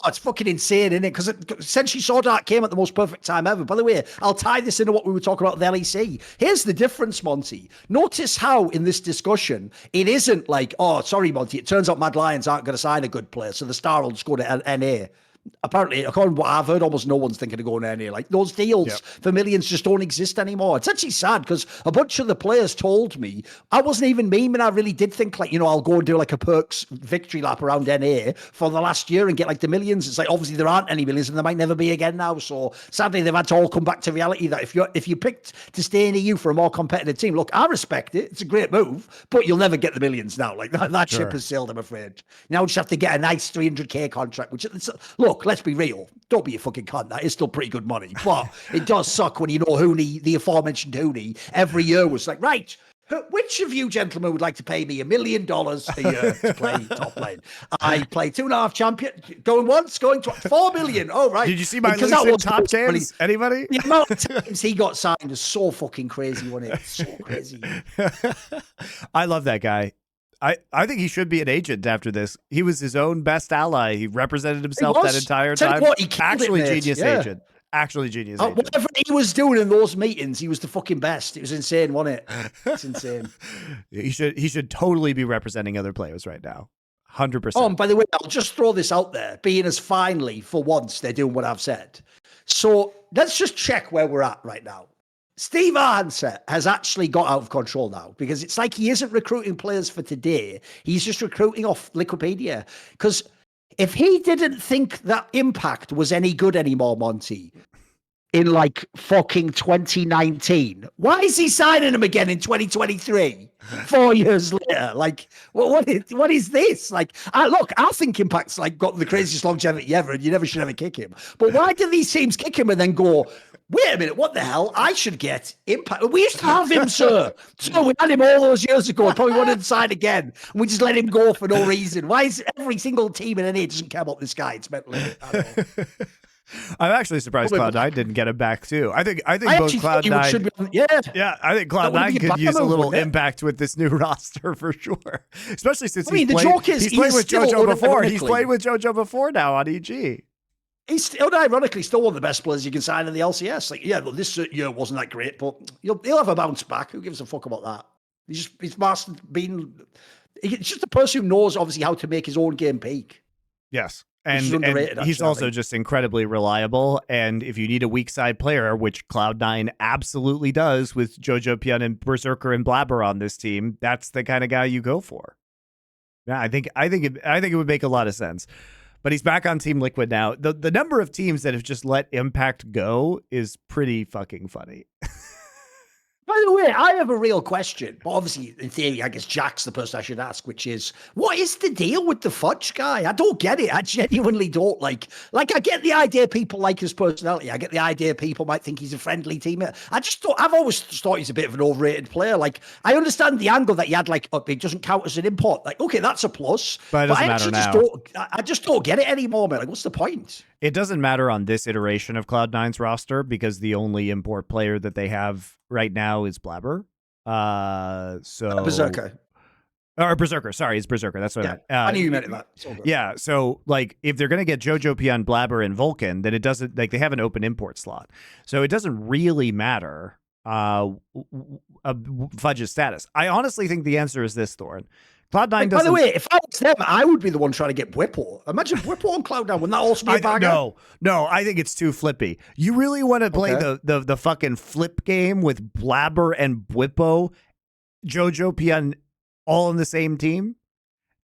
It's fucking insane, isn't it? Because essentially Sword Art came at the most perfect time ever. By the way, I'll tie this into what we were talking about with LEC. Here's the difference, Monty. Notice how in this discussion, it isn't like, oh, sorry, Monty, it turns out Mad Lions aren't going to sign a good player, so the star will just go to NA. Apparently, according to what I've heard, almost no one's thinking of going to NA. Like, those deals for millions just don't exist anymore. It's actually sad because a bunch of the players told me, I wasn't even memeing, I really did think, like, I'll go and do like a perks victory lap around NA for the last year and get like the millions. It's like, obviously there aren't any millions and there might never be again now. So sadly, they've had to all come back to reality that if you picked to stay in EU for a more competitive team, look, I respect it. It's a great move, but you'll never get the millions now. Like, that ship has sailed, I'm afraid. Now you just have to get a nice 300k contract, which, look, let's be real. Don't be a fucking cunt. That is still pretty good money. But it does suck when Hooney, the aforementioned Hooney, every year was like, right, which of you gentlemen would like to pay me $1 million a year to play top lane? I play 2.5 champion, going once, going twice, 4 million. Oh, right. Did you see my recent top 10s? Anybody? The amount of times he got signed is so fucking crazy, wasn't it? So crazy. I love that guy. I think he should be an agent after this. He was his own best ally. He represented himself that entire time. Actually, genius agent. Actually, genius agent. Whatever he was doing in those meetings, he was the fucking best. It was insane, wasn't it? It's insane. He should totally be representing other players right now. 100%. Oh, and by the way, I'll just throw this out there. Being as finally, for once, they're doing what I've said. So let's just check where we're at right now. Steve Arnsett has actually got out of control now because it's like he isn't recruiting players for today. He's just recruiting off Wikipedia. Because if he didn't think that Impact was any good anymore, Monty, in like fucking 2019, why is he signing him again in 2023? 4 years later, like, what is this? Like, I think Impact's like got the craziest longevity ever, and you never should ever kick him. But why do these teams kick him and then go, wait a minute, what the hell? I should get Impact. We used to have him, sir. So we had him all those years ago. I probably wanted to sign again, and we just let him go for no reason. Why is every single team in NA doesn't care about this guy? It's mental. I'm actually surprised Cloud9 didn't get him back too. I think both Cloud9. I think Cloud9 could use a little impact with this new roster for sure. Especially since he's played with JoJo before. He's played with JoJo before now on EG. He's unironically still one of the best players you can sign in the LCS. Like, yeah, well, this year wasn't that great, but he'll have a bounce back. Who gives a fuck about that? He's mastered being It's just a person who knows obviously how to make his own game peak. Yes. Which is And underrated, he's actually, I also think. just incredibly reliable. And if you need a weak side player, which Cloud9 absolutely does with Jojo Pian and Berserker and Blabber on this team, that's the kind of guy you go for. Yeah, I think it would make a lot of sense. But he's back on Team Liquid now. The number of teams that have just let Impact go is pretty fucking funny. By the way, I have a real question, but obviously, in theory, I guess Jack's the person I should ask, which is, what is the deal with the Fudge guy? I don't get it. I genuinely don't like, I get the idea people like his personality. I get the idea people might think he's a friendly teammate. I've always thought he's a bit of an overrated player. Like, I understand the angle that he had, like, it doesn't count as an import. Like, okay, that's a plus. But it doesn't matter now. I just don't get it anymore, man. Like, what's the point? It doesn't matter on this iteration of Cloud9's roster because the only import player that they have right now is Blabber. Berserker. Or Berserker. Sorry, it's Berserker. That's what I meant. I knew you meant that. Yeah. So, like, if they're going to get Jojo Pian, Blabber, and Vulcan, then it doesn't, like, they have an open import slot. So it doesn't really matter Fudge's status. I honestly think the answer is this, Thorin. Cloud9 doesn't. By the way, if I was them, I would be the one trying to get Whipple. Imagine Whipple on Cloud9. Wouldn't that also be a bagger? No, I think it's too flippy. You really want to play the fucking flip game with Blabber and Whippo, Jojo Pian all on the same team?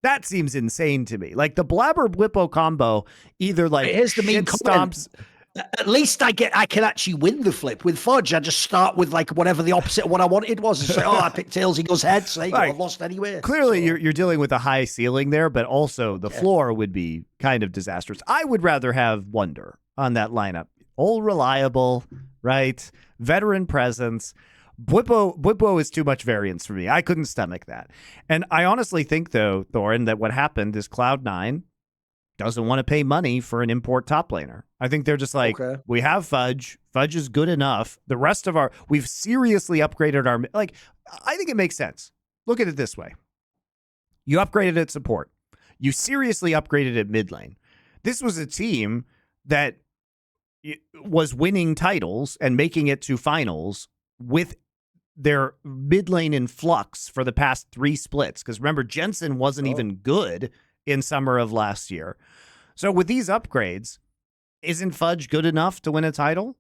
That seems insane to me. Like the Blabber Whippo combo, either like here's the mean stomps. At least I can actually win the flip. With Fudge, I just start with like whatever the opposite of what I wanted was. And say, I picked tails, he goes heads. So I've lost anyway. Clearly, you're dealing with a high ceiling there, but also the floor would be kind of disastrous. I would rather have Wonder on that lineup. All reliable, right? Veteran presence. Whippo is too much variance for me. I couldn't stomach that. And I honestly think, though, Thorin, that what happened is Cloud9 doesn't want to pay money for an import top laner. I think they're just like, we have Fudge. Fudge is good enough. The rest of we've seriously upgraded our, like, I think it makes sense. Look at it this way. You upgraded at support. You seriously upgraded at mid lane. This was a team that was winning titles and making it to finals with their mid lane in flux for the past 3 splits. Because remember, Jensen wasn't even good in summer of last year. So with these upgrades, isn't Fudge good enough to win a title?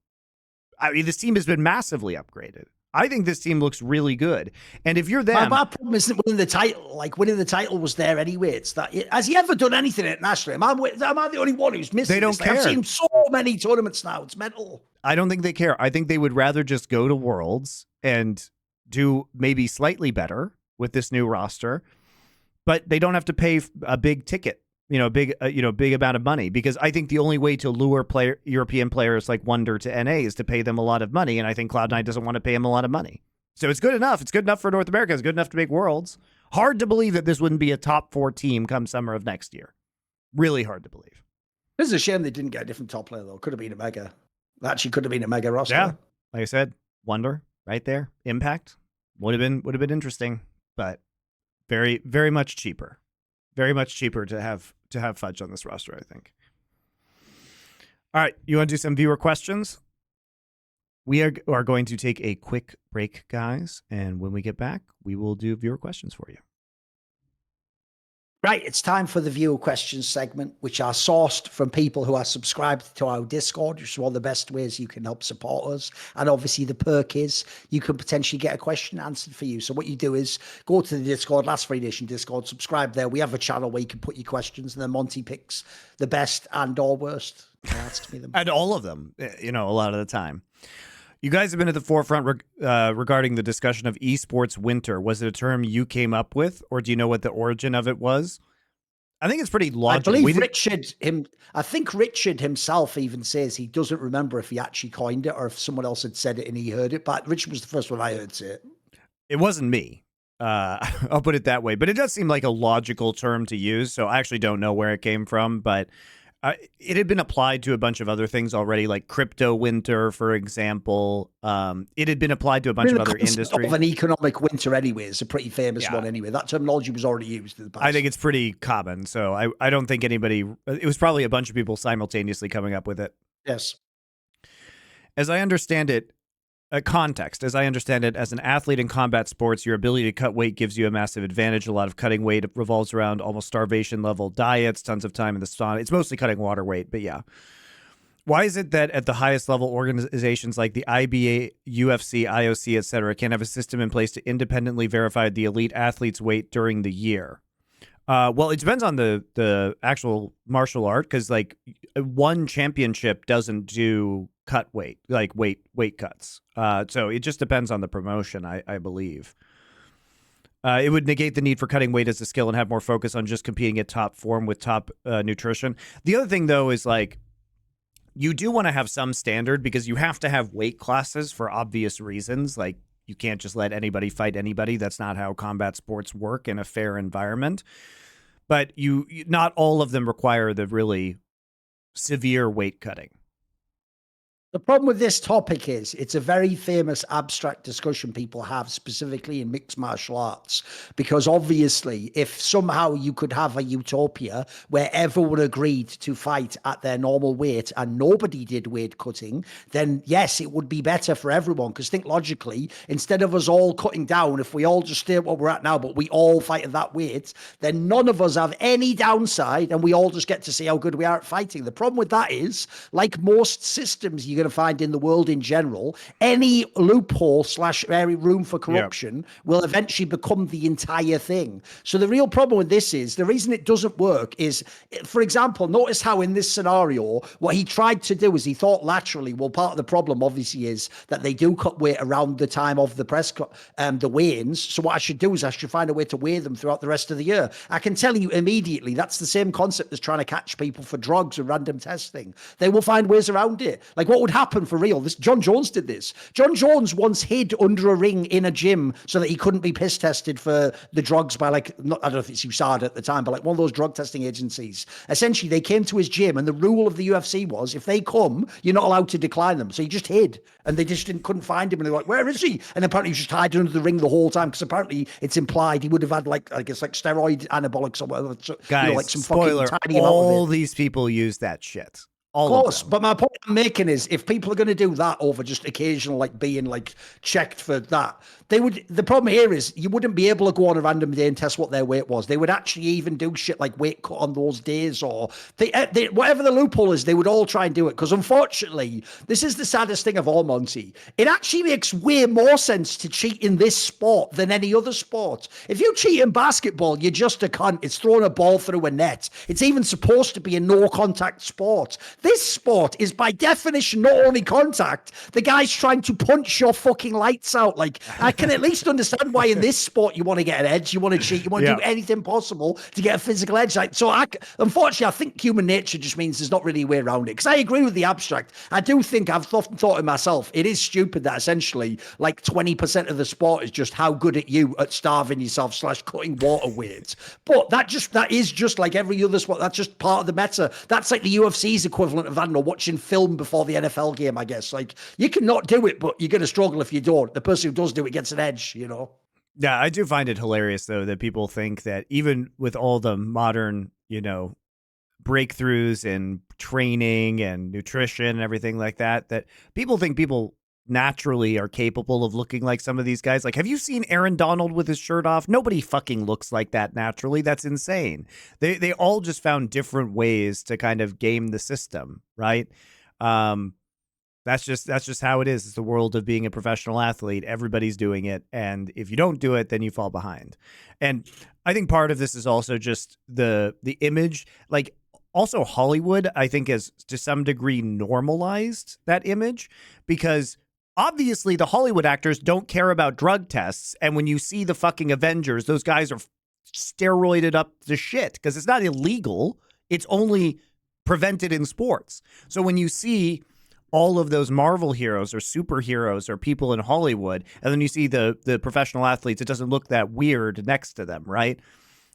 I mean, this team has been massively upgraded. I think this team looks really good. And if you're them... My problem isn't winning the title. Like, winning the title was there anyway. It's that... Has he ever done anything internationally? Am I the only one who's missing They don't care. I've seen so many tournaments now. It's mental. I don't think they care. I think they would rather just go to Worlds and do maybe slightly better with this new roster, but they don't have to pay a big ticket, big amount of money, because I think the only way to lure European players like Wonder to NA is to pay them a lot of money, and I think Cloud9 doesn't want to pay them a lot of money. So it's good enough. It's good enough for North America. It's good enough to make Worlds. Hard to believe that this wouldn't be a top 4 team come summer of next year. Really hard to believe. It's a shame they didn't get a different top player, though. Could have been a mega. Actually, could have been a mega roster. Yeah, like I said, Wonder right there. Impact would have been interesting, but very, very much cheaper. Very much cheaper to have Fudge on this roster, I think. All right, you want to do some viewer questions? We are going to take a quick break, guys, and when we get back, we will do viewer questions for you. Right, it's time for the viewer questions segment, which are sourced from people who are subscribed to our Discord, which is one of the best ways you can help support us. And obviously the perk is you can potentially get a question answered for you. So what you do is go to the Discord, Last Free Nation Discord, subscribe there. We have a channel where you can put your questions, and then Monty picks the best and or worst. Asks me them. And all of them, a lot of the time. You guys have been at the forefront regarding the discussion of esports winter. Was it a term you came up with, or do you know what the origin of it was? I think it's pretty logical. I believe I think Richard himself even says he doesn't remember if he actually coined it or if someone else had said it and he heard it. But Richard was the first one I heard say it. It wasn't me. I'll put it that way. But it does seem like a logical term to use. So I actually don't know where it came from, but it had been applied to a bunch of other things already, like crypto winter, for example. It had been applied to a bunch of other industries. Of an economic winter anyway. It's a pretty famous one anyway. That terminology was already used in the past. I think it's pretty common. So I don't think anybody, it was probably a bunch of people simultaneously coming up with it. Yes. As I understand it, context, as I understand it, as an athlete in combat sports, your ability to cut weight gives you a massive advantage. A lot of cutting weight revolves around almost starvation level diets, tons of time in the sauna. It's mostly cutting water weight, but yeah. Why is it that at the highest level organizations like the IBA, UFC, IOC, etc., can't have a system in place to independently verify the elite athlete's weight during the year? Well, it depends on the actual martial art, because like one championship doesn't do cut weight, like weight cuts. So it just depends on the promotion, I believe. It would negate the need for cutting weight as a skill and have more focus on just competing at top form with top nutrition. The other thing, though, is like you do want to have some standard, because you have to have weight classes for obvious reasons. Like you can't just let anybody fight anybody. That's not how combat sports work in a fair environment. But not all of them require the really severe weight cutting. The problem with this topic is it's a very famous abstract discussion people have specifically in mixed martial arts, because obviously if somehow you could have a utopia where everyone agreed to fight at their normal weight and nobody did weight cutting, then yes, it would be better for everyone. Because think logically, instead of us all cutting down, if we all just stay what we're at now, but we all fight at that weight, then none of us have any downside and we all just get to see how good we are at fighting. The problem with that is, like most systems you're going to find in the world in general, any loophole / any room for corruption will eventually become the entire thing. So the real problem with this is, the reason it doesn't work is, for example, notice how in this scenario, what he tried to do is he thought laterally, well, part of the problem obviously is that they do cut weight around the time of the the weigh-ins. So what I should do is I should find a way to weigh them throughout the rest of the year. I can tell you immediately, that's the same concept as trying to catch people for drugs or random testing. They will find ways around it. Like what would happen for real? John Jones did this. John Jones once hid under a ring in a gym so that he couldn't be piss tested for the drugs by I don't know if it's USADA at the time, but like one of those drug testing agencies. Essentially, they came to his gym and the rule of the UFC was if they come, you're not allowed to decline them. So he just hid and they just couldn't find him. And they're like, where is he? And apparently he was just hiding under the ring the whole time, because apparently it's implied he would have had steroid anabolics or whatever. So, guys, like some spoiler, fucking tiny all these people use that shit. All of course, but my point I'm making is, if people are going to do that over just occasional being checked for that, the problem here is you wouldn't be able to go on a random day and test what their weight was. They would actually even do shit like weight cut on those days, or whatever the loophole is, they would all try and do it. Because unfortunately, this is the saddest thing of all, Monty. It actually makes way more sense to cheat in this sport than any other sport. If you cheat in basketball, you're just a cunt. It's throwing a ball through a net. It's even supposed to be a no-contact sport. This sport is by definition not only contact, the guy's trying to punch your fucking lights out. I can at least understand why in this sport you want to get an edge, you want to cheat, you want to do anything possible to get a physical edge. Unfortunately, I think human nature just means there's not really a way around it. Because I agree with the abstract. I do think, I've often thought to myself, it is stupid that essentially 20% of the sport is just how good at you at starving yourself / cutting water weights. But that is just like every other sport. That's just part of the meta. That's like the UFC's equivalent of, I don't know, watching film before the NFL game, I guess. You can not do it, but you're going to struggle if you don't. The person who does do it gets an edge, Yeah, I do find it hilarious, though, that people think that even with all the modern, breakthroughs in training and nutrition and everything like that, that people think people naturally are capable of looking like some of these guys. Have you seen Aaron Donald with his shirt off? Nobody fucking looks like that naturally. That's insane. They all just found different ways to kind of game the system, right? That's just how it is. It's the world of being a professional athlete. Everybody's doing it, and if you don't do it, then you fall behind. And I think part of this is also just the image. Also Hollywood, I think, has to some degree normalized that image, because obviously the Hollywood actors don't care about drug tests. And when you see the fucking Avengers, those guys are steroided up the shit, because it's not illegal. It's only prevented in sports. So when you see all of those Marvel heroes or superheroes or people in Hollywood, and then you see the professional athletes, it doesn't look that weird next to them, right?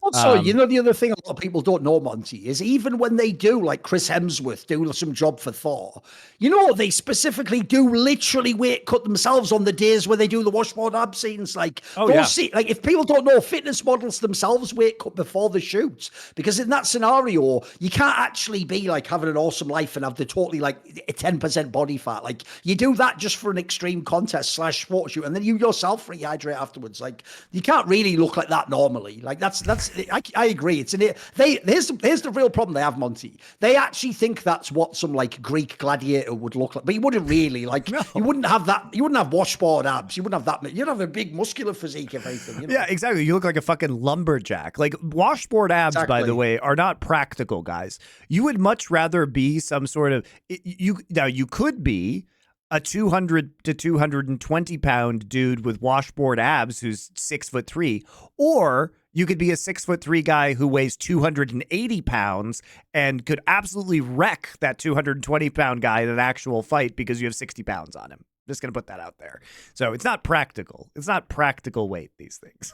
Also, you know, the other thing a lot of people don't know, Monty, is even when they do, like Chris Hemsworth do some job for Thor, you know, they specifically do literally weight cut themselves on the days where they do the washboard ab scenes. Like, like if people don't know, fitness models themselves weight cut before the shoots, because in that scenario, you can't actually be like having an awesome life and have the totally like 10% body fat. Like, you do that just for an extreme contest / sport shoot, and then you yourself rehydrate afterwards. Like, you can't really look like that normally. Like, that's I agree. It's here's the real problem they have, Monty. They actually think that's what some like Greek gladiator would look like, but you wouldn't really. Like, you wouldn't have that. You wouldn't have washboard abs. You wouldn't have that. You'd have a big muscular physique, if anything. You know? Yeah, exactly. You look like a fucking lumberjack. Like, washboard abs, by the way, are not practical, guys. You would much rather be some sort of you could be a 200 to 220 pound dude with washboard abs who's 6'3", or you could be a 6'3" guy who weighs 280 pounds and could absolutely wreck that 220 pound guy in an actual fight because you have 60 pounds on him. Just going to put that out there. So it's not practical. It's not practical weight, these things.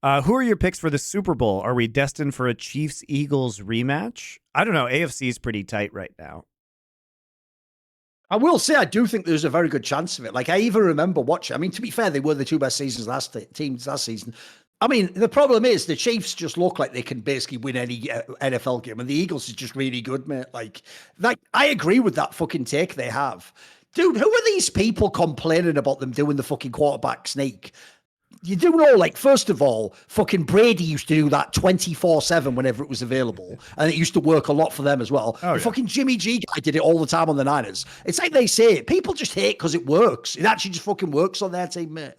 Who are your picks for the Super Bowl? Are we destined for a Chiefs-Eagles rematch? I don't know. AFC is pretty tight right now. I will say I do think there's a very good chance of it. Like, I even remember watching. I mean, to be fair, they were the two best teams last season. I mean, the problem is the Chiefs just look like they can basically win any NFL game, and the Eagles is just really good, mate. Like I agree with that fucking take they have. Dude, who are these people complaining about them doing the fucking quarterback sneak? You do know, like, first of all, fucking Brady used to do that 24/7 whenever it was available, and it used to work a lot for them as well. Fucking Jimmy G guy did it all the time on the Niners. It's like they say, people just hate because it works. It actually just fucking works on their team, mate.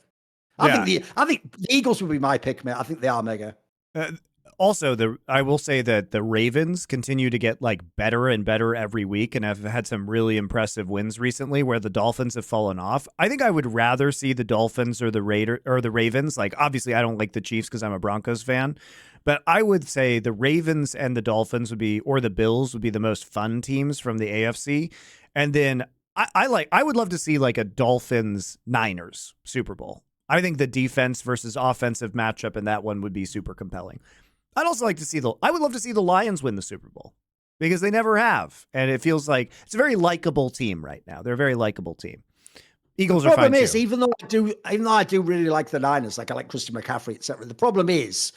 I think the Eagles would be my pick, mate. I think they are mega. Also, I will say that the Ravens continue to get like better and better every week, and have had some really impressive wins recently where the Dolphins have fallen off. I think I would rather see the Dolphins or the Ravens. Like, obviously, I don't like the Chiefs because I'm a Broncos fan, but I would say the Ravens and the Dolphins or the Bills would be the most fun teams from the AFC. And then I would love to see like a Dolphins Niners Super Bowl. I think the defense versus offensive matchup in that one would be super compelling. I'd also like to see I would love to see the Lions win the Super Bowl because they never have. And it feels like it's a very likable team right now. They're a very likable team. Eagles are fine too. The problem is, even though I do really like the Niners, like I like Christian McCaffrey, etc. The problem is,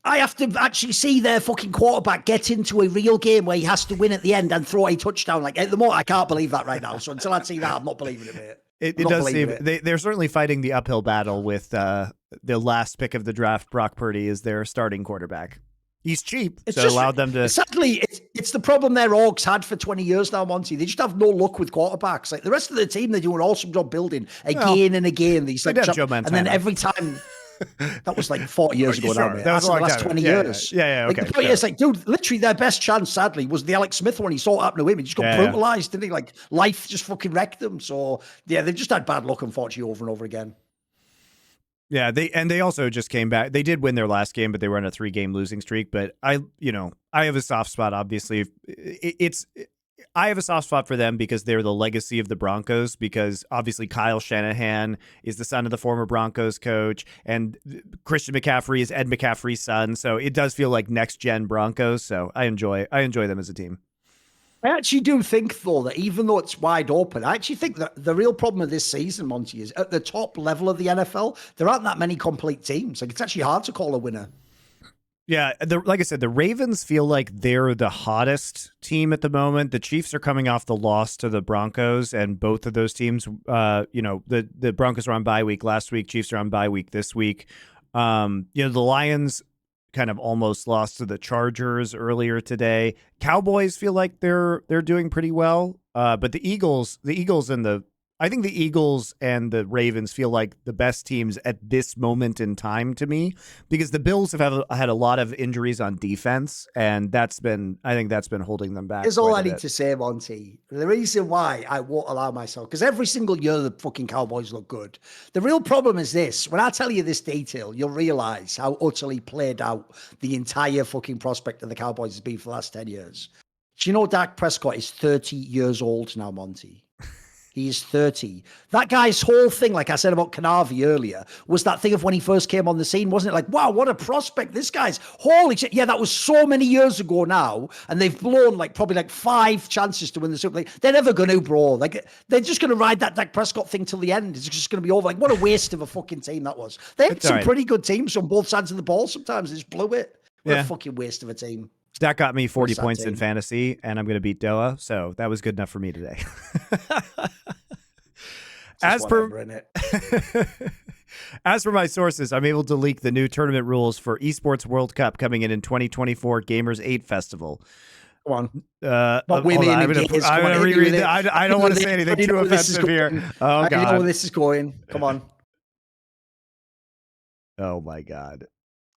I have to actually see their fucking quarterback get into a real game where he has to win at the end and throw a touchdown. Like, at the moment, I can't believe that right now. So until I see that, I'm not believing it, mate. It does seem they're certainly fighting the uphill battle with the last pick of the draft. Brock Purdy is their starting quarterback. He's cheap, so it allowed them to. Sadly, it's the problem their orgs had for 20 years now, Monty. They just have no luck with quarterbacks. Like, the rest of the team, they do an awesome job building again and again. These like, and then every time. That was like 40 years ago now, mate. That's the last 20 years. Yeah, okay. Like, the point is, like, dude, literally their best chance, sadly, was the Alex Smith one. He saw it happen to him. He just got brutalized, didn't he? Like, life just fucking wrecked them. So, yeah, they've just had bad luck, unfortunately, over and over again. Yeah, they also just came back. They did win their last game, but they were on a 3-game losing streak. But I have a soft spot, obviously. I have a soft spot for them because they're the legacy of the Broncos, because obviously Kyle Shanahan is the son of the former Broncos coach, and Christian McCaffrey is Ed McCaffrey's son. So it does feel like next gen Broncos. So I enjoy them as a team. I actually do think, though, that even though it's wide open, I actually think that the real problem of this season, Monty, is at the top level of the NFL, there aren't that many complete teams. Like, it's actually hard to call a winner. Yeah, like I said, the Ravens feel like they're the hottest team at the moment. The Chiefs are coming off the loss to the Broncos, and both of those teams, the Broncos are on bye week last week, Chiefs are on bye week this week. The Lions kind of almost lost to the Chargers earlier today. Cowboys feel like they're doing pretty well, but the Eagles I think the Eagles and the Ravens feel like the best teams at this moment in time to me, because the Bills have had a lot of injuries on defense, and I think that's been holding them back. Here's all I need to say, Monty. The reason why I won't allow myself, because every single year the fucking Cowboys look good. The real problem is this. When I tell you this detail, you'll realize how utterly played out the entire fucking prospect of the Cowboys has been for the last 10 years. Do you know Dak Prescott is 30 years old now, Monty? He's 30. That guy's whole thing, like I said about Kanavi earlier, was that thing of when he first came on the scene, wasn't it? Like, wow, what a prospect. This guy's, holy shit. Yeah, that was so many years ago now. And they've blown like probably like 5 chances to win the Super League. They're never going to, bro. Like, they're just going to ride that Dak Prescott thing till the end. It's just going to be over. Like, what a waste of a fucking team that was. They had some pretty good teams on both sides of the ball sometimes. They just blew it. What a fucking waste of a team. That got me 40 points in fantasy, and I'm going to beat Doa, so that was good enough for me today. As per my sources, I'm able to leak the new tournament rules for Esports World Cup coming in 2024 Gamers 8 Festival. Come on. I'm going to reread it. I don't want to say anything too offensive here. Oh, God. I know where this is going. Come on. Oh, my God.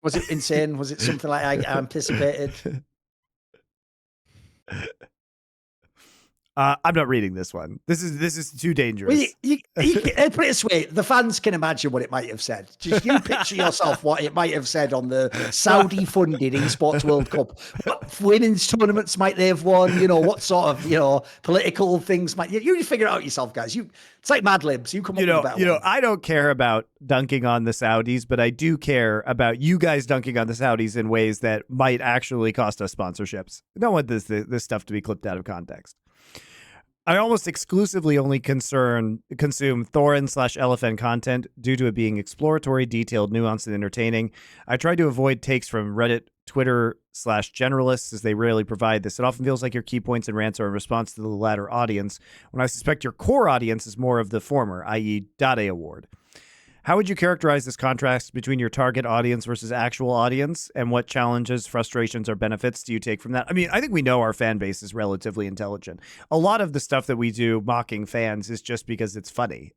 Was it insane? Was it something like I anticipated? I'm not reading this one. This is too dangerous. Well, you put it this way, the fans can imagine what it might have said. Just you picture yourself what it might have said on the Saudi-funded Esports World Cup. What women's tournaments might they have won? You know, what sort of, political things might you figure it out yourself, guys. It's like Mad Libs. You come up with a better one. I don't care about dunking on the Saudis, but I do care about you guys dunking on the Saudis in ways that might actually cost us sponsorships. I don't want this stuff to be clipped out of context. I almost exclusively only consume Thorin/LFN content due to it being exploratory, detailed, nuanced, and entertaining. I try to avoid takes from Reddit, Twitter/generalists as they rarely provide this. It often feels like your key points and rants are in response to the latter audience, when I suspect your core audience is more of the former, i.e. .A award. How would you characterize this contrast between your target audience versus actual audience, and what challenges, frustrations, or benefits do you take from that? I mean, I think we know our fan base is relatively intelligent. A lot of the stuff that we do mocking fans is just because it's funny.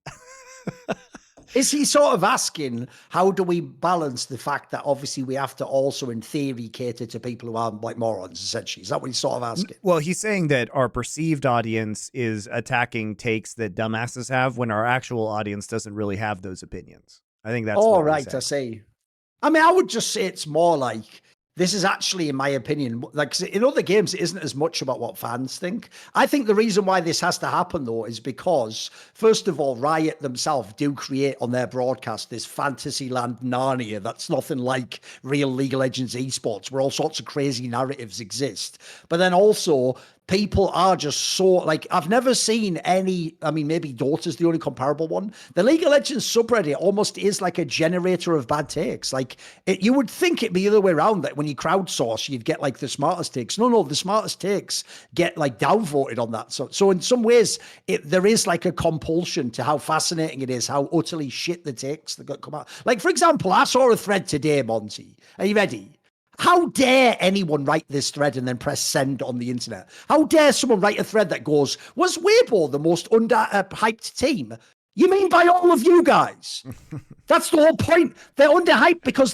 Is he sort of asking, how do we balance the fact that obviously we have to also, in theory, cater to people who aren't like morons, essentially? Is that what he's sort of asking? Well, he's saying that our perceived audience is attacking takes that dumbasses have when our actual audience doesn't really have those opinions. I think that's all right. I see. I mean, I would just say it's more like, this is actually, in my opinion, like in other games, it isn't as much about what fans think. I think the reason why this has to happen, though, is because, first of all, Riot themselves do create on their broadcast this Fantasyland Narnia that's nothing like real League of Legends esports, where all sorts of crazy narratives exist. But then also, people are just so, like, I've never seen any, I mean, maybe Dota's the only comparable one. The League of Legends subreddit almost is like a generator of bad takes. Like, you would think it'd be the other way around, that when you crowdsource, you'd get like the smartest takes. No, the smartest takes get like downvoted on that. So in some ways, there is like a compulsion to how fascinating it is, how utterly shit the takes that come out. Like, for example, I saw a thread today, Monty. Are you ready? How dare anyone write this thread and then press send on the internet? How dare someone write a thread that goes, was Weibo the most underhyped team? You mean by all of you guys? That's the whole point. They're underhyped because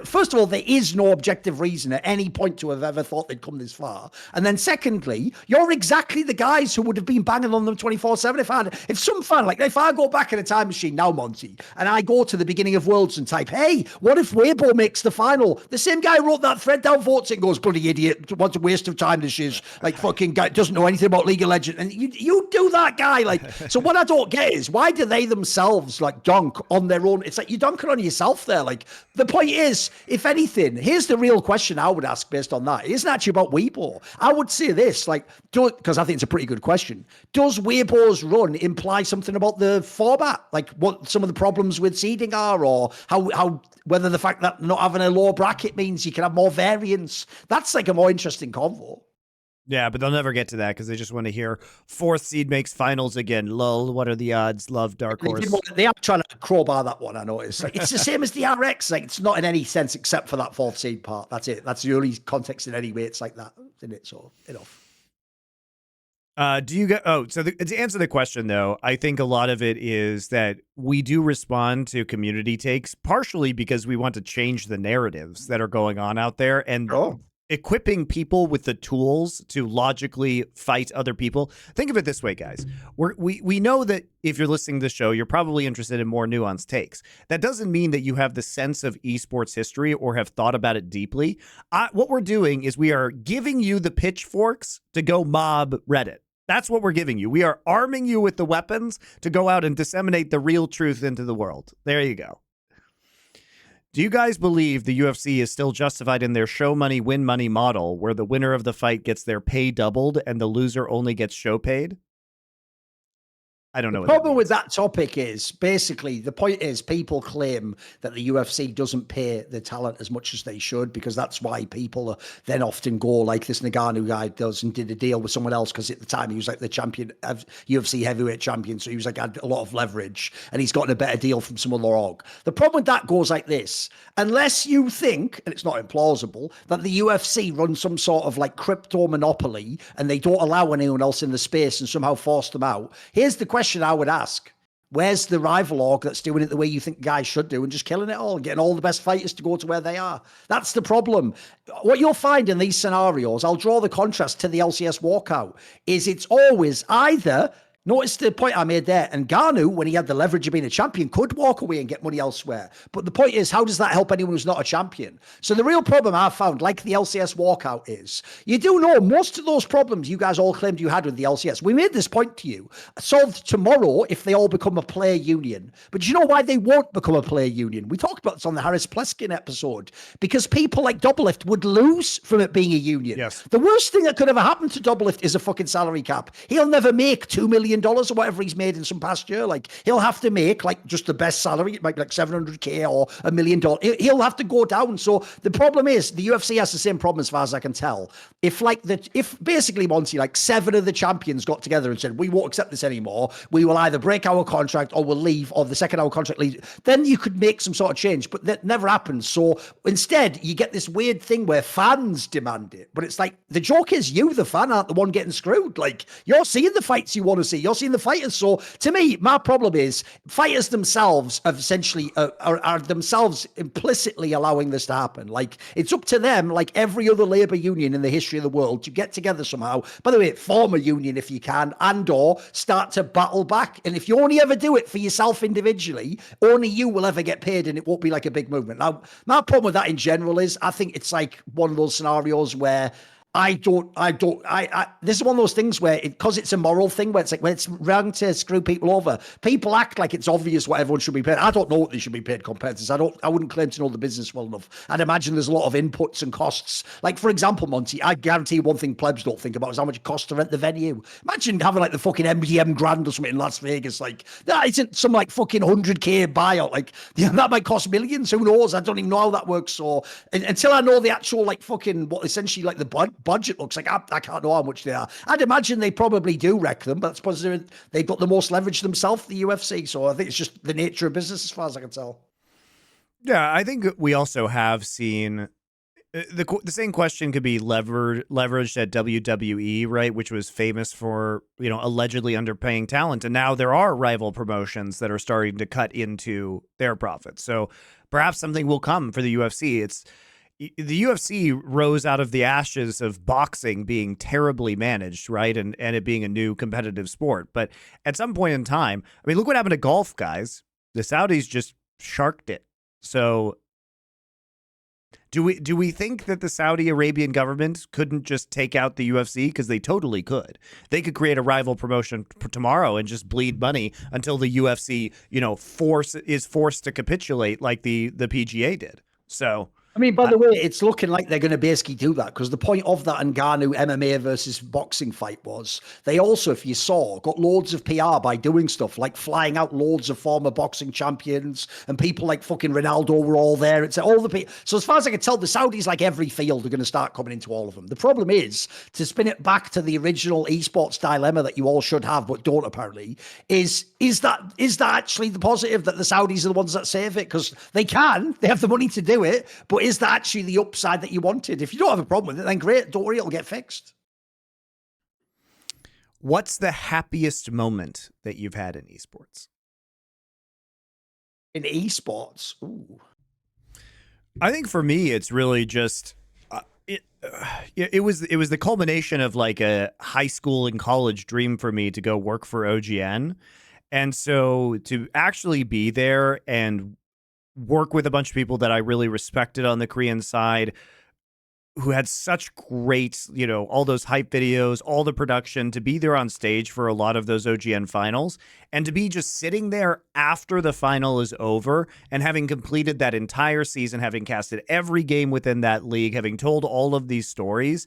first of all, there is no objective reason at any point to have ever thought they'd come this far. And then secondly, you're exactly the guys who would have been banging on them 24/7. If some fan, like if I go back in a time machine now, Monty, and I go to the beginning of Worlds and type, hey, what if Weibo makes the final? The same guy who wrote that thread down votes it and goes, bloody idiot, what a waste of time this is. Like fucking guy doesn't know anything about League of Legends. And you do that, guy. Like, so what I don't get is, why do they themselves like dunk on their own? It's like you dunk it on yourself there. Like, the point is, if anything, here's the real question I would ask based on that. It isn't actually about Weibo. I would say this, like, because I think it's a pretty good question. Does Weibo's run imply something about the format? Like what some of the problems with seeding are, or how whether the fact that not having a lower bracket means you can have more variance? That's like a more interesting convo. Yeah, but they'll never get to that because they just want to hear 4th seed makes finals again. Lol, what are the odds? Love Dark Horse. They are trying to crowbar that one, I noticed. Like, it's the same as the RX. Like, it's not in any sense except for that 4th seed part. That's it. That's the only context in any way. It's like that, isn't it? So, enough. Do you get? To answer the question, though, I think a lot of it is that we do respond to community takes partially because we want to change the narratives that are going on out there, and equipping people with the tools to logically fight other people. Think of it this way, guys. We know that if you're listening to the show, you're probably interested in more nuanced takes. That doesn't mean that you have the sense of esports history or have thought about it deeply. What we're doing is we are giving you the pitchforks to go mob Reddit. That's what we're giving you. We are arming you with the weapons to go out and disseminate the real truth into the world. There you go. Do you guys believe the UFC is still justified in their show money, win money model where the winner of the fight gets their pay doubled and the loser only gets show paid? I don't know. The problem with that topic is basically the point is people claim that the UFC doesn't pay the talent as much as they should because that's why people then often go like this Ngannou guy does and did a deal with someone else because at the time he was like the champion, UFC heavyweight champion. So he was like had a lot of leverage and he's gotten a better deal from some other org. The problem with that goes like this. Unless you think, and it's not implausible, that the UFC runs some sort of like crypto monopoly and they don't allow anyone else in the space and somehow force them out. Here's the question I would ask. Where's the rival org that's doing it the way you think guys should do and just killing it all and getting all the best fighters to go to where they are? That's the problem. What you'll find in these scenarios, I'll draw the contrast to the LCS walkout, is it's always either, notice the point I made there, and Ngannou, when he had the leverage of being a champion, could walk away and get money elsewhere. But the point is, how does that help anyone who's not a champion? So the real problem I've found, like the LCS walkout is, you do know most of those problems you guys all claimed you had with the LCS. We made this point to you. Solved tomorrow if they all become a player union. But do you know why they won't become a player union? We talked about this on the Harris Pleskin episode. Because people like Doublelift would lose from it being a union. Yes. The worst thing that could ever happen to Doublelift is a fucking salary cap. He'll never make $2 million or whatever he's made in some past year. Like he'll have to make like just the best salary. It might be like $700K or $1 million. He'll have to go down. So the problem is the UFC has the same problem as far as I can tell. If basically Monty, like 7 of the champions got together and said, we won't accept this anymore. We will either break our contract or we'll leave, or the second our contract leaves, then you could make some sort of change, but that never happens. So instead you get this weird thing where fans demand it, but it's like, the joke is you, the fan, aren't the one getting screwed. Like you're seeing the fights you want to see. You're seeing the fighters. So to me, my problem is fighters themselves have essentially are themselves implicitly allowing this to happen. Like it's up to them, like every other labor union in the history of the world, to get together somehow. By the way, form a union if you can, and or start to battle back. And if you only ever do it for yourself individually, only you will ever get paid, and it won't be like a big movement. Now, my problem with that in general is I think it's like one of those scenarios where this is one of those things where because it's a moral thing where it's like when it's wrong to screw people over, people act like it's obvious what everyone should be paid. I don't know what they should be paid compared to this. I wouldn't claim to know the business well enough. I'd imagine there's a lot of inputs and costs. Like for example, Monty, I guarantee one thing plebs don't think about is how much it costs to rent the venue. Imagine having like the fucking MGM Grand or something in Las Vegas. Like that isn't some like fucking 100K buyout. Like that might cost millions. Who knows? I don't even know how that works. So until I know the actual like fucking what essentially like the budget looks like, I can't know how much they are. I'd imagine they probably do wreck them, but I suppose they've got the most leverage themselves, the UFC. So I think it's just the nature of business as far as I can tell. Yeah, I think we also have seen the same question could be leveraged at WWE, right? Which was famous for, allegedly underpaying talent. And now there are rival promotions that are starting to cut into their profits. So perhaps something will come for the UFC. The UFC rose out of the ashes of boxing being terribly managed, right? And it being a new competitive sport. But at some point in time, I mean, look what happened to golf, guys. The Saudis just sharked it. So do we think that the Saudi Arabian government couldn't just take out the UFC? Because they totally could. They could create a rival promotion tomorrow and just bleed money until the UFC, is forced to capitulate like the PGA did. So I mean, by the way, it's looking like they're going to basically do that because the point of that Ngannou MMA versus boxing fight was they also, if you saw, got loads of PR by doing stuff like flying out loads of former boxing champions and people like fucking Ronaldo were all there. It's all the people. So as far as I can tell, the Saudis, like every field, are going to start coming into all of them. The problem is, to spin it back to the original esports dilemma that you all should have but don't apparently, is that actually the positive that the Saudis are the ones that save it? Because they have the money to do it, but is that actually the upside that you wanted? If you don't have a problem with it, then great. Don't worry, it'll get fixed. What's the happiest moment that you've had in esports? In esports? Ooh. I think for me, it's really just it was the culmination of like a high school and college dream for me to go work for OGN. And so to actually be there and work with a bunch of people that I really respected on the Korean side, who had such great, all those hype videos, all the production, to be there on stage for a lot of those OGN finals, and to be just sitting there after the final is over and having completed that entire season, having casted every game within that league, having told all of these stories,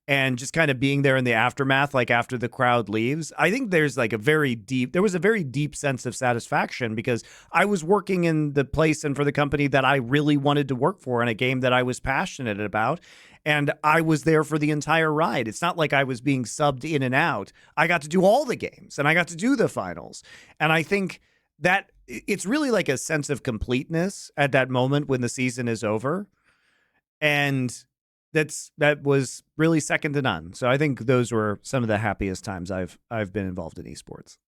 and just kind of being there in the aftermath, like after the crowd leaves. I think there was a very deep sense of satisfaction, because I was working in the place and for the company that I really wanted to work for in a game that I was passionate about. And I was there for the entire ride. It's not like I was being subbed in and out. I got to do all the games and I got to do the finals. And I think that it's really like a sense of completeness at that moment when the season is over. And that was really second to none. So I think those were some of the happiest times I've been involved in esports.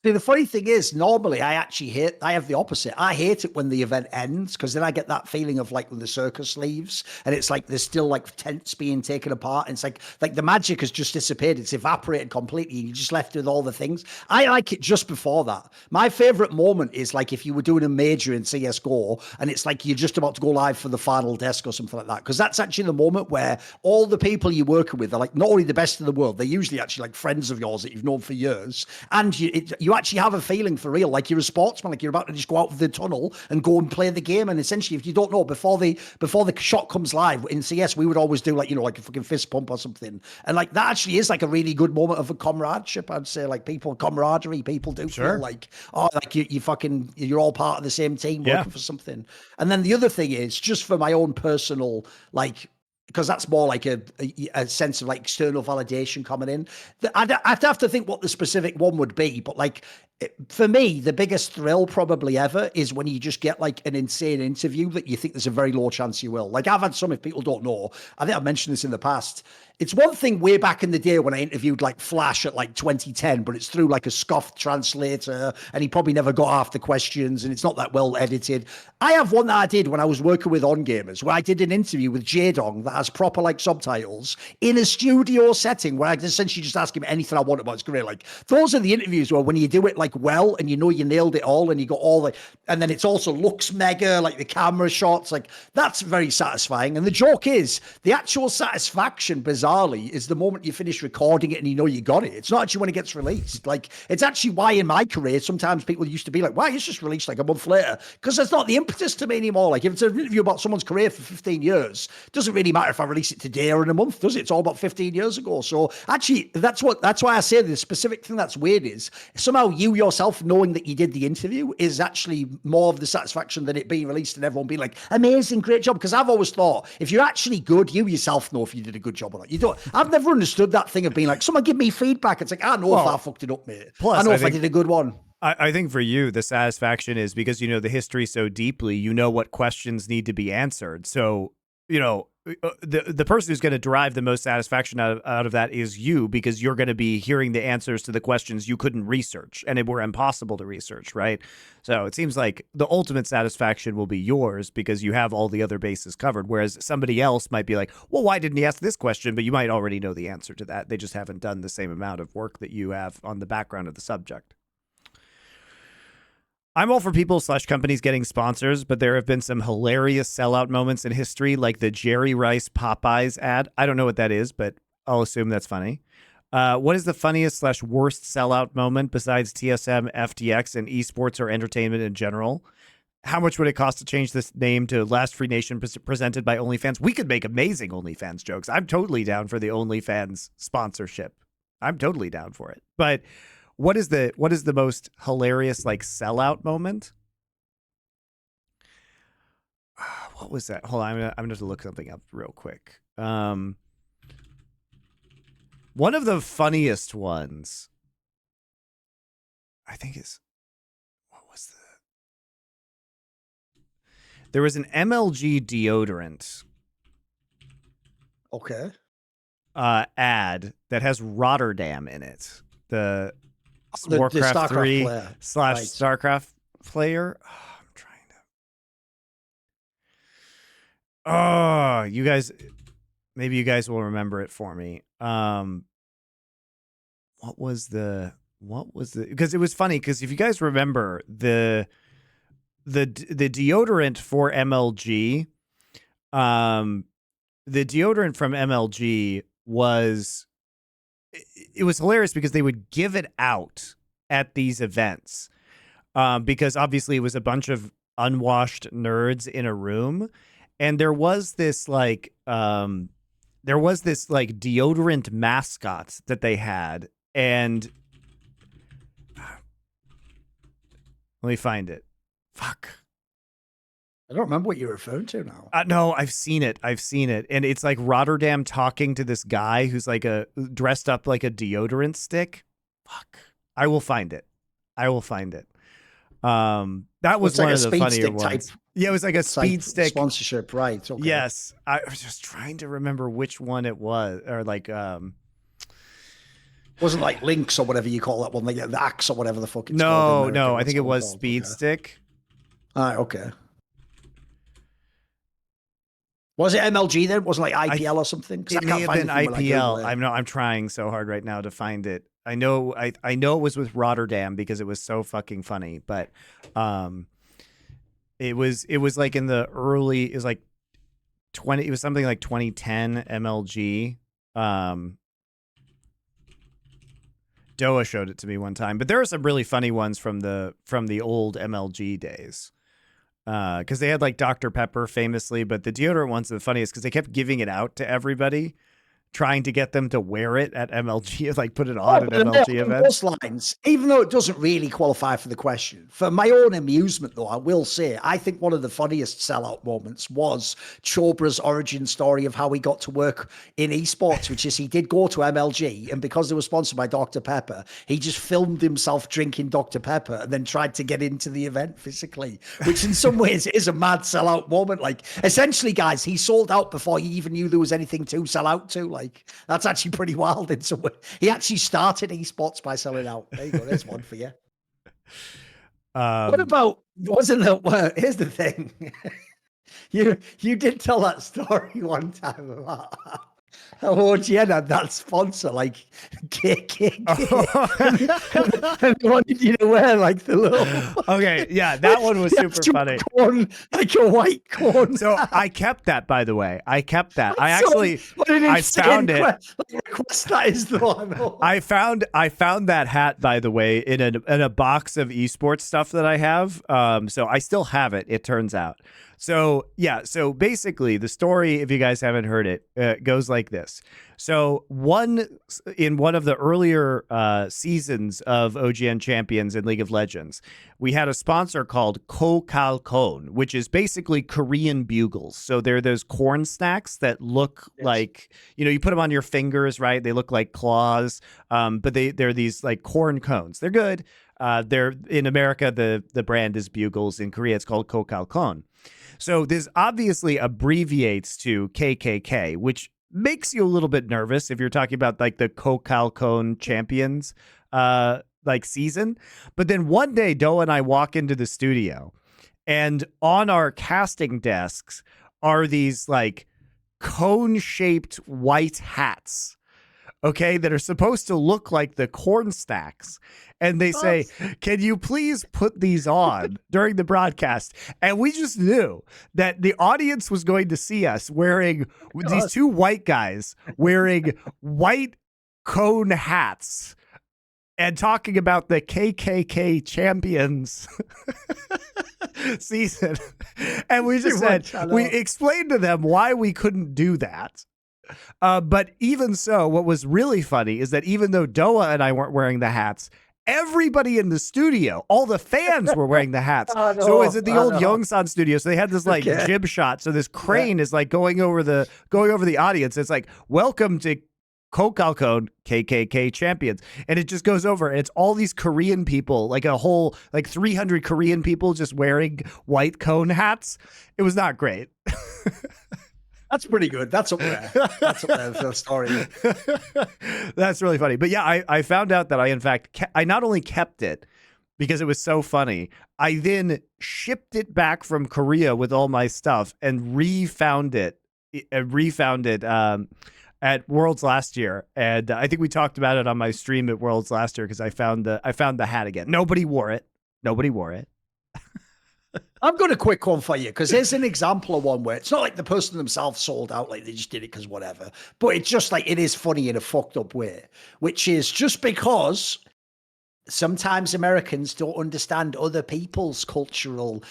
See, the funny thing is, normally I have the opposite. I hate it when the event ends, because then I get that feeling of like when the circus leaves and it's like there's still like tents being taken apart. And it's like the magic has just disappeared. It's evaporated completely. You're just left with all the things. I like it just before that. My favorite moment is like if you were doing a major in CSGO and it's like you're just about to go live for the final desk or something like that. Because that's actually the moment where all the people you're working with are like not only the best in the world, they're usually actually like friends of yours that you've known for years. And you actually have a feeling for real, like you're a sportsman, like you're about to just go out of the tunnel and go and play the game. And essentially, if you don't know, before the shot comes live in CS, we would always do like a fucking fist pump or something. And like that actually is like a really good moment of a comradeship. I'd say like camaraderie. People do feel like, oh, like you're all part of the same team working for something. And then the other thing is, just for my own personal, like, because that's more like a sense of like external validation coming in. I'd have to think what the specific one would be, but like for me, the biggest thrill probably ever is when you just get like an insane interview that you think there's a very low chance you will. Like I've had some, if people don't know, I think I've mentioned this in the past. It's one thing way back in the day when I interviewed like Flash at like 2010, but it's through like a scoffed translator and he probably never got half the questions and it's not that well edited. I have one that I did when I was working with On Gamers, where I did an interview with Jdong that has proper like subtitles in a studio setting where I essentially just ask him anything I want about his career. Like those are the interviews where when you do it like well and you know you nailed it all and you got all the, and then it's also looks mega, like the camera shots, like that's very satisfying. And the joke is the actual satisfaction, bizarrely, is the moment you finish recording it and you know you got it. It's not actually when it gets released. Like it's actually why in my career sometimes people used to be like, "Why it's just released like a month later?" Because that's not the impetus to me anymore. Like if it's an interview about someone's career for 15 years, it doesn't really matter if I release it today or in a month, does it? It's all about 15 years ago. So actually, that's why I say the specific thing that's weird is somehow you yourself knowing that you did the interview is actually more of the satisfaction than it being released and everyone being like, "Amazing, great job." Because I've always thought if you're actually good, you yourself know if you did a good job or not. You don't. I've never understood that thing of being like, someone give me feedback. It's like, I know if I fucked it up, mate. Plus, I know if I did a good one. I think for you, the satisfaction is because you know the history so deeply, you know what questions need to be answered. So, the person who's going to derive the most satisfaction out of that is you, because you're going to be hearing the answers to the questions you couldn't research and it were impossible to research, right? So it seems like the ultimate satisfaction will be yours because you have all the other bases covered, whereas somebody else might be like, well, why didn't he ask this question? But you might already know the answer to that. They just haven't done the same amount of work that you have on the background of the subject. I'm all for people/companies getting sponsors, but there have been some hilarious sellout moments in history, like the Jerry Rice Popeyes ad. I don't know what that is, but I'll assume that's funny. What is the funniest/worst sellout moment besides TSM, FTX, and esports or entertainment in general? How much would it cost to change this name to Last Free Nation presented by OnlyFans? We could make amazing OnlyFans jokes. I'm totally down for the OnlyFans sponsorship. I'm totally down for it. But what is the most hilarious like sellout moment? What was that? Hold on, I'm gonna have to look something up real quick. One of the funniest ones, I think, is there was an MLG deodorant ad that has Rotterdam in it. The Warcraft 3 / StarCraft player. Oh, I'm trying to. Oh, you guys, maybe you guys will remember it for me. What was the? Because it was funny. Because if you guys remember the deodorant for MLG, the deodorant from MLG was, it was hilarious because they would give it out at these events, because obviously it was a bunch of unwashed nerds in a room, and there was this like deodorant mascot that they had, and let me find it. Fuck. I don't remember what you're referring to now. No, I've seen it. And it's like Rotterdam talking to this guy who's like dressed up like a deodorant stick. Fuck. I will find it. That was one of the funnier ones. Yeah, it was like a speed stick sponsorship, right? Okay. Yes. I was just trying to remember which one it was, or like wasn't like Lynx or whatever you call that one, like the Axe or whatever the fuck it's called. No, I think it was Speed Stick. All right, okay. Was it MLG then? Wasn't like IPL or something? It may have been IPL. I'm trying so hard right now to find it. I know it was with Rotterdam because it was so fucking funny, but it was like in the early, it was like it was something like 2010 MLG. Doa showed it to me one time, but there are some really funny ones from the old MLG days. Because they had like Dr. Pepper famously, but the deodorant ones are the funniest because they kept giving it out to everybody, trying to get them to wear it at MLG, like put it on at MLG events. Lines, even though it doesn't really qualify for the question, for my own amusement though, I will say, I think one of the funniest sellout moments was Chobra's origin story of how he got to work in esports, which is he did go to MLG, and because they were sponsored by Dr. Pepper, he just filmed himself drinking Dr. Pepper and then tried to get into the event physically, which in some ways is a mad sellout moment. Like, essentially, guys, he sold out before he even knew there was anything to sell out to. Like, that's actually pretty wild in some way. He actually started esports by selling out. There you go. There's one for you. What about, wasn't that, here's the thing. You did tell that story one time about how OGN had that sponsor, like KKK. And they wanted you to wear like the little. Okay, yeah, that one was super funny. Corn, like a white corn. So I kept that, by the way. I actually, I found it. Request that is the one. I found that hat, by the way, in a box of esports stuff that I have. So I still have it, it turns out. So yeah, so basically the story, if you guys haven't heard it, goes like this. So in one of the earlier seasons of OGN Champions in League of Legends, we had a sponsor called Kokalkon, which is basically Korean bugles. So they're those corn snacks that look like, you put them on your fingers, right? They look like claws, but they're these like corn cones. They're good. They're in America, the brand is Bugles. In Korea, it's called Kokalkon. So this obviously abbreviates to KKK, which makes you a little bit nervous if you're talking about like the Kokalkon Champions like season. But then one day, Doa and I walk into the studio, and on our casting desks are these like cone-shaped white hats, okay, that are supposed to look like the corn stacks. And they say, can you please put these on during the broadcast? And we just knew that the audience was going to see us wearing these two white guys wearing white cone hats and talking about the KKK Champions season. And we just we explained to them why we couldn't do that. But even so, what was really funny is that even though Doa and I weren't wearing the hats, everybody in the studio, all the fans were wearing the hats. So it was at the old Yongsan studio. So they had this like jib shot. So this crane is like going over the audience. It's like, welcome to Kokalkon KKK Champions. And it just goes over. And it's all these Korean people, like a whole, like 300 Korean people just wearing white cone hats. It was not great. That's pretty good. That's up there. That's up there for the story. That's really funny. But yeah, I found out that I not only kept it because it was so funny, I then shipped it back from Korea with all my stuff and refound it at Worlds last year. And I think we talked about it on my stream at Worlds last year because I found the hat again. Nobody wore it. I've got a quick one for you because here's an example of one where it's not like the person themselves sold out, like they just did it because whatever, but it's just like it is funny in a fucked up way, which is just because sometimes Americans don't understand other people's cultural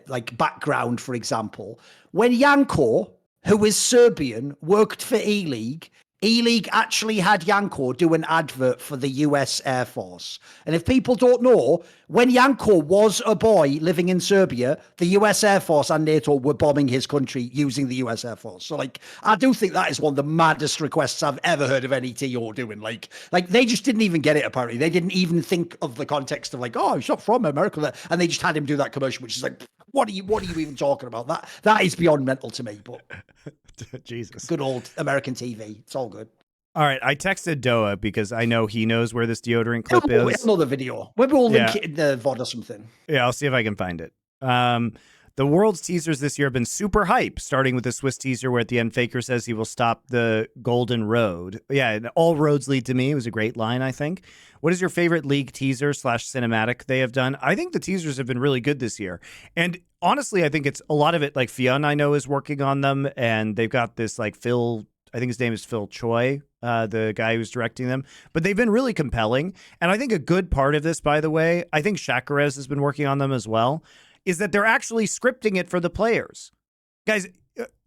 like background. For example, when Janko, who is Serbian, worked for E-League, E-League actually had Janko do an advert for the US Air Force. And if people don't know, when Janko was a boy living in Serbia, the US Air Force and NATO were bombing his country using the US Air Force. So, like, I do think that is one of the maddest requests I've ever heard of any TO doing. Like they just didn't even get it, apparently. They didn't even think of the context of, like, oh, he's not from America. And they just had him do that commercial, which is like, what are you even talking about? That is beyond mental to me, but... Jesus. Good old American TV. It's all good. All right. I texted Doa because I know he knows where this deodorant clip is. Another video. Maybe we'll link it in the VOD or something. Yeah, I'll see if I can find it. The world's teasers this year have been super hype, starting with the Swiss teaser where at the end Faker says he will stop the golden road. Yeah, and all roads lead to me. It was a great line, I think. What is your favorite league teaser / cinematic they have done? I think the teasers have been really good this year. And honestly, I think it's a lot of it, like Fionn, I know, is working on them. And they've got this like Phil, I think his name is Phil Choi, the guy who's directing them. But they've been really compelling. And I think a good part of this, by the way, I think Shakarez has been working on them as well, is that they're actually scripting it for the players. Guys,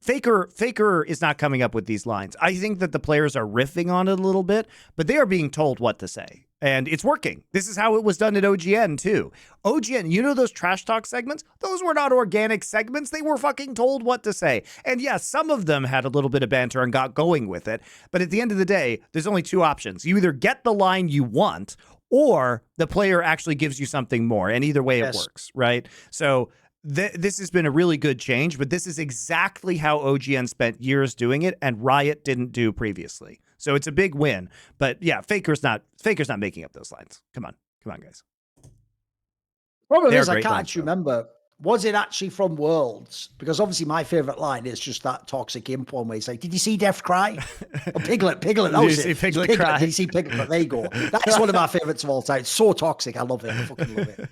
Faker is not coming up with these lines. I think that the players are riffing on it a little bit, but they are being told what to say. And it's working. This is how it was done at OGN, too. OGN, you know those trash talk segments? Those were not organic segments. They were fucking told what to say. And yes, some of them had a little bit of banter and got going with it. But at the end of the day, there's only two options. You either get the line you want, or the player actually gives you something more. And either way, it works, right? So this has been a really good change, but this is exactly how OGN spent years doing it, and Riot didn't do previously. So it's a big win. But yeah, Faker's not making up those lines. Come on, guys. Problem is, I can't actually remember. Was it actually from Worlds? Because obviously my favorite line is just that toxic imp one where he's like, did you see Deft cry? Oh, Piglet. That was it. Piglet cry? Did you see Piglet? There you go. That's one of my favorites of all time. It's so toxic. I love it. I fucking love it.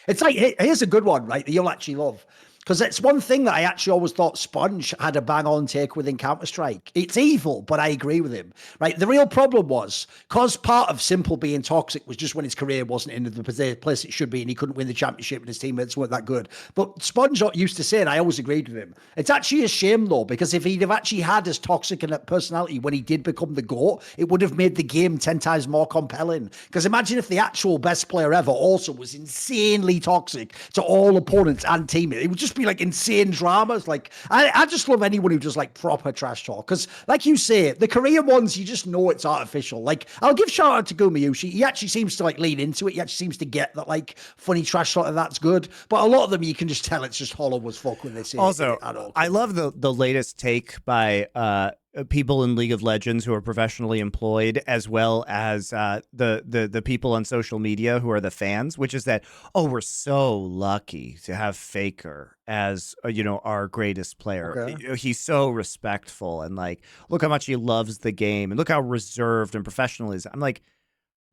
It's like, here's a good one, right, that you'll actually love. Because it's one thing that I actually always thought Sponge had a bang-on take within Counter-Strike. It's evil, but I agree with him, right? The real problem was, because part of Simple being toxic was just when his career wasn't in the place it should be and he couldn't win the championship and his teammates weren't that good. But Sponge used to say, and I always agreed with him, it's actually a shame, though, because if he'd have actually had as toxic a personality when he did become the GOAT, it would have made the game 10 times more compelling. Because imagine if the actual best player ever also was insanely toxic to all opponents and teammates. It would just be like insane dramas. Like I just love anyone who does like proper trash talk, because like you say, the Korean ones, you just know it's artificial. Like I'll give shout out to Gumayushi. He actually seems to like lean into it. He actually seems to get that like funny trash talk, and that's good. But a lot of them you can just tell it's just hollow as fuck when they say also, it at all. I love the latest take by people in League of Legends who are professionally employed, as well as the people on social media who are the fans, which is that, oh, we're so lucky to have Faker as our greatest player. Okay. He's so respectful, and like, look how much he loves the game, and look how reserved and professional he is. I'm like,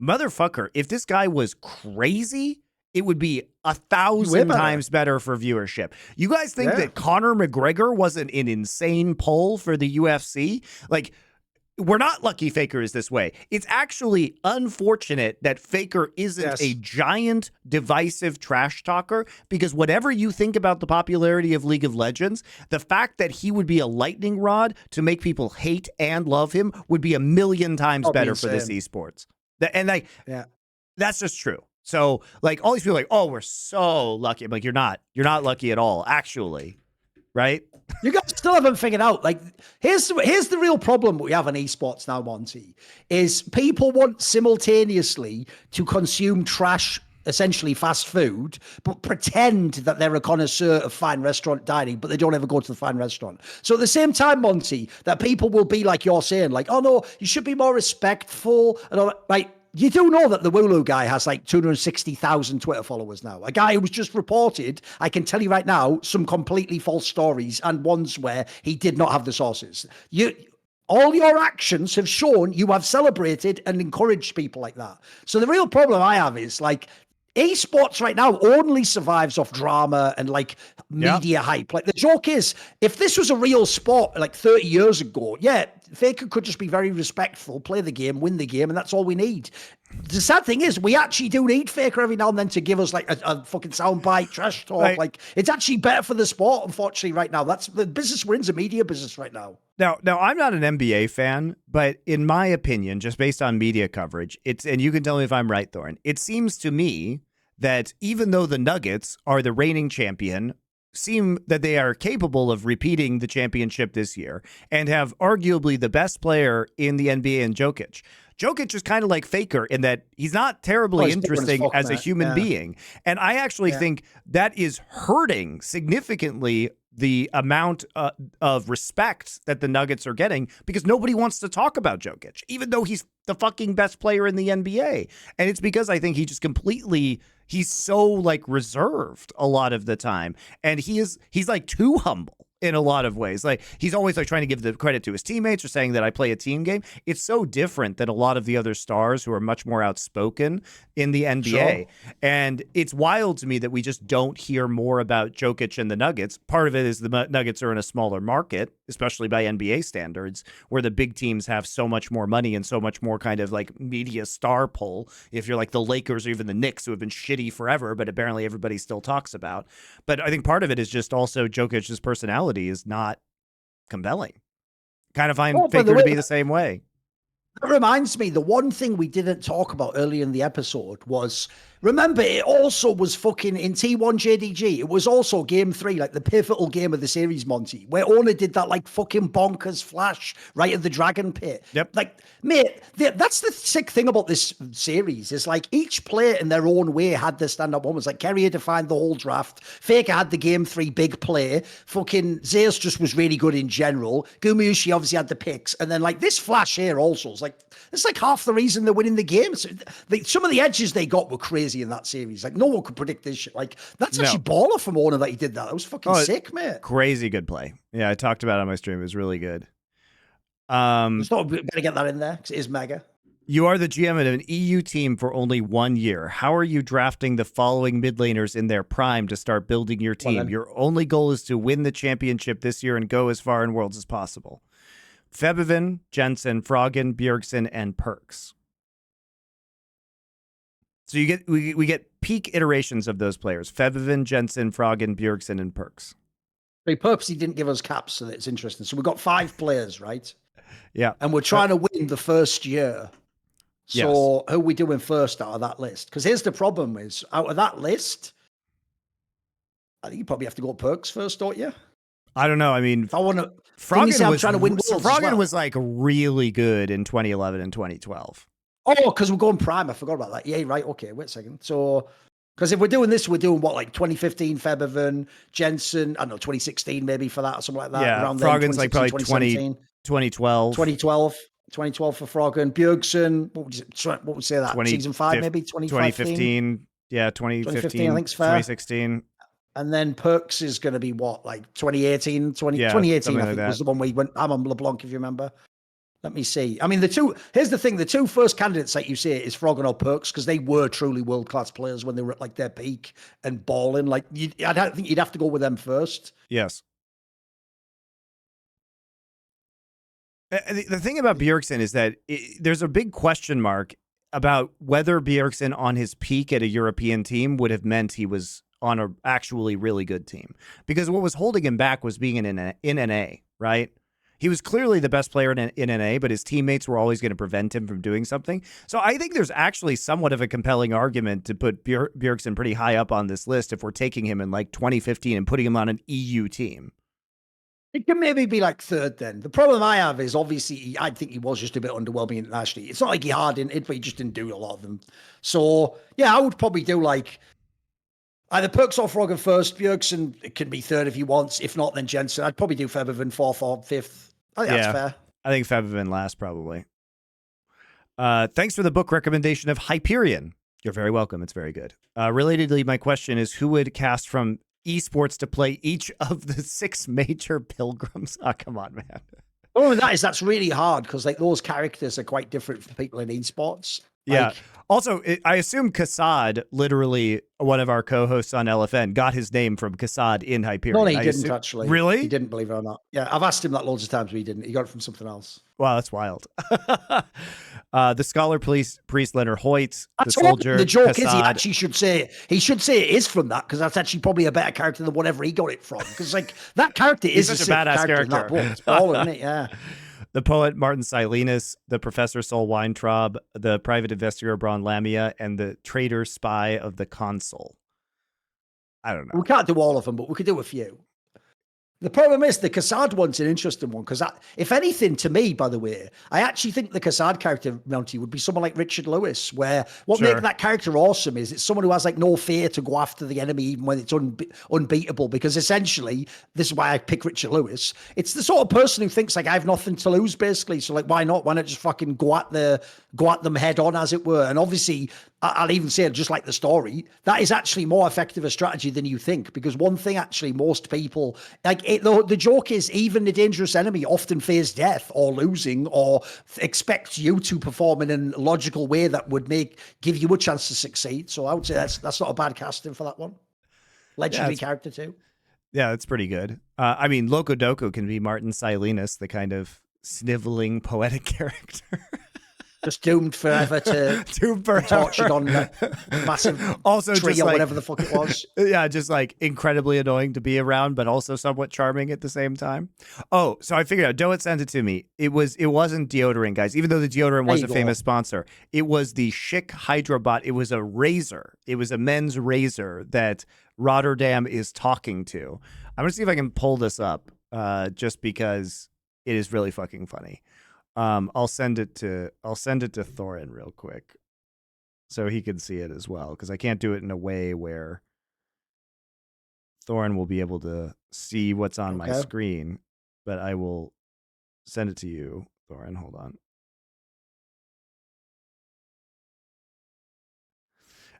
motherfucker, if this guy was crazy, it would be 1,000 times better for viewership. You guys think that Conor McGregor wasn't an insane pull for the UFC? Like, we're not lucky Faker is this way. It's actually unfortunate that Faker isn't a giant divisive trash talker, because whatever you think about the popularity of League of Legends, the fact that he would be a lightning rod to make people hate and love him would be 1,000,000 times better for this esports. And that's just true. So like all these people are like, oh, we're so lucky. I'm like, you're not lucky at all, actually. Right? You guys still haven't figured out. Like, here's the real problem we have in esports now, Monty, is people want simultaneously to consume trash, essentially fast food, but pretend that they're a connoisseur of fine restaurant dining, but they don't ever go to the fine restaurant. So at the same time, Monty, that people will be like you're saying, like, oh no, you should be more respectful and all that. Like, you do know that the Wooloo guy has like 260,000 Twitter followers now. A guy who was just reported, I can tell you right now, some completely false stories and ones where he did not have the sources. All your actions have shown you have celebrated and encouraged people like that. So the real problem I have is like, esports right now only survives off drama and like media hype. Like the joke is, if this was a real sport like 30 years ago, yeah, Faker could just be very respectful, play the game, win the game, and that's all we need. The sad thing is, we actually do need Faker every now and then to give us like a fucking soundbite, trash talk. Right. Like it's actually better for the sport, unfortunately, right now. That's the business we're in, is a media business right now. Now, I'm not an NBA fan, but in my opinion, just based on media coverage, and you can tell me if I'm right, Thorin, it seems to me that even though the Nuggets are the reigning champion, seem that they are capable of repeating the championship this year and have arguably the best player in the NBA in Jokic. Jokic is kind of like Faker in that he's not terribly interesting as a human being. And I actually think that is hurting significantly the amount of respect that the Nuggets are getting, because nobody wants to talk about Jokic, even though he's the fucking best player in the NBA. And it's because I think he just he's so like reserved a lot of the time. And he's like too humble in a lot of ways. Like he's always like trying to give the credit to his teammates or saying that I play a team game. It's so different than a lot of the other stars who are much more outspoken in the NBA. Sure. And it's wild to me that we just don't hear more about Jokic and the Nuggets. Part of it is the Nuggets are in a smaller market, especially by NBA standards, where the big teams have so much more money and so much more kind of like media star pull. If you're like the Lakers or even the Knicks, who have been shitty forever, but apparently everybody still talks about. But I think part of it is just also Jokic's personality is not compelling. Kind of find Faker to be the same way. That reminds me, the one thing we didn't talk about earlier in the episode was, remember, it also was fucking in T1 JDG. It was also game 3, like the pivotal game of the series, Monty, where Ona did that like fucking bonkers flash right at the Dragon Pit. Yep. Like, mate, that's the sick thing about this series is like each player in their own way had their stand-up moments. Like Kerry had defined the whole draft. Faker had the game 3 big play. Fucking Zeus just was really good in general. Gumayushi obviously had the picks. And then like this flash here also is like, it's like half the reason they're winning the game. So some of the edges they got were crazy in that series. Like no one could predict this shit. Like that's actually baller from Ona that he did that. That was fucking sick, mate. Crazy good play. Yeah, I talked about it on my stream. It was really good. Just thought we'd better get that in there because it is mega. You are the GM of an EU team for only 1 year. How are you drafting the following mid laners in their prime to start building your team? Your only goal is to win the championship this year and go as far in Worlds as possible. Febivin, Jensen, Froggen, Bjergsen, and Perks. So you get we get peak iterations of those players: Febivin, Jensen, Froggen, Bjergsen, and Perks. They purposely didn't give us caps, so it's interesting. So we've got 5 players, right? Yeah. And we're trying to win the first year. So who are we doing first out of that list? Because here's the problem is, out of that list, I think you probably have to go Perks first, don't you? I don't know. I mean, if I want to, Froggen was trying to win. Froggen was like really good in 2011 and 2012. Oh, because we're going prime. I forgot about that. Yeah, right. Okay, wait a second. So, because if we're doing this, we're doing what, like 2015 Febivin, Jensen, I don't know, 2016 maybe for that or something like that. Yeah, around Froggen's like probably 2012. 2012 for Froggen. Bjergsen, what would you say that? Season 5 maybe? 2015. Yeah, 2015. I think it's fair. 2016. And then Perks is going to be what, like 2018? 2018, I think, was the one where he went, I'm on LeBlanc, if you remember. Let me see. I mean, here's the thing. The 2 first candidates that you say is Froggen or Perks, because they were truly world-class players when they were at like their peak and balling. Like, I don't think you'd have to go with them first. Yes. The thing about Bjergsen is that there's a big question mark about whether Bjergsen on his peak at a European team would have meant he was on a actually really good team, because what was holding him back was being in NA, right? He was clearly the best player in NA, but his teammates were always going to prevent him from doing something. So I think there's actually somewhat of a compelling argument to put Bjergsen pretty high up on this list if we're taking him in like 2015 and putting him on an EU team. It can maybe be like 3rd then. The problem I have is obviously I think he was just a bit underwhelming internationally. It's not like he hard in it, but he just didn't do a lot of them. So yeah, I would probably do like either Perks or Froggen first. Bjergsen, it can be 3rd if he wants. If not, then Jensen. I'd probably do Febivin 4th or 5th. I think that's fair. I think Febivin last, probably. Thanks for the book recommendation of Hyperion. You're very welcome. It's very good. Relatedly, my question is, who would cast from esports to play each of the 6 major pilgrims? Oh, come on, man. Oh, that's really hard because like those characters are quite different for people in esports. Yeah. Like, Also, I assume Cassad, literally one of our co-hosts on LFN, got his name from Cassad in Hyperion. no, he didn't actually. Really? He didn't, believe it or not. Yeah, I've asked him that loads of times, but he didn't. He got it from something else. Wow, that's wild. The scholar priest Leonard Hoyt, the That's soldier. The joke Cassad. is he should say it is from that, because that's actually probably a better character than whatever he got it from. Because like that character is such a a sick badass character in that book. It's baller, isn't it? Yeah. The poet Martin Silenus, the professor Sol Weintraub, the private investigator Braun Lamia, and the traitor spy of the consul. I don't know. We can't do all of them, but we could do a few. The problem is the Cassad one's an interesting one, because if anything, to me, by the way, I actually think the Cassad character, Monty, would be someone like Richard Lewis, where what makes that character awesome is it's someone who has like no fear to go after the enemy, even when it's unbeatable, because essentially, this is why I pick Richard Lewis. It's the sort of person who thinks like, I have nothing to lose, basically. So like, why not? Why not just fucking go at them head on, as it were? And obviously, I'll even say, just like the story, that is actually more effective a strategy than you think, because one thing actually most people, the joke is even the dangerous enemy often fears death or losing or expects you to perform in a logical way that would give you a chance to succeed. So I would say that's not a bad casting for that one. Legendary character too. Yeah, that's pretty good. I mean, Loco Doco can be Martin Silenus, the kind of sniveling poetic character. Just doomed forever to tortured on that massive also tree just or like, whatever the fuck it was. Yeah, just like incredibly annoying to be around, but also somewhat charming at the same time. Oh, so I figured out. Doet sent it to me. It wasn't deodorant, guys. Even though the deodorant was a famous sponsor, it was the Schick Hydrobot. It was a razor. It was a men's razor that Rotterdam is talking to. I'm gonna see if I can pull this up, just because it is really fucking funny. I'll send it to Thorin real quick so he can see it as well, because I can't do it in a way where Thorin will be able to see what's on my screen, but I will send it to you, Thorin. Hold on.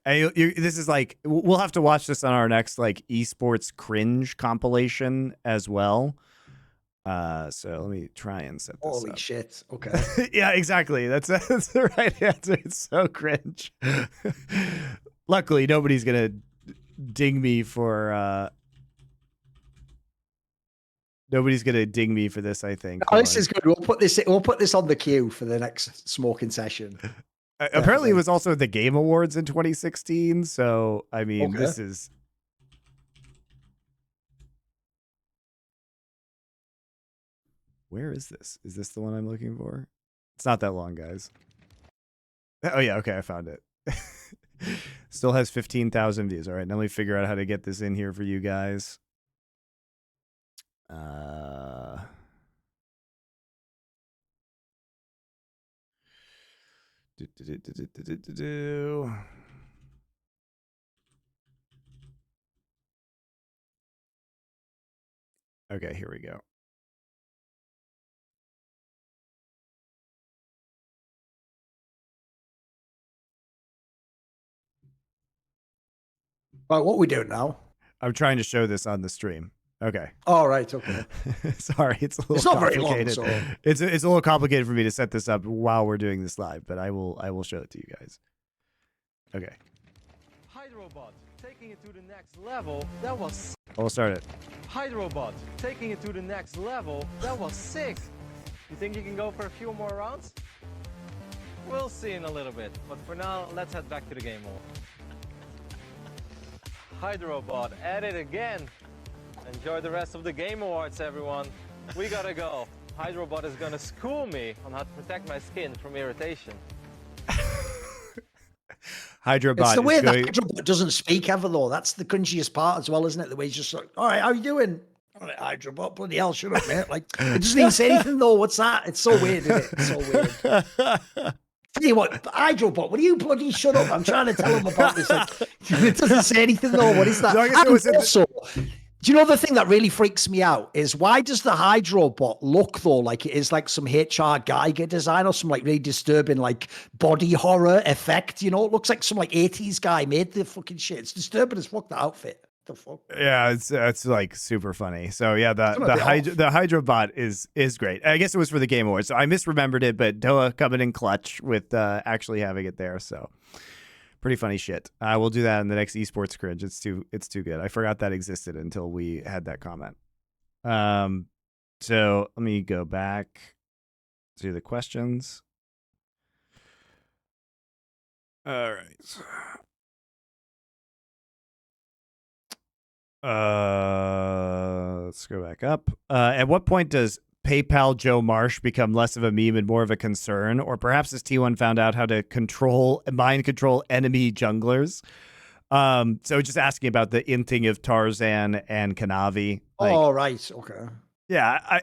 And this is like, we'll have to watch this on our next like esports cringe compilation as well. So let me try and set this up. Holy shit. Okay. Yeah, exactly. That's the right answer. It's so cringe. Luckily, nobody's going to ding me for this, I think. Oh, this is good. We'll put this on the queue for the next smoking session. Apparently it was also the Game Awards in 2016, so I mean, this is where is this? Is this the one I'm looking for? It's not that long, guys. Oh, yeah. Okay, I found it. Still has 15,000 views. All right, now let me figure out how to get this in here for you guys. Okay, here we go. Right, what are we doing now? I'm trying to show this on the stream. Okay. All right. Okay. Sorry, it's a little. It's not complicated. very long, so it's a little complicated for me to set this up while we're doing this live, but I will show it to you guys. Okay. Hydrobot taking it to the next level. That was. I'll start it. Hydrobot taking it to the next level. That was sick. You think you can go for a few more rounds? We'll see in a little bit. But for now, let's head back to the game mode. Hydrobot at it again. Enjoy the rest of the Game Awards, everyone. We gotta go. Hydrobot is gonna school me on how to protect my skin from irritation. Hydrobot. It's the way that Hydrobot doesn't speak ever, though. That's the cringiest part as well, isn't it? The way he's just like, all right, how you doing? All right, Hydrobot, bloody hell, shut up, mate. Like, it doesn't even say anything, though. What's that? It's so weird, isn't it? It's so weird. Tell you what, Hydrobot, will you bloody shut up? I'm trying to tell him about this. Like, it doesn't say anything, though. What is that? And also, do you know the thing that really freaks me out is why does the Hydrobot look, though, like it is like some H.R. Geiger design or some like really disturbing like body horror effect? You know, it looks like some like 80s guy made the fucking shit. It's disturbing as fuck, that outfit. The fuck? Yeah, it's like super funny. So yeah, Some the Hydro bot is great. I guess it was for the Game Awards. So I misremembered it, but Doa coming in clutch with actually having it there. So pretty funny shit. We'll do that in the next esports cringe. It's too good. I forgot that existed until we had that comment. So let me go back to the questions. All right. Let's go back up. At what point does PayPal Joe Marsh become less of a meme and more of a concern? Or perhaps has T1 found out how to mind control enemy junglers? So just asking about the inting of Tarzan and Kanavi. Right. Okay. Yeah,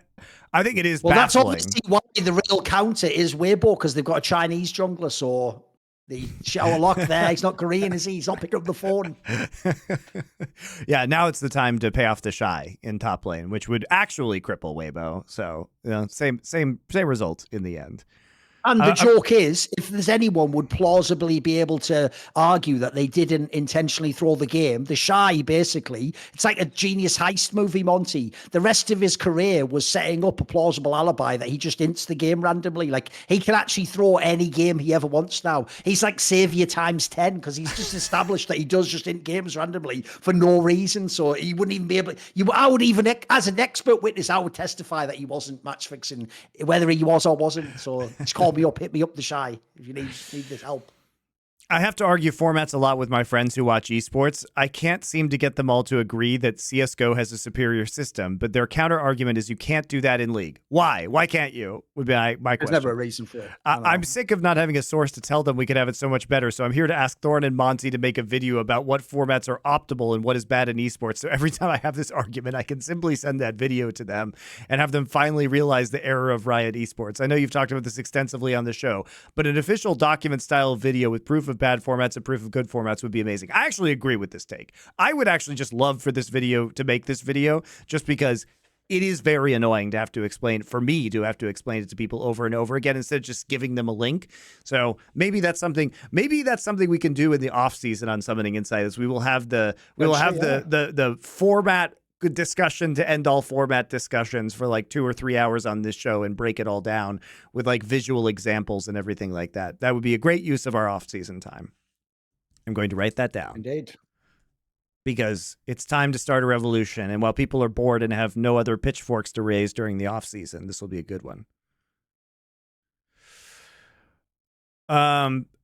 I think it is Well, baffling. that's obviously why the real counter is Weibo, because they've got a Chinese jungler, so the shower lock there. He's not Korean, is he? He's not picking up the phone. Yeah, now it's the time to pay off the Shy in top lane, which would actually cripple Weibo. So, same result in the end. And the joke is, if there's anyone would plausibly be able to argue that they didn't intentionally throw the game, the Shy basically, it's like a genius heist movie, Monty. The rest of his career was setting up a plausible alibi that he just ints the game randomly. Like, he can actually throw any game he ever wants now. He's like Savior times 10 because he's just established that he does just int games randomly for no reason. So he wouldn't even be able to, I would even, as an expert witness, I would testify that he wasn't match fixing, whether he was or wasn't. So it's called me up, hit me up the Shy if you need this help. I have to argue formats a lot with my friends who watch esports. I can't seem to get them all to agree that CSGO has a superior system, but their counter argument is you can't do that in League. Why? Why can't you? Would be my question. There's never a reason for it. I'm sick of not having a source to tell them we could have it so much better, so I'm here to ask Thorin and Monte to make a video about what formats are optimal and what is bad in esports. So every time I have this argument, I can simply send that video to them and have them finally realize the error of Riot Esports. I know you've talked about this extensively on the show, but an official document-style video with proof of bad formats and proof of good formats would be amazing. I actually agree with this take. I would actually just love for this video to make this video just because it is very annoying to have to explain, for me to have to explain it to people over and over again instead of just giving them a link. So maybe that's something we can do in the off season on Summoning Insight is we will have the format discussion to end all format discussions for like 2 or 3 hours on this show and break it all down with like visual examples and everything like that. That would be a great use of our off-season time. I'm going to write that down. Indeed. Because it's time to start a revolution. And while people are bored and have no other pitchforks to raise during the off-season, this will be a good one.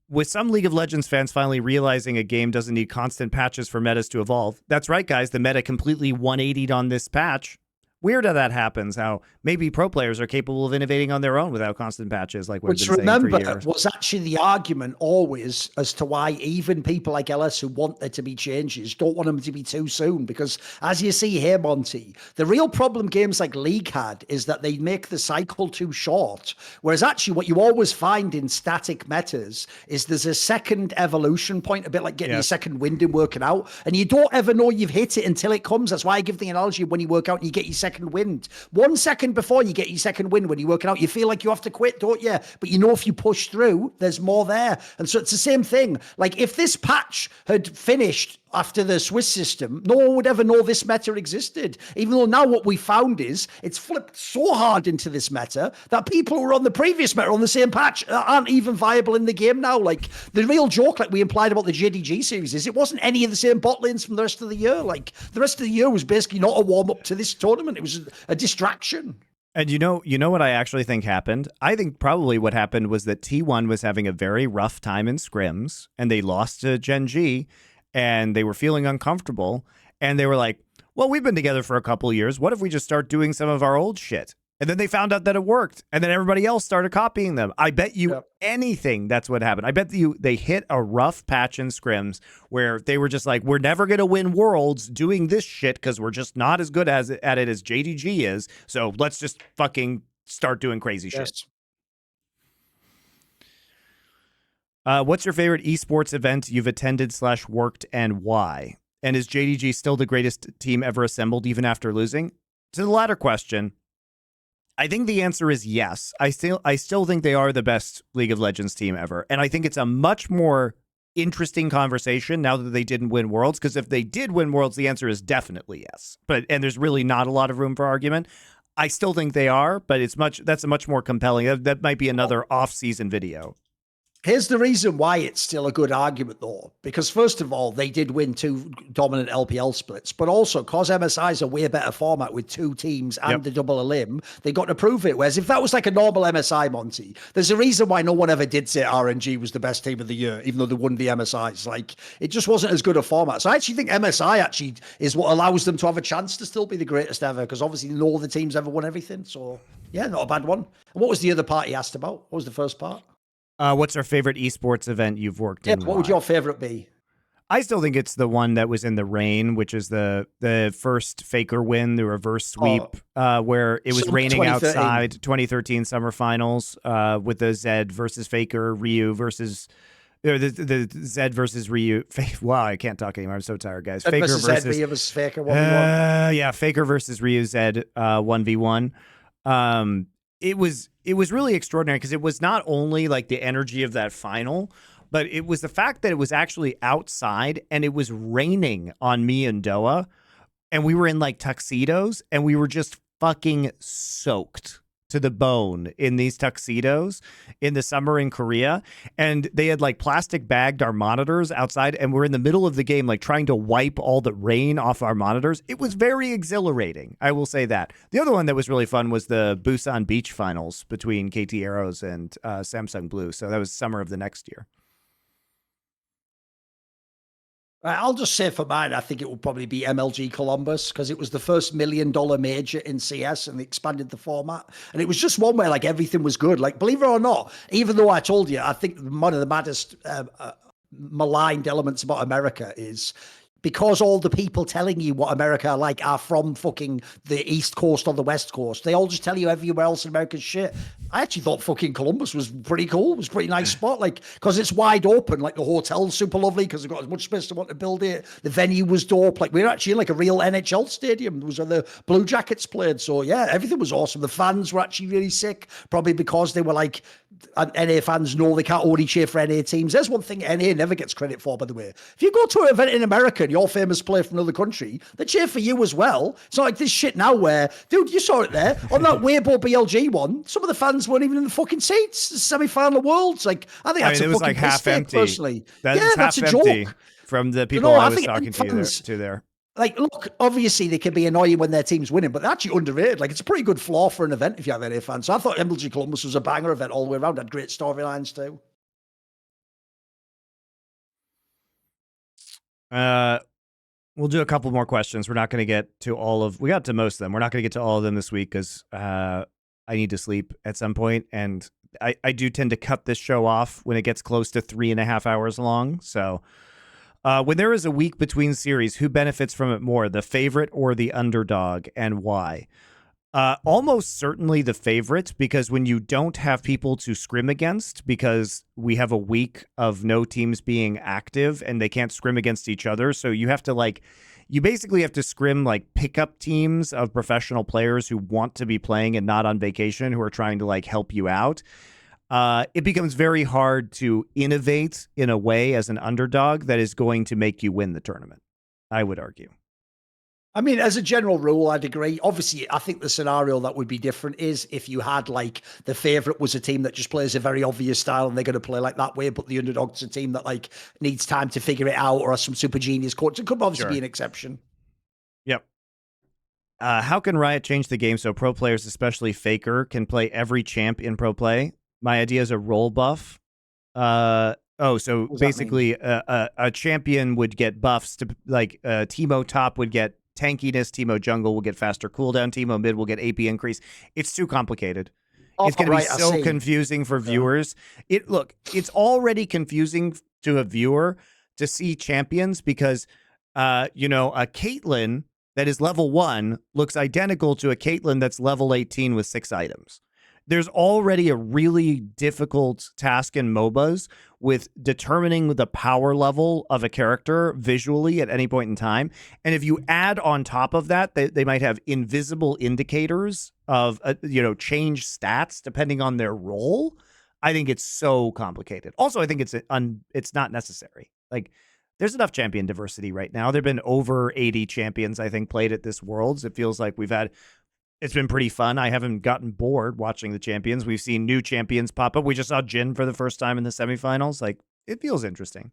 With some League of Legends fans finally realizing a game doesn't need constant patches for metas to evolve. That's right, guys. The meta completely 180'd on this patch. Weird how that happens, how maybe pro players are capable of innovating on their own without constant patches like we've been saying for years. Was actually the argument always as to why even people like LS who want there to be changes don't want them to be too soon, because as you see here, Monty, the real problem games like League had is that they make the cycle too short, whereas actually what you always find in static metas is there's a second evolution point, a bit like getting a second wind and working out, and you don't ever know you've hit it until it comes. That's why I give the analogy when you work out and you get your second wind. 1 second before you get your second wind when you're working out, you feel like you have to quit, don't you? But you know if you push through, there's more there. And so it's the same thing. Like if this patch had finished after the Swiss system, no one would ever know this meta existed. Even though now what we found is it's flipped so hard into this meta that people who were on the previous meta on the same patch aren't even viable in the game now. Like the real joke, like we implied about the JDG series, is it wasn't any of the same bot lanes from the rest of the year. Like the rest of the year was basically not a warm up to this tournament. It was a distraction. And you know what I actually think happened? I think probably what happened was that T1 was having a very rough time in scrims and they lost to Gen G. And they were feeling uncomfortable. And they were like, well, we've been together for a couple of years. What if we just start doing some of our old shit? And then they found out that it worked. And then everybody else started copying them. I bet you anything that's what happened. I bet they hit a rough patch in scrims where they were just like, we're never going to win worlds doing this shit because we're just not as good at it as JDG is. So let's just fucking start doing crazy shit. What's your favorite esports event you've attended / worked and why? And is JDG still the greatest team ever assembled even after losing? To the latter question, I think the answer is yes. I still think they are the best League of Legends team ever. And I think it's a much more interesting conversation now that they didn't win Worlds, because if they did win Worlds, the answer is definitely yes. And there's really not a lot of room for argument. I still think they are, but that's a much more compelling. That might be another off-season video. Here's the reason why it's still a good argument, though. Because first of all, they did win 2 dominant LPL splits, but also because MSI is a way better format with 2 teams and the double elim, they got to prove it. Whereas if that was like a normal MSI, Monty, there's a reason why no one ever did say RNG was the best team of the year, even though they won the MSIs. Like, it just wasn't as good a format. So I actually think MSI actually is what allows them to have a chance to still be the greatest ever, because obviously no other teams ever won everything. So yeah, not a bad one. And what was the other part he asked about? What was the first part? What's our favorite esports event you've worked in? What would your favorite be? I still think it's the one that was in the rain, which is the first Faker win, the reverse sweep, where it was raining outside. 2013 summer finals with the Zed versus Faker, Ryu versus the Zed versus Ryu. Wow, I can't talk anymore. I'm so tired, guys. Faker versus Zed, Ryu versus Faker 1v1. Yeah, Faker versus Ryu Zed 1v1. It was really extraordinary because it was not only like the energy of that final, but it was the fact that it was actually outside and it was raining on me and Doa, and we were in like tuxedos and we were just fucking soaked to the bone in these tuxedos in the summer in Korea. And they had like plastic bagged our monitors outside, and we're in the middle of the game, like trying to wipe all the rain off our monitors. It was very exhilarating, I will say that. The other one that was really fun was the Busan Beach finals between KT Arrows and Samsung Blue. So that was summer of the next year. I'll just say for mine, I think it will probably be MLG Columbus, because it was the first $1 million major in CS, and they expanded the format. And it was just one where like everything was good. Like, believe it or not, even though I told you, I think one of the maddest maligned elements about America is because all the people telling you what America are like are from fucking the East Coast or the West Coast. They all just tell you everywhere else in America's shit. I actually thought fucking Columbus was pretty cool. It was a pretty nice spot, like, because it's wide open. Like, the hotel's super lovely because they've got as much space to want to build it. The venue was dope. Like, we were actually in like a real NHL stadium. It was where the Blue Jackets played. So yeah, everything was awesome. The fans were actually really sick, probably because they were like, NA fans know they can't only cheer for NA teams. There's one thing NA never gets credit for, by the way. If you go to an event in America and you're famous player from another country, they cheer for you as well. It's not like this shit now where, dude, you saw it there on that Weibo BLG one. Some of the fans weren't even in the fucking seats. The semi-final Worlds. Like, I think that's a fucking like half empty. Personally. That's a empty joke. From the people I was talking to there. Like, look, obviously they can be annoying when their team's winning, but they're actually underrated. Like, it's a pretty good floor for an event if you have any fans. So I thought MLG Columbus was a banger event all the way around. Had great storylines too. We'll do a couple more questions. We're not going to get to all of... We got to most of them. We're not going to get to all of them this week because I need to sleep at some point, and I do tend to cut this show off when it gets close to 3.5 hours long, so... when there is a week between series, who benefits from it more, the favorite or the underdog, and why? Almost certainly the favorite, because when you don't have people to scrim against, because we have a week of no teams being active and they can't scrim against each other, so you have to you basically have to scrim like pickup teams of professional players who want to be playing and not on vacation, who are trying to help you out. It becomes very hard to innovate in a way as an underdog that is going to make you win the tournament, I would argue. I mean, as a general rule, I'd agree. Obviously, I think the scenario that would be different is if you had the favorite was a team that just plays a very obvious style and they're going to play like that way, but the underdog's a team that needs time to figure it out or has some super genius coach. It could obviously be an exception. Yep. How can Riot change the game so pro players, especially Faker, can play every champ in pro play? My idea is a role buff. So basically a champion would get buffs to Teemo top would get tankiness, Teemo jungle will get faster cooldown, Teemo mid will get AP increase. It's too complicated. It's going to be so confusing for viewers. It's already confusing to a viewer to see champions because a Caitlyn that is level 1 looks identical to a Caitlyn that's level 18 with 6 items. There's already a really difficult task in MOBAs with determining the power level of a character visually at any point in time. And if you add on top of that, they might have invisible indicators of, change stats depending on their role. I think it's so complicated. Also, I think it's not necessary. Like, there's enough champion diversity right now. There've been over 80 champions, I think, played at this Worlds. It feels like it's been pretty fun. I haven't gotten bored watching the champions. We've seen new champions pop up. We just saw Jin for the first time in the semifinals. Like, it feels interesting.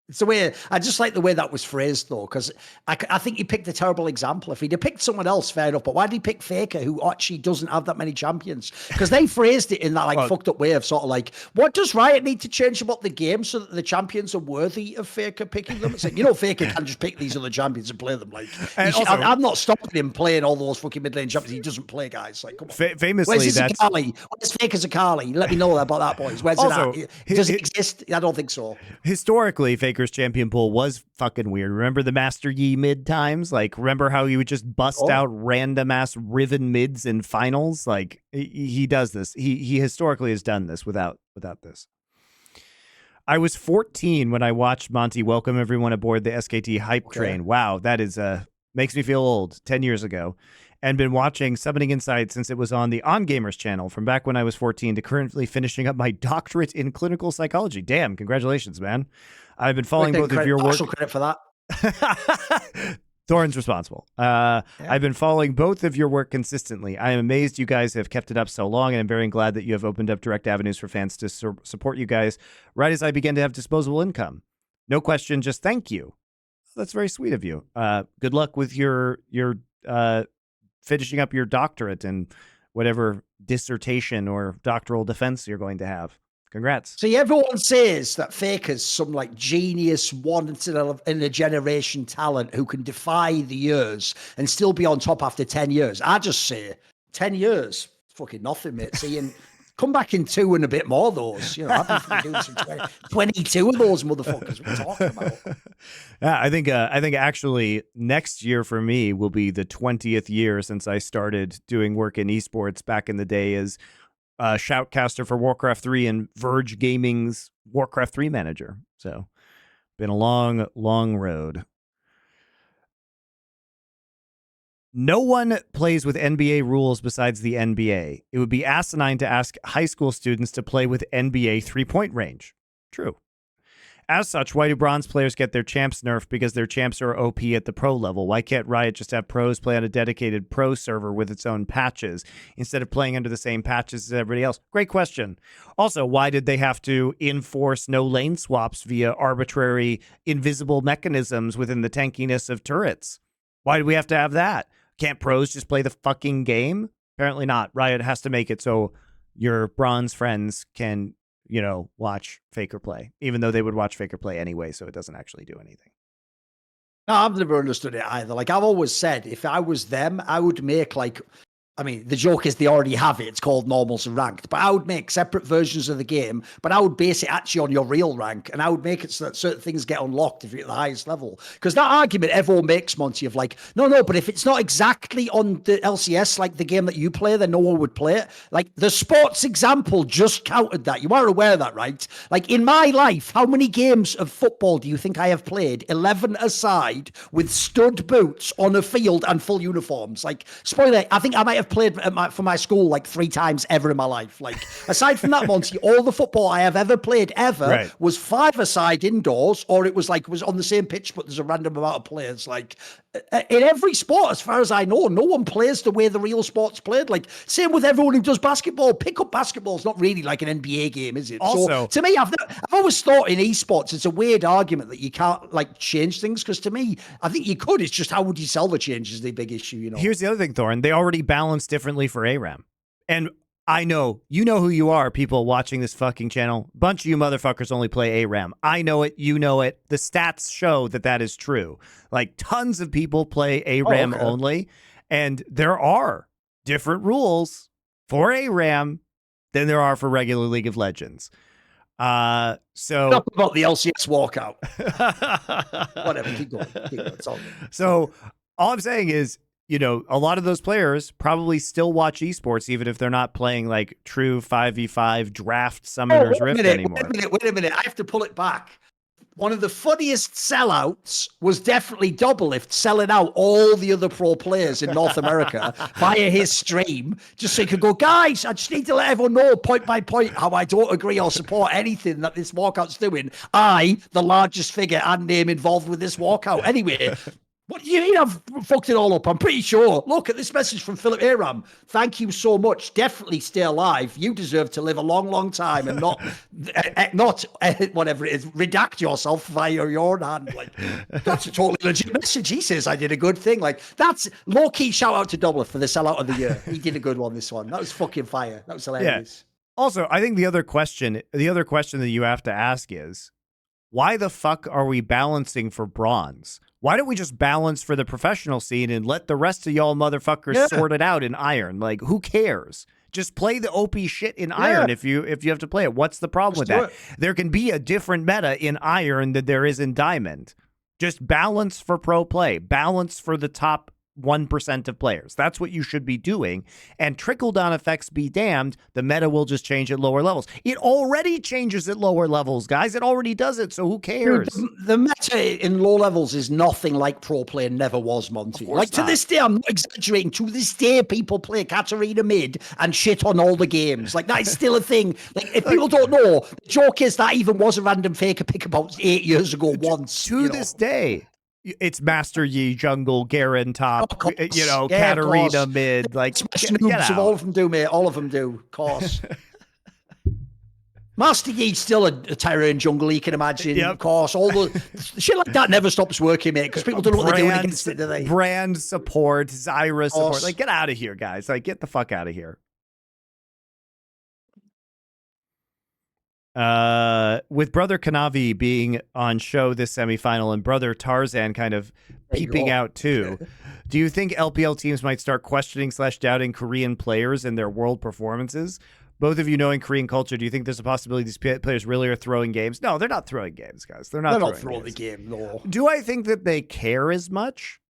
It's the way I just like the way that was phrased, though, because I think he picked a terrible example. If he'd have picked someone else, fair enough. But why did he pick Faker, who actually doesn't have that many champions? Because they phrased it in that fucked up way of sort of like, what does Riot need to change about the game so that the champions are worthy of Faker picking them? It's like, Faker can just pick these other champions and play them. Like, I'm not stopping him playing all those fucking mid lane champions. He doesn't play, guys. Like, come on. Famously, where's Akali? Where's Faker's Akali? Let me know about that, boys. Where's it at? Does it exist? I don't think so. Historically, Faker's champion pool was fucking weird. Remember the Master Yi mid times? Like, remember how he would just bust out random ass Riven mids in finals? Like, he does this. He historically has done this without this. I was 14 when I watched Monte welcome everyone aboard the SKT hype train. Wow, that is makes me feel old. 10 years ago. And been watching Summoning Insight since it was on the On Gamers channel from back when I was 14 to currently finishing up my doctorate in clinical psychology. Damn, congratulations, man. I've been following both of your work. Partial credit for that. Thorin's responsible. I've been following both of your work consistently. I am amazed you guys have kept it up so long, and I'm very glad that you have opened up direct avenues for fans to support you guys right as I begin to have disposable income. No question, just thank you. That's very sweet of you. Good luck with your finishing up your doctorate and whatever dissertation or doctoral defense you're going to have. Congrats. See, everyone says that Faker's some like genius, once in a generation talent who can defy the years and still be on top after 10 years. I just say 10 years, fucking nothing, mate. See, and come back in 2 and a bit more of those. I've been doing some 22 of those motherfuckers we're talking about. Yeah, I think actually next year for me will be the 20th year since I started doing work in esports back in the day as shoutcaster for Warcraft 3 and Verge Gaming's Warcraft 3 manager. So been a long, long road. No one plays with NBA rules besides the NBA. It would be asinine to ask high school students to play with NBA three-point range. True. As such, why do bronze players get their champs nerfed because their champs are OP at the pro level? Why can't Riot just have pros play on a dedicated pro server with its own patches instead of playing under the same patches as everybody else? Great question. Also, why did they have to enforce no lane swaps via arbitrary invisible mechanisms within the tankiness of turrets? Why do we have to have that? Can't pros just play the fucking game? Apparently not. Riot has to make it so your bronze friends can, watch Faker play, even though they would watch Faker play anyway, so it doesn't actually do anything. No, I've never understood it either. Like, I've always said, if I was them, I would make the joke is they already have it. It's called normals and ranked. But I would make separate versions of the game, but I would base it actually on your real rank. And I would make it so that certain things get unlocked if you're at the highest level. Because that argument everyone makes, Monty, of like, no, but if it's not exactly on the LCS, like the game that you play, then no one would play it. Like, the sports example just countered that. You are aware of that, right? Like, in my life, how many games of football do you think I have played? 11 aside, with stud boots on a field and full uniforms. Like, spoiler, I think I might have played for my school like 3 times ever in my life. Like, aside from that, Monty, all the football I have ever played was 5 aside indoors, or it was on the same pitch, but there's a random amount of players. Like, in every sport, as far as I know, no one plays the way the real sport's played. Like, same with everyone who does basketball. Pickup basketball is not really like an NBA game, is it? Also, so to me, I've always thought in esports, it's a weird argument that you can't like change things. Because to me, I think you could. It's just how would you sell the change is the big issue. Here's the other thing, Thorin. They already balance differently for ARAM. And I know, who you are, people watching this fucking channel. Bunch of you motherfuckers only play ARAM. I know it, you know it. The stats show that is true. Like, tons of people play ARAM only. And there are different rules for ARAM than there are for regular League of Legends. So not about the LCS walkout. Whatever, keep going. It's all good. So all I'm saying is, a lot of those players probably still watch esports, even if they're not playing like true 5v5 draft Summoner's Rift anymore. Wait a minute. I have to pull it back. one of the funniest sellouts was definitely Doublelift selling out all the other pro players in North America via his stream, just so he could go, guys, I just need to let everyone know point by point how I don't agree or support anything that this walkout's doing. I, the largest figure and name involved with this walkout. Anyway, what do you mean I've fucked it all up? I'm pretty sure. Look at this message from Philip Aram. Thank you so much. Definitely stay alive. You deserve to live a long, long time and not whatever it is, redact yourself via your own hand. Like, that's a totally legit message. He says I did a good thing. Like, that's low-key shout out to Doubler for the sellout of the year. He did a good one, this one. That was fucking fire. That was hilarious. Yeah. Also, I think the other question that you have to ask is, why the fuck are we balancing for bronze? Why don't we just balance for the professional scene and let the rest of y'all motherfuckers sort it out in Iron? Like, who cares? Just play the OP shit in Iron if you have to play it. What's the problem with that? There can be a different meta in Iron than there is in Diamond. Just balance for pro play. Balance for the top 1% of players. That's what you should be doing. And trickle-down effects be damned, the meta will just change at lower levels. It already changes at lower levels, guys. It already does it, so who cares? Dude, the meta in low levels is nothing like pro play and never was, Monty. Like, to this day, I'm not exaggerating, to this day, people play Katarina mid and shit on all the games. Like, that is still a thing. Like, if people don't know, the joke is that even was a random faker pick about 8 years ago once. To this day. It's Master Yi, jungle, Garen top, Katarina mid. Like, get out. All of them do, mate. All of them do, of course. Master Yi's still a Tyrant jungle, you can imagine. Of course, all the shit like that never stops working, mate, because people don't know what they're doing against it, do they? Brand support, Zyra support. Like, get out of here, guys. Like, get the fuck out of here. With brother Kanavi being on show this semifinal and brother Tarzan kind of peeping out too, do you think LPL teams might start questioning / doubting Korean players and their world performances? Both of you knowing Korean culture, do you think there's a possibility these players really are throwing games? No, they're not throwing games, guys. They're not throwing the game, no. Do I think that they care as much?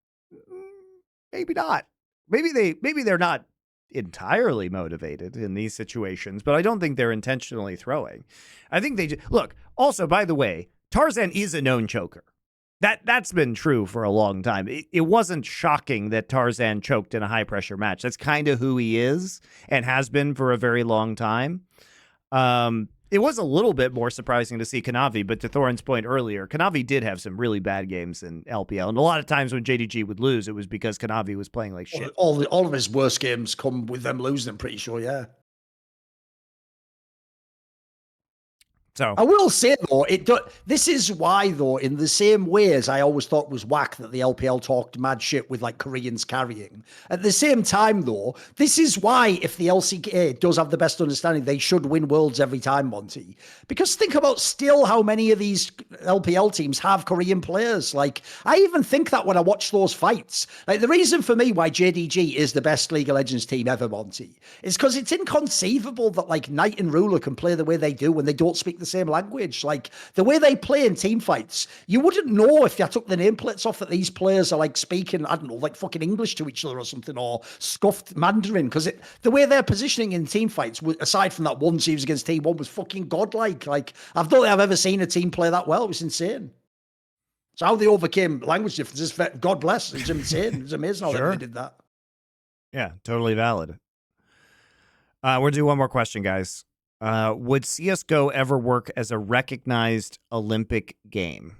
Maybe not. Maybe they're not entirely motivated in these situations, but I don't think they're intentionally throwing. I think they look. Also, by the way, Tarzan is a known choker. That's been true for a long time. It wasn't shocking that Tarzan choked in a high pressure match. That's kind of who he is and has been for a very long time. It was a little bit more surprising to see Kanavi, but to Thorin's point earlier, Kanavi did have some really bad games in LPL. And a lot of times when JDG would lose, it was because Kanavi was playing like shit. All of his worst games come with them losing, I'm pretty sure, yeah. So I will say, though, this is why, though, in the same way as I always thought was whack that the LPL talked mad shit with, like, Koreans carrying. At the same time, though, this is why, if the LCK does have the best understanding, they should win Worlds every time, Monty. Because think about still how many of these LPL teams have Korean players. Like, I even think that when I watch those fights. Like, the reason for me why JDG is the best League of Legends team ever, Monty, is because it's inconceivable that, like, Knight and Ruler can play the way they do when they don't speak the same language. Like, the way they play in team fights, you wouldn't know if you took the nameplates off that these players are, like, speaking, I don't know, like fucking English to each other or something, or scuffed Mandarin, because the way they're positioning in team fights, aside from that one series against T1, was fucking godlike. Like, I don't think I've ever seen a team play that well. It was insane. So how they overcame language differences, God bless, it's insane. It was amazing how they did that. Yeah, totally valid. We're going to do one more question, guys. Would CSGO ever work as a recognized Olympic game?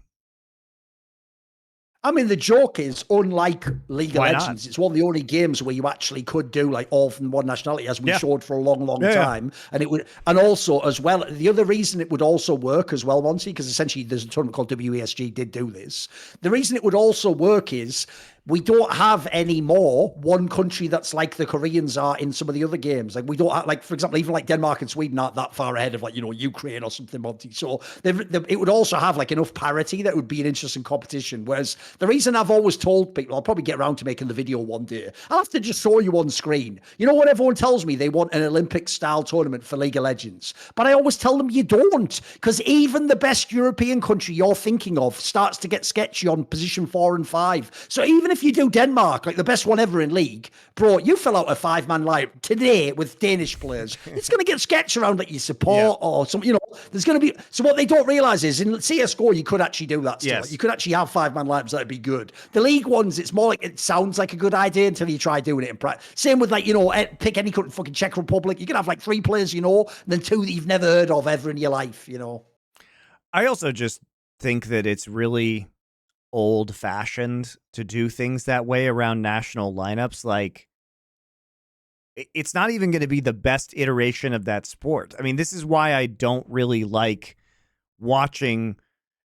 I mean, the joke is, unlike League of Legends, it's one of the only games where you actually could do, like, all from one nationality, as we showed for a long, long time. And it would, and also as well, the other reason it would also work as well, Monty, because essentially there's a tournament called WESG did do this. The reason it would also work is we don't have any more one country that's like the Koreans are in some of the other games. Like, we don't have, like, for example, even like Denmark and Sweden aren't that far ahead of, like, you know, Ukraine or something, Monty. So it would also have, like, enough parity that would be an interesting competition. Whereas the reason I've always told people, I'll probably get around to making the video one day, I'll have to just show you on screen. You know, when everyone tells me they want an Olympic-style tournament for League of Legends, but I always tell them you don't, because even the best European country you're thinking of starts to get sketchy on position 4 and 5. So even even if you do Denmark, like the best one ever in league, bro, you fill out a 5-man lineup today with Danish players. It's going to get sketched around like you support or some, there's going to be. So what they don't realize is in CSGO, you could actually do that still. Yes. You could actually have 5-man lineups that'd be good. The league ones, it's more like it sounds like a good idea until you try doing it in practice. Same with like, pick any country, fucking Czech Republic. You can have like 3 players, and then 2 that you've never heard of ever in your life, I also just think that it's really old-fashioned to do things that way around national lineups. Like, it's not even going to be the best iteration of that sport. I mean, this is why I don't really like watching.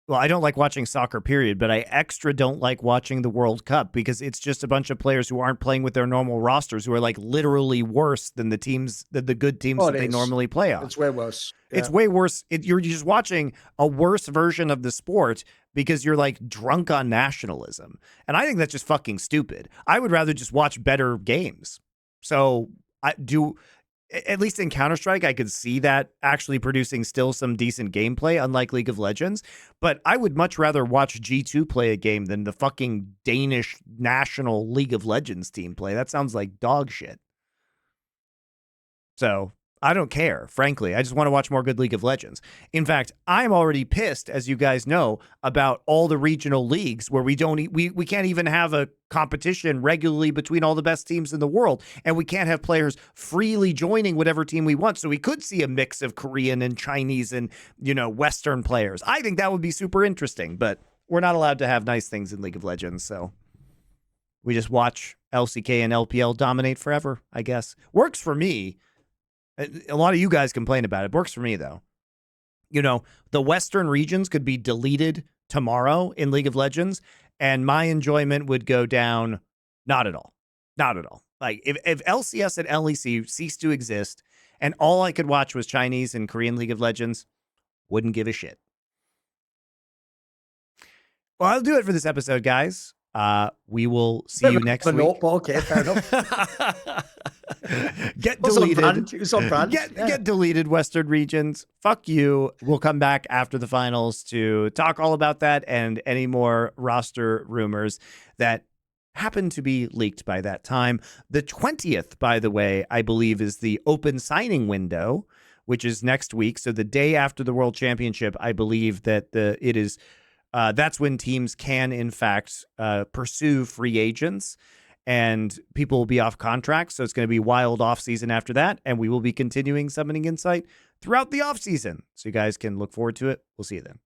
Well, I don't like watching soccer, period, but I extra don't like watching the World Cup because it's just a bunch of players who aren't playing with their normal rosters who are like literally worse than the good teams that they normally play on. It's way worse. Yeah. It's way worse. You're just watching a worse version of the sport because you're like drunk on nationalism. And I think that's just fucking stupid. I would rather just watch better games. So at least in Counter-Strike, I could see that actually producing still some decent gameplay, unlike League of Legends. But I would much rather watch G2 play a game than the fucking Danish national League of Legends team play. That sounds like dog shit. So I don't care, frankly. I just want to watch more good League of Legends. In fact, I'm already pissed, as you guys know, about all the regional leagues where we can't even have a competition regularly between all the best teams in the world, and we can't have players freely joining whatever team we want. So we could see a mix of Korean and Chinese and, Western players. I think that would be super interesting, but we're not allowed to have nice things in League of Legends, so we just watch LCK and LPL dominate forever, I guess. Works for me. A lot of you guys complain about it. Works for me, though. The Western regions could be deleted tomorrow in League of Legends, and my enjoyment would go down. Not at all. Not at all. Like, if LCS and LEC ceased to exist, and all I could watch was Chinese and Korean League of Legends, wouldn't give a shit. Well, I'll do it for this episode, guys. We will see you next week. Okay, fair enough. Get deleted. It was on brand. Get deleted, Western regions. Fuck you. We'll come back after the finals to talk all about that and any more roster rumors that happen to be leaked by that time. The 20th, by the way, I believe is the open signing window, which is next week. So the day after the World Championship, I believe that it is. That's when teams can, in fact, pursue free agents and people will be off contract. So it's going to be wild off season after that. And we will be continuing Summoning Insight throughout the off season. So you guys can look forward to it. We'll see you then.